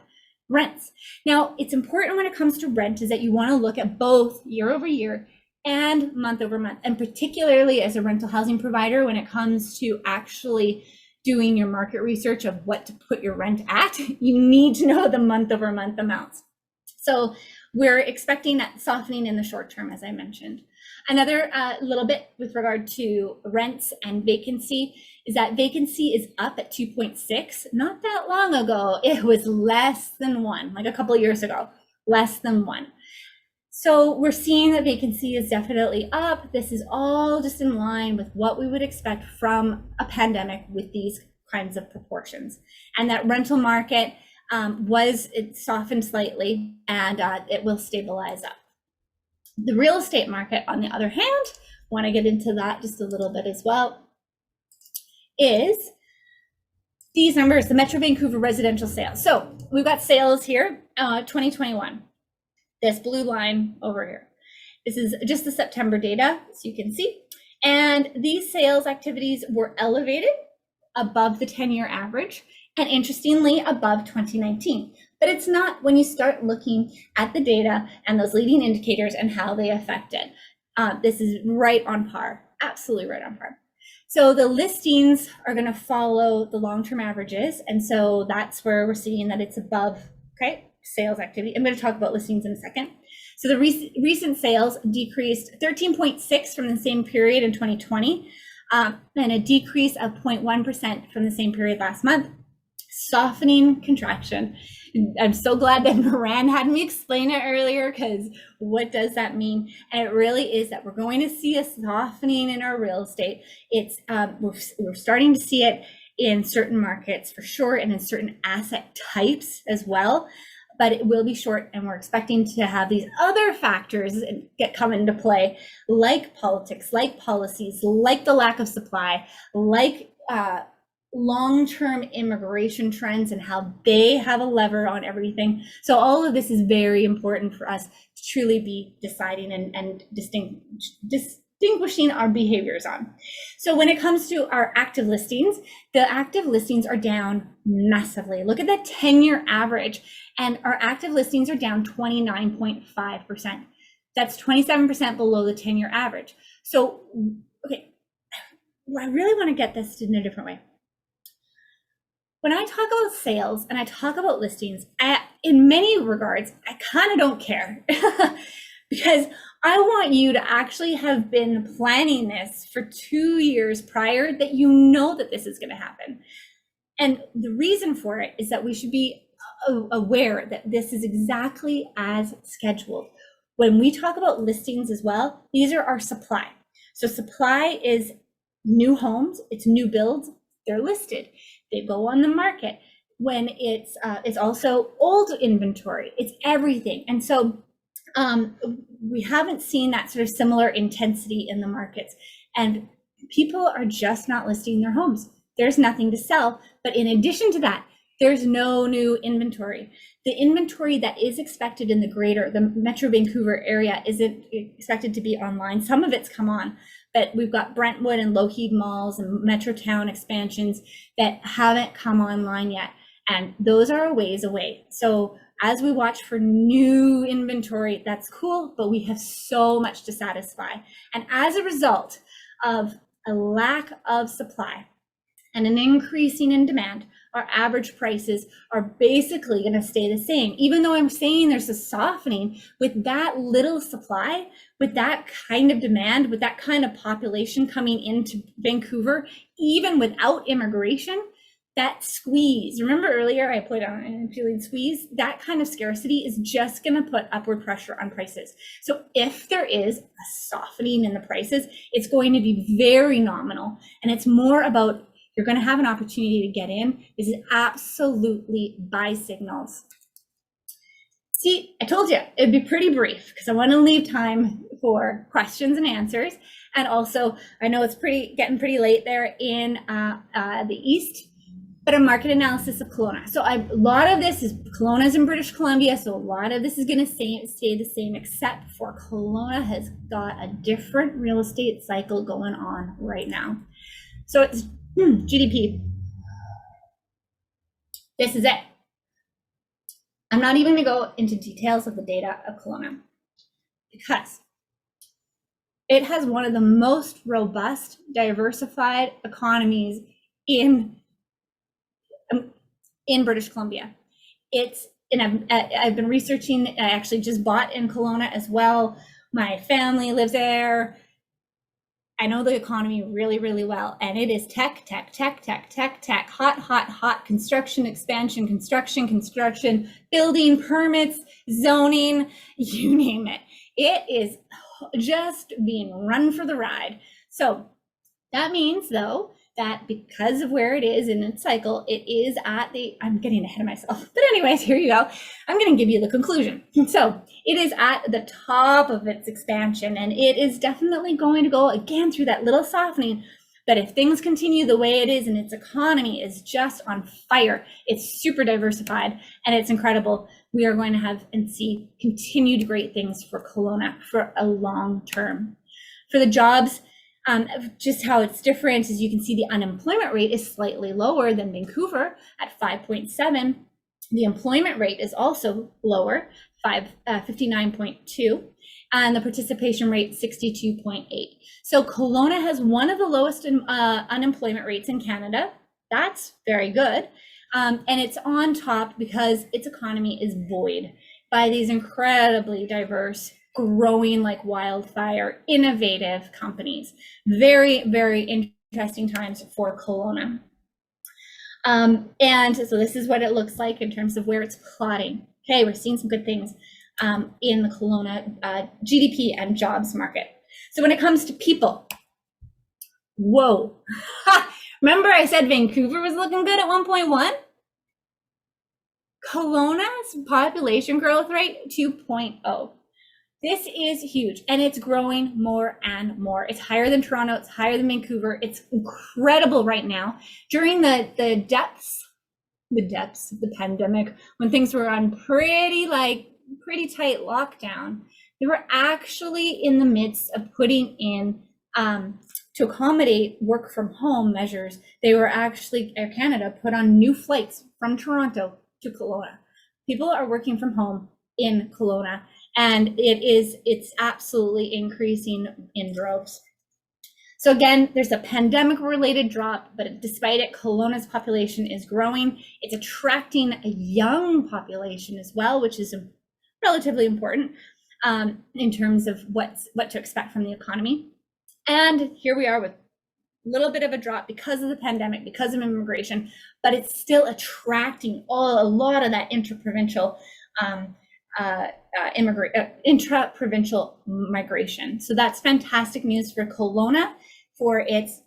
rents. Now, it's important when it comes to rent is that you want to look at both year over year and month over month, and particularly as a rental housing provider, when it comes to actually doing your market research of what to put your rent at, you need to know the month over month amounts. So we're expecting that softening in the short term, as I mentioned. Another little bit with regard to rents and vacancy is that vacancy is up at 2.6. Not that long ago, it was less than 1, like a couple of years ago, less than 1. So we're seeing that vacancy is definitely up. This is all just in line with what we would expect from a pandemic with these kinds of proportions. And that rental market it softened slightly, and it will stabilize up. The real estate market, on the other hand, want to get into that just a little bit as well, is these numbers, the Metro Vancouver residential sales. So we've got sales here, 2021. This blue line over here. This is just the September data, so you can see. And these sales activities were elevated above the 10-year average, and interestingly, above 2019. But it's not when you start looking at the data and those leading indicators and how they affect it. This is right on par, absolutely right on par. So the listings are going to follow the long-term averages, and so that's where we're seeing that it's above, okay, sales activity. I'm going to talk about listings in a second. So the recent sales decreased 13.6 from the same period in 2020, and a decrease of 0.1% from the same period last month. Softening contraction. I'm so glad that Niran had me explain it earlier, because what does that mean? And it really is that we're going to see a softening in our real estate. It's we're starting to see it in certain markets for sure, and in certain asset types as well. But it will be short, and we're expecting to have these other factors come into play, like politics, like policies, like the lack of supply, like long-term immigration trends and how they have a lever on everything. So all of this is very important for us to truly be deciding and distinguishing our behaviors on. So when it comes to our active listings, the active listings are down massively. Look at that 10-year average, and our active listings are down 29.5%. That's 27% below the 10-year average. So, okay, I really want to get this in a different way. When I talk about sales and I talk about listings, in many regards, I kind of don't care because I want you to actually have been planning this for 2 years prior, that you know that this is going to happen. And the reason for it is that we should be aware that this is exactly as scheduled. When we talk about listings as well, these are our supply. So supply is new homes, it's new builds, they're listed, they go on the market. when it's also old inventory. It's everything. And so we haven't seen that sort of similar intensity in the markets, and people are just not listing their homes. There's nothing to sell. But in addition to that, there's no new inventory. The inventory that is expected in the Metro Vancouver area isn't expected to be online. Some of it's come on, but we've got Brentwood and Lougheed malls and Metrotown expansions that haven't come online yet. And those are a ways away. So as we watch for new inventory, that's cool, but we have so much to satisfy. And as a result of a lack of supply and an increasing in demand, our average prices are basically going to stay the same. Even though I'm saying there's a softening, with that little supply, with that kind of demand, with that kind of population coming into Vancouver, even without immigration, that squeeze, remember earlier I put on an appealing squeeze, that kind of scarcity is just going to put upward pressure on prices. So if there is a softening in the prices, it's going to be very nominal, and it's more about you're going to have an opportunity to get in. This is absolutely buy signals. See, I told you it'd be pretty brief because I want to leave time for questions and answers. And also, I know it's getting pretty late there in the East, but a market analysis of Kelowna. So a lot of this is Kelowna's in British Columbia, so a lot of this is going to stay the same, except for Kelowna has got a different real estate cycle going on right now. So it's GDP. This is it. I'm not even going to go into details of the data of Kelowna because it has one of the most robust, diversified economies in British Columbia. I've been researching. I actually just bought in Kelowna as well. My family lives there. I know the economy really, really well, and it is tech, hot, construction, expansion, construction, building, permits, zoning, you name it. It is just being run for the ride. So that means, though, that because of where it is in its cycle, it is I'm getting ahead of myself. But anyways, here you go. I'm going to give you the conclusion. So it is at the top of its expansion, and it is definitely going to go again through that little softening. But if things continue the way it is and its economy is just on fire, it's super diversified and it's incredible, we are going to have and see continued great things for Kelowna for a long term. For the jobs, just how it's different is you can see the unemployment rate is slightly lower than Vancouver at 5.7. The employment rate is also lower, 59.2, and the participation rate 62.8. So Kelowna has one of the lowest unemployment rates in Canada. That's very good. And it's on top because its economy is buoyed by these incredibly diverse, growing like wildfire, innovative companies. Very, very interesting times for Kelowna. And so this is what it looks like in terms of where it's plotting. Okay, we're seeing some good things in the Kelowna GDP and jobs market. So when it comes to people, whoa. Remember I said Vancouver was looking good at 1.1? Kelowna's population growth rate, 2.0. This is huge, and it's growing more and more. It's higher than Toronto, it's higher than Vancouver. It's incredible right now. During the depths of the pandemic, when things were on pretty tight lockdown, they were actually in the midst of putting in, to accommodate work from home measures, they were actually, Air Canada put on new flights from Toronto to Kelowna. People are working from home in Kelowna, and it's absolutely increasing in droves. So again, there's a pandemic related drop, but despite it, Kelowna's population is growing. It's attracting a young population as well, which is relatively important in terms of what to expect from the economy. And here we are with a little bit of a drop because of the pandemic, because of immigration, but it's still attracting a lot of that intra-provincial migration. So that's fantastic news for Kelowna, for its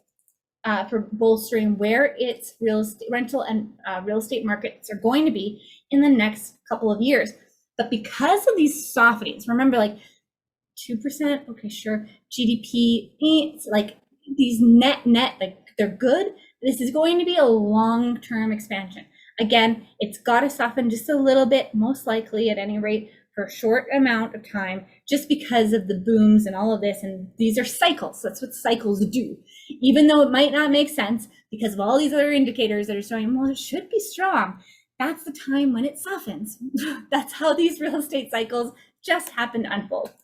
for bolstering where its rental and real estate markets are going to be in the next couple of years. But because of these softenings, remember, like 2%, okay, sure, GDP, it's like these net, like they're good. This is going to be a long-term expansion. Again, it's got to soften just a little bit, most likely at any rate, for a short amount of time, just because of the booms and all of this. And these are cycles. That's what cycles do. Even though it might not make sense because of all these other indicators that are showing, well, it should be strong. That's the time when it softens. That's how these real estate cycles just happen to unfold.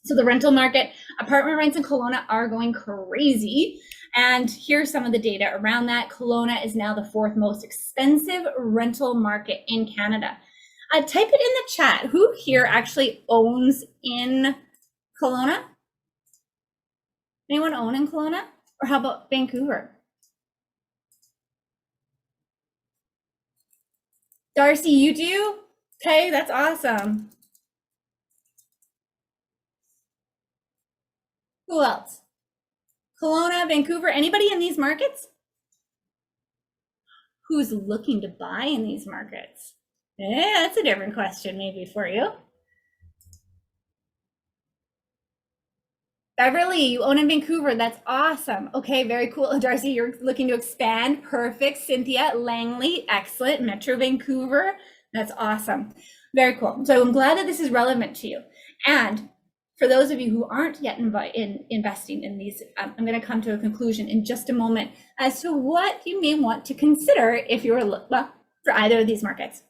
So the rental market, apartment rents in Kelowna are going crazy. And here's some of the data around that. Kelowna is now the 4th most expensive rental market in Canada. Type it in the chat. Who here actually owns in Kelowna? Anyone own in Kelowna? Or how about Vancouver? Darcy, you do? Okay, that's awesome. Who else? Kelowna, Vancouver, anybody in these markets? Who's looking to buy in these markets? Yeah, that's a different question maybe for you. Beverly, you own in Vancouver. That's awesome. Okay, very cool. Darcy, you're looking to expand. Perfect. Cynthia, Langley, excellent. Metro Vancouver. That's awesome. Very cool. So I'm glad that this is relevant to you. And for those of you who aren't yet investing in these, I'm going to come to a conclusion in just a moment as to what you may want to consider if you're for either of these markets.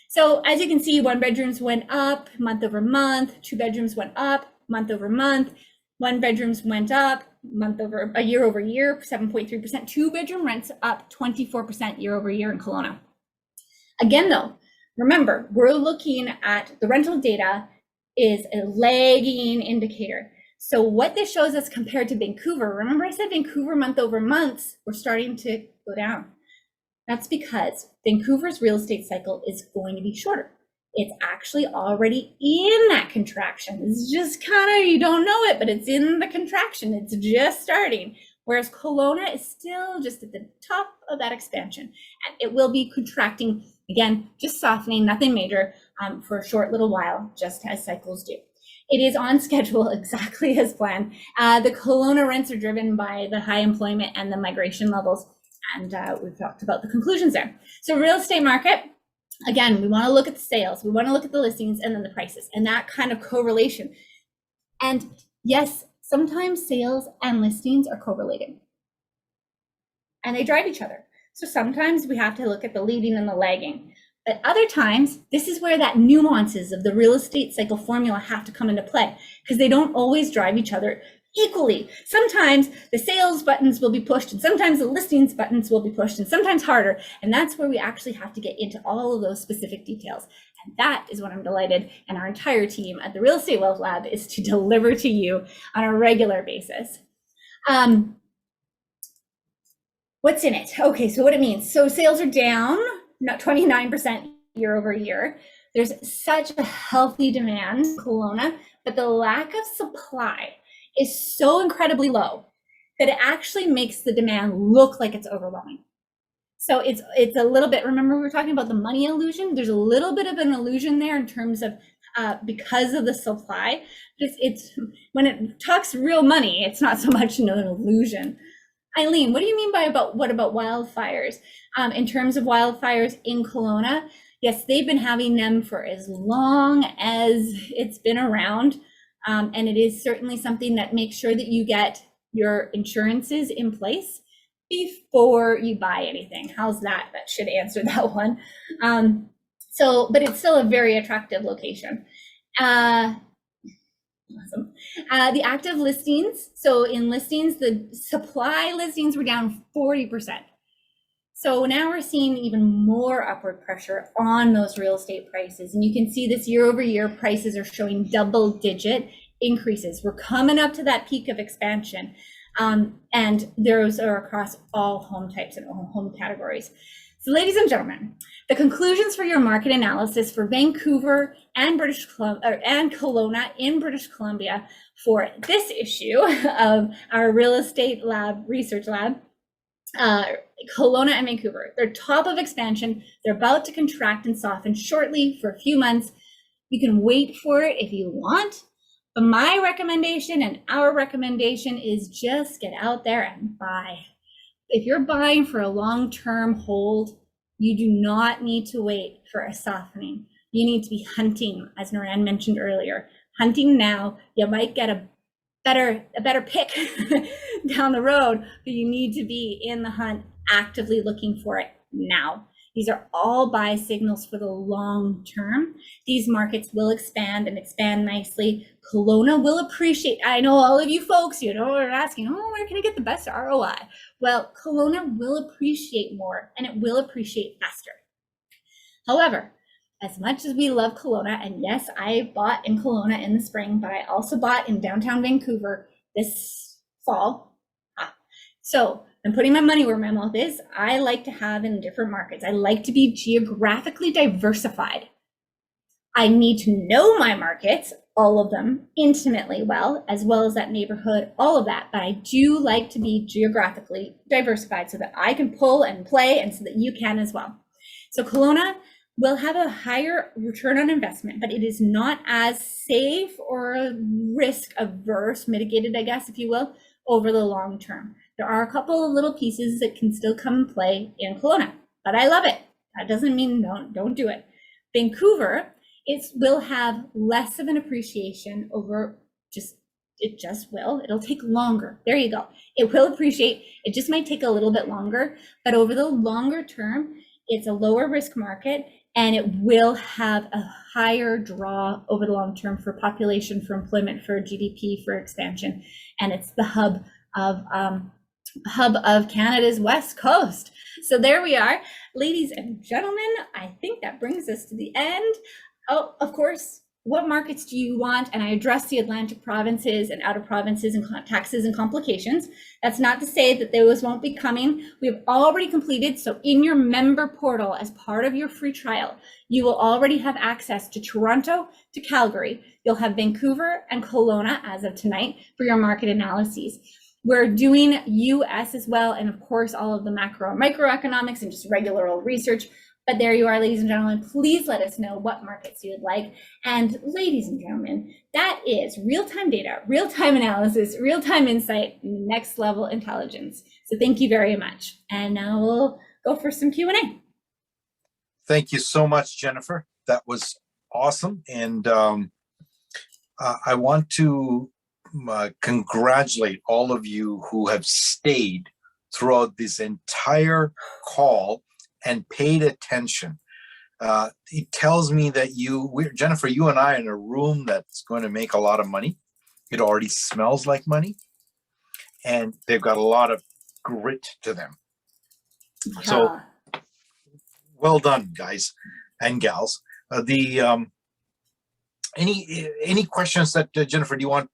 So as you can see, 1 bedrooms went up month over month, 2 bedrooms went up month over month, 1 bedrooms went up year over year, 7.3%, 2 bedroom rents up 24% year over year in Kelowna. Again, though, remember, we're looking at the rental data is a lagging indicator. So what this shows us compared to Vancouver, remember I said Vancouver month over month, we're starting to go down. That's because Vancouver's real estate cycle is going to be shorter. It's actually already in that contraction. It's just kind of, you don't know it, but it's in the contraction. It's just starting. Whereas Kelowna is still just at the top of that expansion. And it will be contracting, again, just softening, nothing major, for a short little while, just as cycles do. It is on schedule exactly as planned. The Kelowna rents are driven by the high employment and the migration levels. And we've talked about the conclusions there. So real estate market, again, we want to look at the sales, we want to look at the listings and then the prices and that kind of correlation. And yes, sometimes sales and listings are correlated and they drive each other. So sometimes we have to look at the leading and the lagging. But other times, this is where that nuances of the real estate cycle formula have to come into play because they don't always drive each other equally. Sometimes the sales buttons will be pushed and sometimes the listings buttons will be pushed and sometimes harder. And that's where we actually have to get into all of those specific details. And that is what I'm delighted and our entire team at the Real Estate Wealth Lab is to deliver to you on a regular basis. What's in it? Okay, so what it means. So sales are down, not 29% year over year. There's such a healthy demand in Kelowna, but the lack of supply is so incredibly low that it actually makes the demand look like it's overwhelming. So it's a little bit, remember we were talking about the money illusion? There's a little bit of an illusion there in terms of because of the supply. It's when it talks real money, it's not so much an illusion. Eileen, what do you mean by what about wildfires? In terms of wildfires in Kelowna, yes, they've been having them for as long as it's been around. And it is certainly something that makes sure that you get your insurances in place before you buy anything. How's that? That should answer that one. But it's still a very attractive location. Awesome. The active listings. So in listings, the supply listings were down 40%. So now we're seeing even more upward pressure on those real estate prices. And you can see this year over year, prices are showing double-digit increases. We're coming up to that peak of expansion. And those are across all home types and all home categories. So ladies and gentlemen, the conclusions for your market analysis for Vancouver and Kelowna in British Columbia for this issue of our real estate lab research lab Kelowna and Vancouver. They're top of expansion. They're about to contract and soften shortly for a few months. You can wait for it if you want. But my recommendation and our recommendation is just get out there and buy. If you're buying for a long-term hold, you do not need to wait for a softening. You need to be hunting, as Niran mentioned earlier. Hunting now, you might get a better pick down the road, but you need to be in the hunt, actively looking for it now. These are all buy signals for the long term. These markets will expand and expand nicely. Kelowna will appreciate. I know all of you folks, are asking, oh, where can I get the best ROI? Well, Kelowna will appreciate more, and it will appreciate faster. However, as much as we love Kelowna, and yes, I bought in Kelowna in the spring, but I also bought in downtown Vancouver this fall. So I'm putting my money where my mouth is. I like to have in different markets. I like to be geographically diversified. I need to know my markets, all of them, intimately well as that neighborhood, all of that. But I do like to be geographically diversified so that I can pull and play, and so that you can as well. So Kelowna will have a higher return on investment, but it is not as safe or risk averse, mitigated, I guess, if you will, over the long term. There are a couple of little pieces that can still come and play in Kelowna, but I love it. That doesn't mean don't do it. Vancouver, it will have less of an appreciation over it just will. It'll take longer. There you go. It will appreciate. It just might take a little bit longer, but over the longer term, it's a lower risk market, and it will have a higher draw over the long term for population, for employment, for GDP, for expansion. And it's the hub of Canada's West Coast. So there we are, ladies and gentlemen. I think that brings us to the end. Oh, of course, what markets do you want? And I address the Atlantic provinces and outer provinces and taxes and complications. That's not to say that those won't be coming. We've already completed. So in your member portal, as part of your free trial, you will already have access to Toronto, to Calgary. You'll have Vancouver and Kelowna as of tonight for your market analyses. We're doing US as well, and of course, all of the macro and microeconomics and just regular old research. But there you are, ladies and gentlemen. Please let us know what markets you would like. And ladies and gentlemen, that is real-time data, real-time analysis, real-time insight, next level intelligence. So thank you very much. And now we'll go for some Q&A. Thank you so much, Jennifer. That was awesome. And I want to congratulate all of you who have stayed throughout this entire call and paid attention. It tells me that Jennifer, you and I are in a room that's going to make a lot of money. It already smells like money, and they've got a lot of grit to them. Yeah. So well done, guys and gals. Any questions that Jennifer, do you want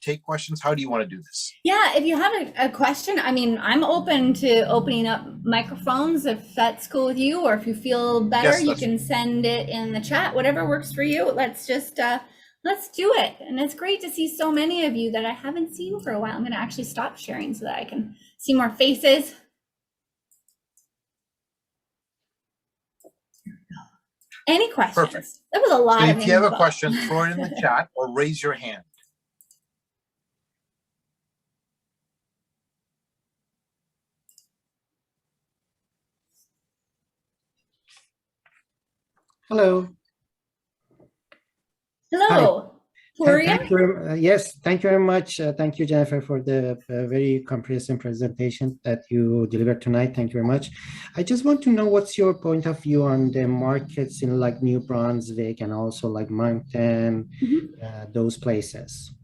take questions? How do you want to do this? Yeah, if you have a question, I mean, I'm open to opening up microphones if that's cool with you, or if you feel better, you can send it in the chat, whatever works for you. Let's just let's do it. And it's great to see so many of you that I haven't seen for a while. I'm going to actually stop sharing so that I can see more faces. Any questions? Perfect. That was a lot. So if you have a question, throw it in the chat or raise your hand. Hello. Hello. Yes, thank you very much. Thank you, Jennifer, for the very comprehensive presentation that you delivered tonight. Thank you very much. I just want to know what's your point of view on the markets in like New Brunswick and also like Moncton, those places.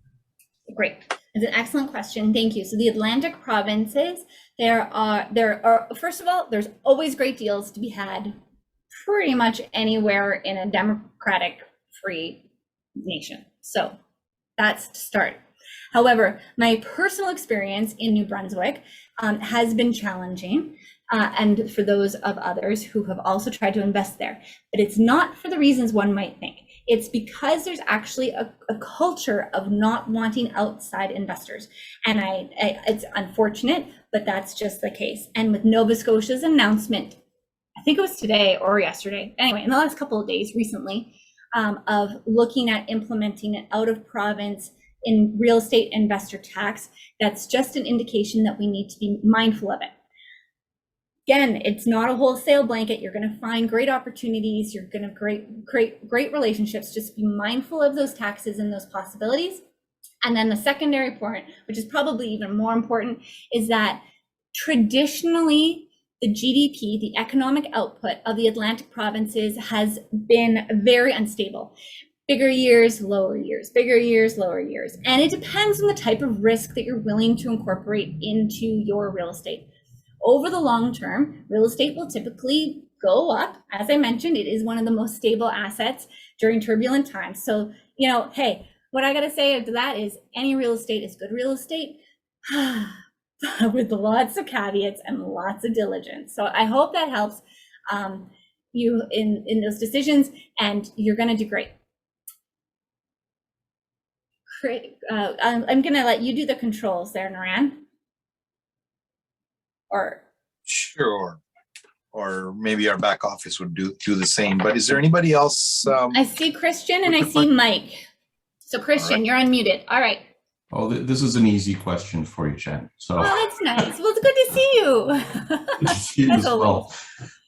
Great. It's an excellent question. Thank you. So the Atlantic provinces, there are first of all, there's always great deals to be had pretty much anywhere in a democratic free nation. So that's to start. However, my personal experience in New Brunswick has been challenging, and for those of others who have also tried to invest there. But it's not for the reasons one might think. It's because there's actually a culture of not wanting outside investors. And it's unfortunate, but that's just the case. And with Nova Scotia's announcement, I think it was today or yesterday, anyway, in the last couple of days recently, of looking at implementing an out of province in real estate investor tax, that's just an indication that we need to be mindful of it. Again, it's not a wholesale blanket. You're going to find great opportunities. You're going to great relationships. Just be mindful of those taxes and those possibilities. And then the secondary point, which is probably even more important, is that traditionally the GDP, the economic output of the Atlantic provinces, has been very unstable. Bigger years, lower years, bigger years, lower years. And it depends on the type of risk that you're willing to incorporate into your real estate. Over the long term, real estate will typically go up. As I mentioned, it is one of the most stable assets during turbulent times. So, hey, what I got to say to that is any real estate is good real estate with lots of caveats and lots of diligence. So I hope that helps you in those decisions, and you're going to do great. I'm going to let you do the controls there, Niran. Or sure, or maybe our back office would do the same. But is there anybody else? I see Christian and I see Mike. So Christian, right. You're unmuted. All right. Oh, this is an easy question for you, Jen. So that's nice. Well, it's good to see you. Good to see you as well.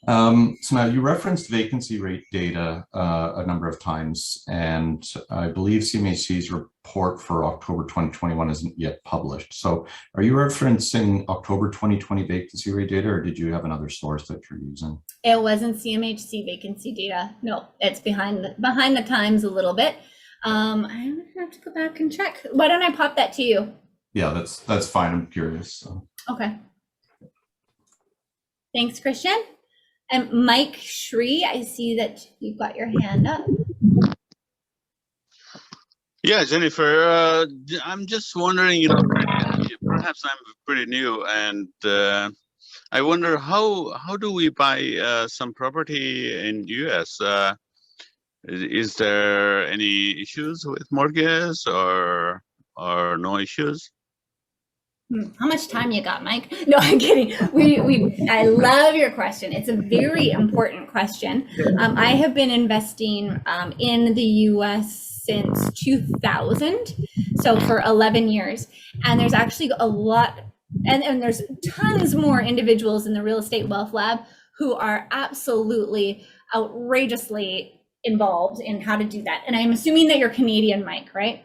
So now you referenced vacancy rate data a number of times, and I believe CMHC's report for October 2021 isn't yet published. So are you referencing October 2020 vacancy rate data, or did you have another source that you're using? It wasn't CMHC vacancy data. No, it's behind the times a little bit. I'm gonna have to go back and check. Why don't I pop that to you? Yeah, that's fine. I'm curious. So. Okay. Thanks, Christian. And Mike Shree, I see that you've got your hand up. Yeah, Jennifer, I'm just wondering, perhaps I'm pretty new, and I wonder how do we buy some property in US? Is there any issues with mortgage or no issues? How much time you got, Mike? No, I'm kidding. I love your question. It's a very important question. I have been investing in the US since 2000, so for 11 years. And there's actually a lot, and there's tons more individuals in the Real Estate Wealth Lab who are absolutely outrageously involved in how to do that. And I'm assuming that you're Canadian, Mike, right?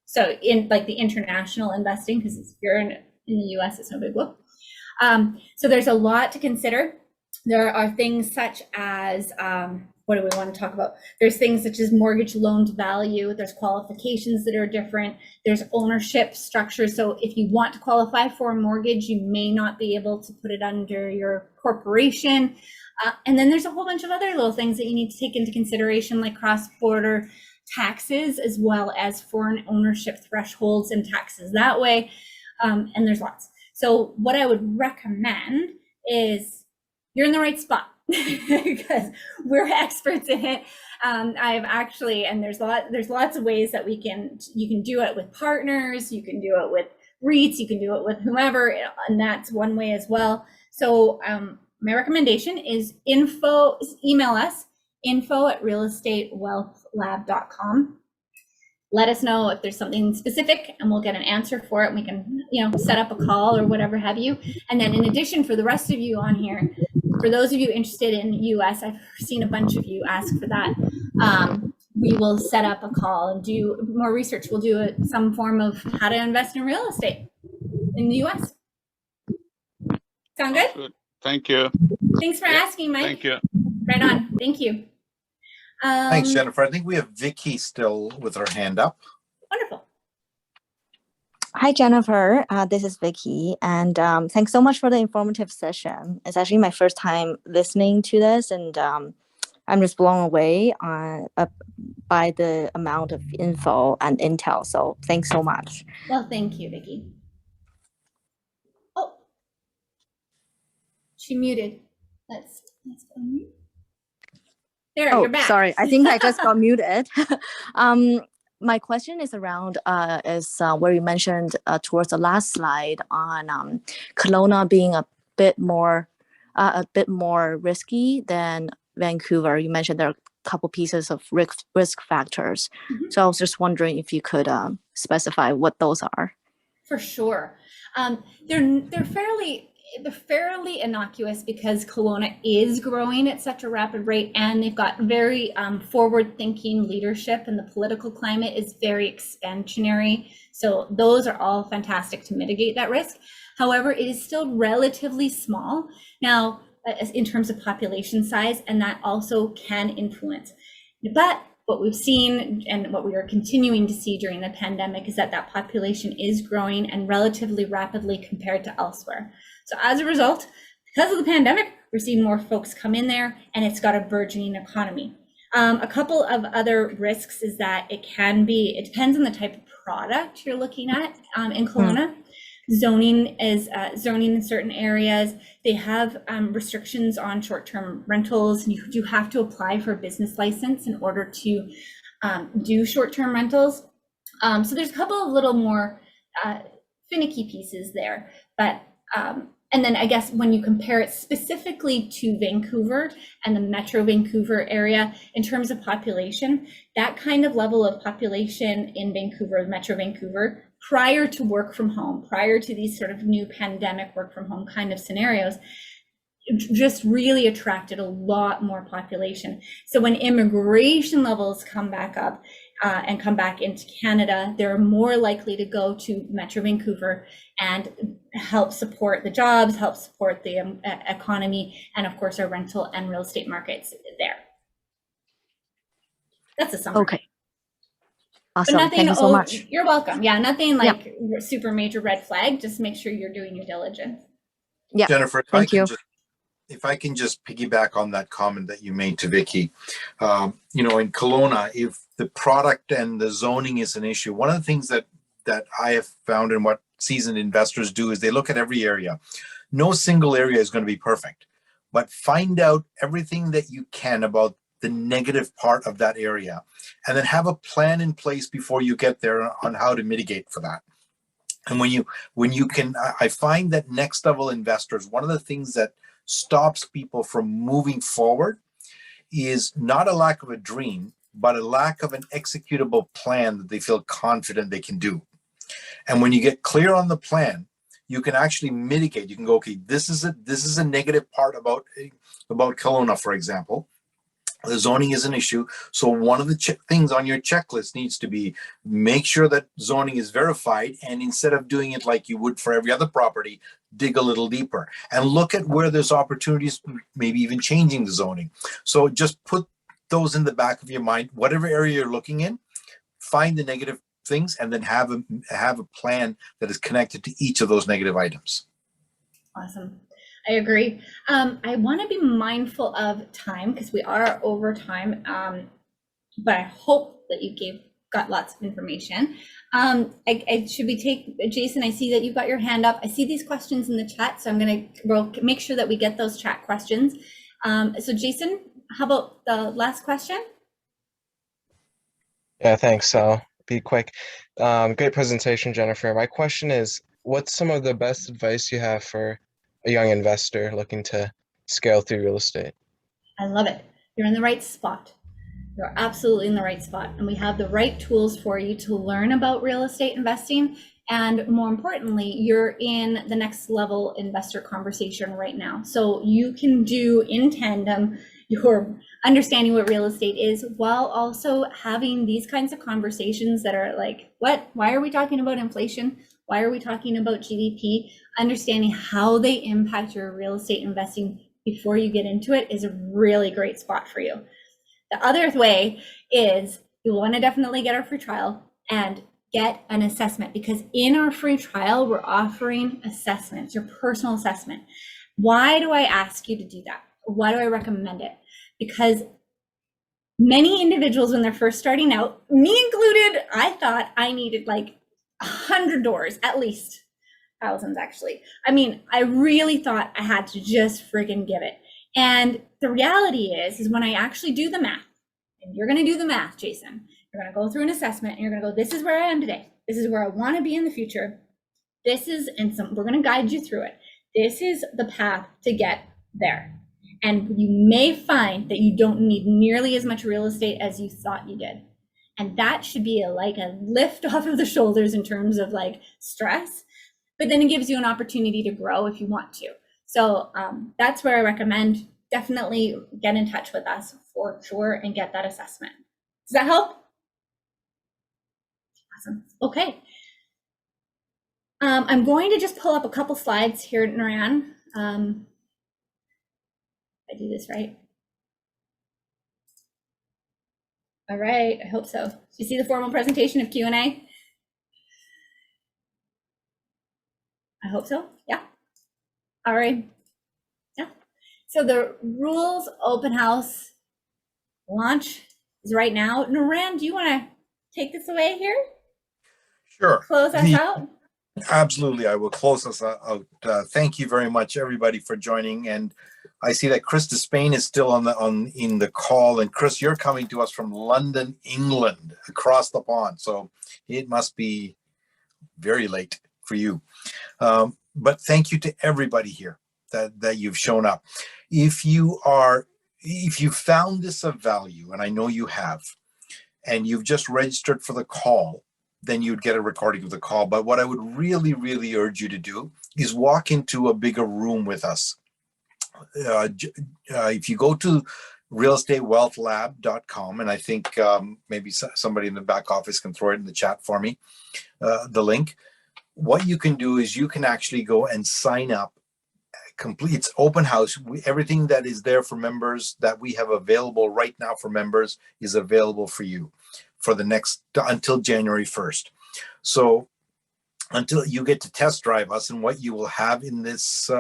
So in like the international investing, because if you're in the US, it's no big whoop. So there's a lot to consider. There are things such as, what do we want to talk about? There's things such as mortgage loan to value. There's qualifications that are different. There's ownership structure. So if you want to qualify for a mortgage, you may not be able to put it under your corporation. And then there's a whole bunch of other little things that you need to take into consideration, like cross-border taxes, as well as foreign ownership thresholds and taxes that way. And there's lots. So what I would recommend is you're in the right spot because we're experts in it. I've actually, and there's lots of ways that you can do it with partners, you can do it with REITs, you can do it with whomever, and that's one way as well. So my recommendation is email us, info@realestatewealthlab.com. Let us know if there's something specific and we'll get an answer for it. We can, set up a call or whatever have you. And then in addition, for the rest of you on here, for those of you interested in US, I've seen a bunch of you ask for that. We will set up a call and do more research. We'll do some form of how to invest in real estate in the US. Sound good? Good. Thank you. Thanks for asking, Mike. Thank you. Right on. Thank you. Thanks, Jennifer. I think we have Vicky still with her hand up. Wonderful. Hi, Jennifer. This is Vicky, and thanks so much for the informative session. It's actually my first time listening to this, and I'm just blown away by the amount of info and intel. So thanks so much. Well, thank you, Vicky. Oh, she muted. Let's unmute. There, Oh, you're back. sorry. I think I just got muted. My question is around where you mentioned towards the last slide on Kelowna being a bit more risky than Vancouver. You mentioned there are a couple pieces of risk factors. Mhm. So I was just wondering if you could specify what those are. For sure. They're fairly innocuous because Kelowna is growing at such a rapid rate, and they've got very forward-thinking leadership, and the political climate is very expansionary. So those are all fantastic to mitigate that risk. However, it is still relatively small now in terms of population size, and that also can influence. But what we've seen and what we are continuing to see during the pandemic is that population is growing and relatively rapidly compared to elsewhere. So as a result, because of the pandemic, we're seeing more folks come in there, and it's got a burgeoning economy. A couple of other risks is that it depends on the type of product you're looking at in Kelowna. Zoning in certain areas. They have restrictions on short-term rentals. You have to apply for a business license in order to do short-term rentals. So there's a couple of little more finicky pieces there. But and then I guess when you compare it specifically to Vancouver and the Metro Vancouver area in terms of population, that kind of level of population in Vancouver, Metro Vancouver, prior to work from home, prior to these sort of new pandemic work from home kind of scenarios, just really attracted a lot more population. So when immigration levels come back up and come back into Canada, they're more likely to go to Metro Vancouver and help support the jobs, help support the economy, and of course our rental and real estate markets there. That's a summary. Okay. Awesome. Thank you so much. You're welcome. Yeah, nothing like super major red flag. Just make sure you're doing your diligence. Yeah. Jennifer, Thank you. If I can just piggyback on that comment that you made to Vicky, in Kelowna, if the product and the zoning is an issue, one of the things that I have found and what seasoned investors do is they look at every area. No single area is going to be perfect, but find out everything that you can about the negative part of that area, and then have a plan in place before you get there on how to mitigate for that. And when you can, I find that next level investors, one of the things that stops people from moving forward is not a lack of a dream, but a lack of an executable plan that they feel confident they can do. And when you get clear on the plan, you can actually mitigate. You can go, okay, this is a negative part about Kelowna, for example. The zoning is an issue. So one of the things on your checklist needs to be make sure that zoning is verified. And instead of doing it like you would for every other property, dig a little deeper and look at where there's opportunities, maybe even changing the zoning. So just put those in the back of your mind, whatever area you're looking in, find the negative things and then have a plan that is connected to each of those negative items. Awesome. I agree. I want to be mindful of time because we are over time, but I hope that you got lots of information. Jason, I see that you've got your hand up. I see these questions in the chat, so we'll make sure that we get those chat questions. So Jason, how about the last question? Yeah, thanks. I'll be quick. Great presentation, Jennifer. My question is, what's some of the best advice you have for a young investor looking to scale through real estate? I love it. You're in the right spot. You're absolutely in the right spot. And we have the right tools for you to learn about real estate investing. And more importantly, you're in the next level investor conversation right now. So you can do in tandem your understanding what real estate is while also having these kinds of conversations that are like, why are we talking about inflation? Why are we talking about GDP? Understanding how they impact your real estate investing before you get into it is a really great spot for you. The other way is you'll want to definitely get our free trial and get an assessment, because in our free trial, we're offering assessments, your personal assessment. Why do I ask you to do that? Why do I recommend it? Because many individuals, when they're first starting out, me included, I thought I needed like 100 doors, at least thousands actually. I mean, I really thought I had to just friggin' give it. And the reality is when I actually do the math, and you're going to do the math, Jason, you're going to go through an assessment and you're going to go, this is where I am today. This is where I want to be in the future. This is, and we're going to guide you through it. This is the path to get there. And you may find that you don't need nearly as much real estate as you thought you did. And that should be like a lift off of the shoulders in terms of like stress, but then it gives you an opportunity to grow if you want to. So that's where I recommend definitely get in touch with us for sure and get that assessment. Does that help? Awesome. Okay. I'm going to just pull up a couple slides here, Niran. I do this right. All right, I hope so. Do you see the formal presentation of Q&A? I hope so, yeah. All right, yeah. So the REWL open house launch is right now. Niran, do you wanna take this away here? Sure. Close us out? Absolutely, I will close us out. Thank you very much, everybody, for joining. And I see that Chris Despain is still in the call. And Chris, you're coming to us from London, England, across the pond. So it must be very late for you. But thank you to everybody here that you've shown up. If you found this of value, and I know you have, and you've just registered for the call, then you'd get a recording of the call. But what I would really, really urge you to do is walk into a bigger room with us. If you go to realestatewealthlab.com, and I think maybe somebody in the back office can throw it in the chat for me, the link, what you can do is you can actually go and sign up. It's open house. Everything that is there for members that we have available right now for members is available for you for the next, until January 1st. So until you get to test drive us, and what you will have in this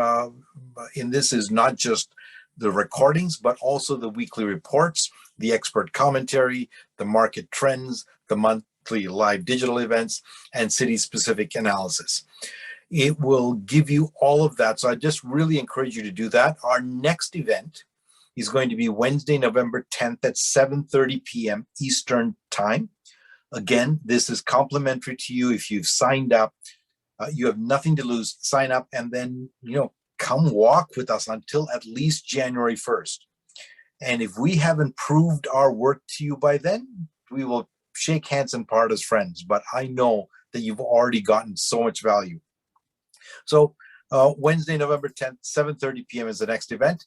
is not just the recordings, but also the weekly reports, the expert commentary, the market trends, the monthly live digital events, and city-specific analysis. It will give you all of that. So I just really encourage you to do that. Our next event is going to be Wednesday, November 10th at 7:30 p.m. Eastern Time. Again, this is complimentary to you. If you've signed up, you have nothing to lose. Sign up and then, come walk with us until at least January 1st. And if we haven't proved our work to you by then, we will shake hands and part as friends. But I know that you've already gotten so much value. So Wednesday, November 10th, 7:30 p.m. is the next event.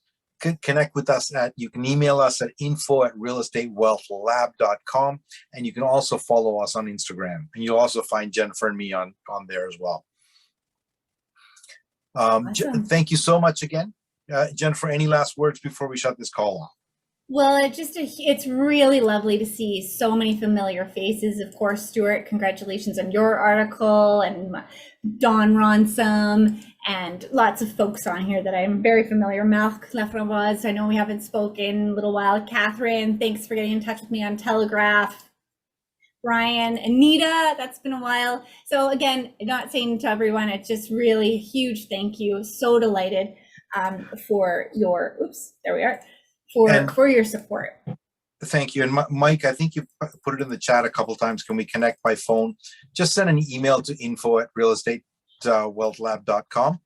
Connect with us you can email us at info@realestatewealthlab.com, and you can also follow us on Instagram, and you'll also find Jennifer and me on there as well. Awesome. Thank you so much again. Jennifer, any last words before we shut this call off? Well, it's really lovely to see so many familiar faces. Of course, Stuart, congratulations on your article, and Don Ronsom, and lots of folks on here that I'm very familiar. Marc Laframboise, I know we haven't spoken in a little while. Catherine, thanks for getting in touch with me on Telegraph. Brian, Anita, that's been a while. So again, not saying to everyone, it's just really a huge thank you. So delighted for your, there we are. For your support. Thank you. And Mike, I think you put it in the chat a couple times. Can we connect by phone? Just send an email to info@realestatewealthlab.com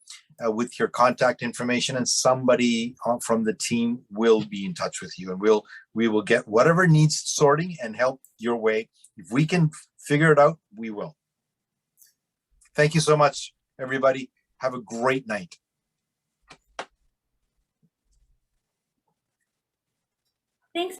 with your contact information, and somebody from the team will be in touch with you, and we will get whatever needs sorting and help your way. If we can figure it out, we will. Thank you so much, everybody. Have a great night.